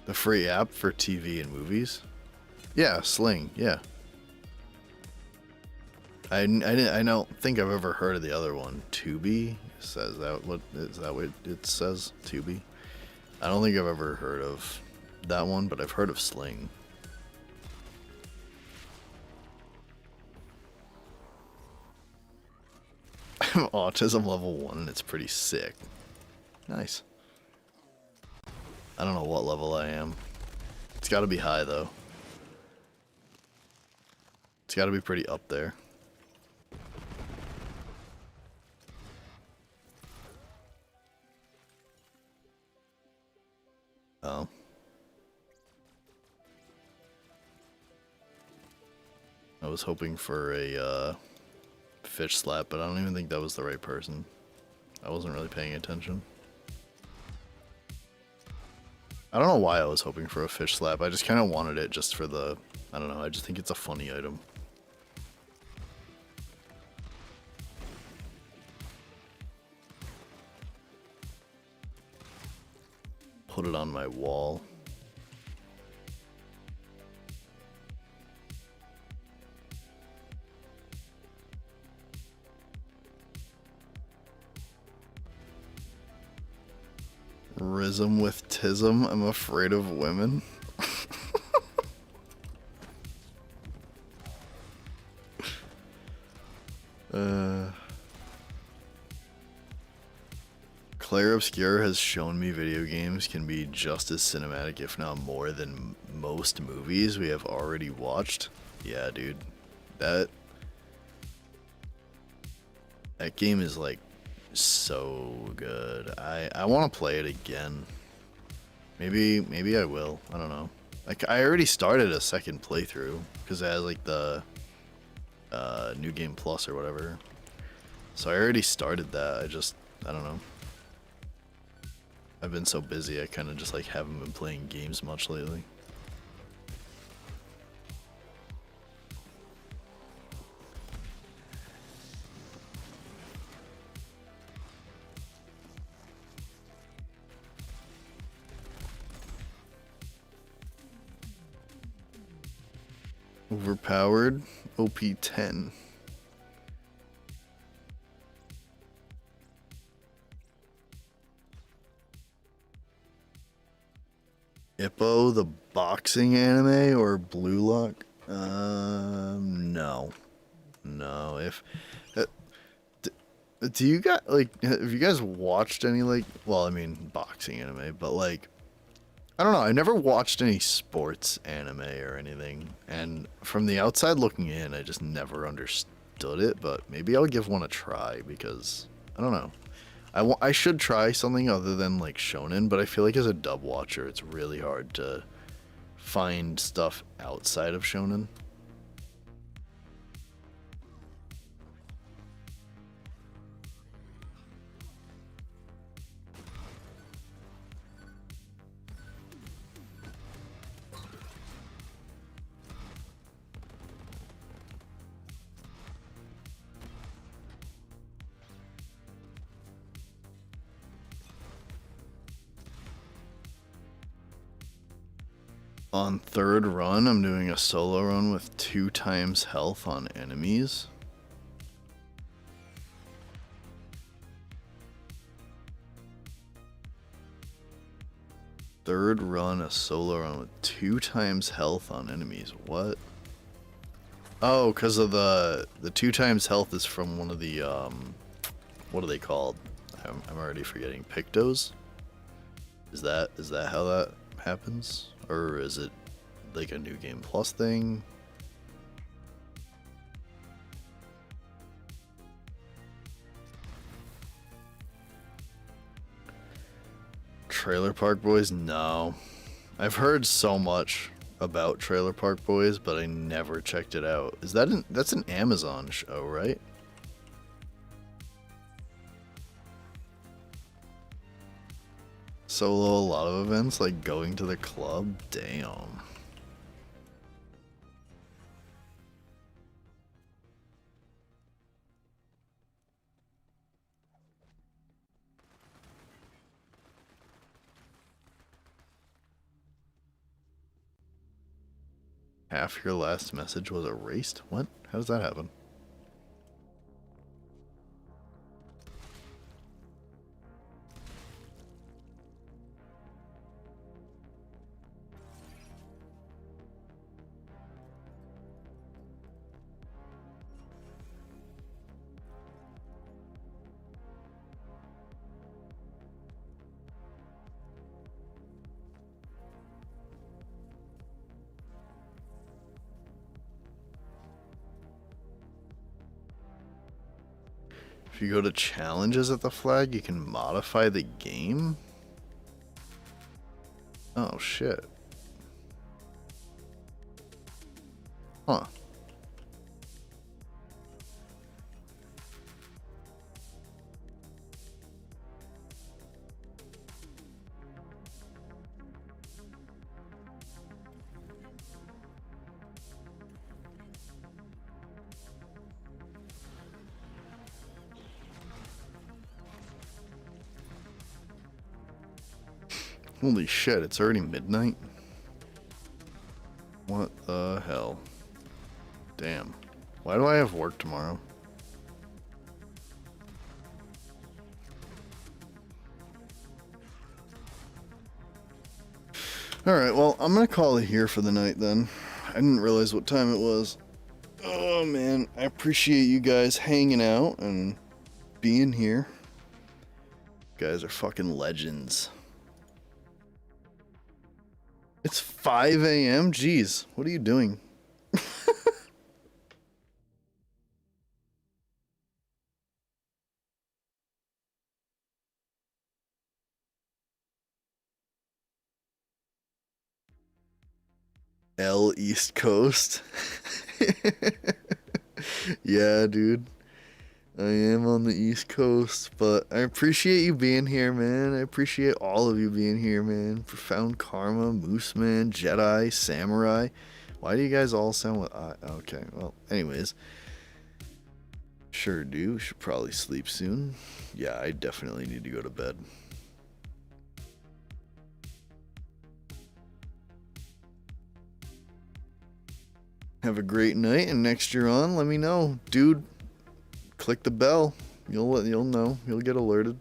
The free app for TV and movies? Yeah, Sling, yeah. I don't think I've ever heard of the other one. Tubi? Is that what it says? Tubi? I don't think I've ever heard of that one, but I've heard of Sling. I'm autism level 1 and it's pretty sick. Nice. I don't know what level I am. It's gotta be high though. It's gotta be pretty up there. Oh. I was hoping for a fish slap, but I don't even think that was the right person. I wasn't really paying attention. I don't know why I was hoping for a fish slap. I just kind of wanted it just for the... I don't know, I just think it's a funny item. Put it on my wall. Rhythm with tism, I'm afraid of women. Claire Obscure has shown me video games can be just as cinematic, if not more, than most movies we have already watched. Yeah, dude. That game is like so good. I want to play it again. Maybe I will. I don't know. Like I already started a second playthrough because it has like the new game plus or whatever. So I already started that. I don't know. I've been so busy I kind of just like haven't been playing games much lately. Overpowered, OP 10. Ippo, the boxing anime, or Blue Lock? No. No. Do you guys, like, have you guys watched any, like, well, I mean, boxing anime, but, like, I don't know, I never watched any sports anime or anything, and from the outside looking in, I just never understood it, but maybe I'll give one a try, because, I don't know. I should try something other than, like, shonen, but I feel like as a dub watcher, it's really hard to find stuff outside of shonen. On third run, I'm doing a solo run with 2 times health on enemies. Third run, a solo run with 2 times health on enemies. What? Oh, because of the 2 times health is from one of the, what are they called? I'm already forgetting. Pictos? Is that how that happens? Or is it like a new game plus thing? Trailer Park Boys? No. I've heard so much about Trailer Park Boys, but I never checked it out. Is that that's an Amazon show, right? Solo a lot of events, like going to the club? Damn. Half your last message was erased? What? How does that happen? If you go to challenges at the flag, you can modify the game? Oh, shit. Huh. Holy shit, it's already midnight? What the hell? Damn. Why do I have work tomorrow? Alright, well, I'm gonna call it here for the night then. I didn't realize what time it was. Oh man, I appreciate you guys hanging out and being here. You guys are fucking legends. It's 5 a.m.? Jeez, what are you doing? L East Coast? Yeah, dude. I am on the East Coast, but I appreciate you being here, man. I appreciate all of you being here, man. Profound Karma, Moose Man, Jedi, Samurai. Why do you guys all sound with I? Okay, well, anyways. Sure do. Should probably sleep soon. Yeah, I definitely need to go to bed. Have a great night, and next you're on, let me know. Dude, click the bell. You'll know. You'll get alerted.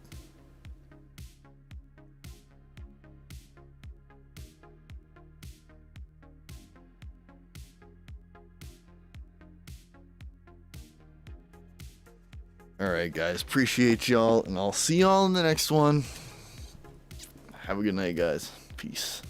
Alright, guys. Appreciate y'all, and I'll see y'all in the next one. Have a good night, guys. Peace.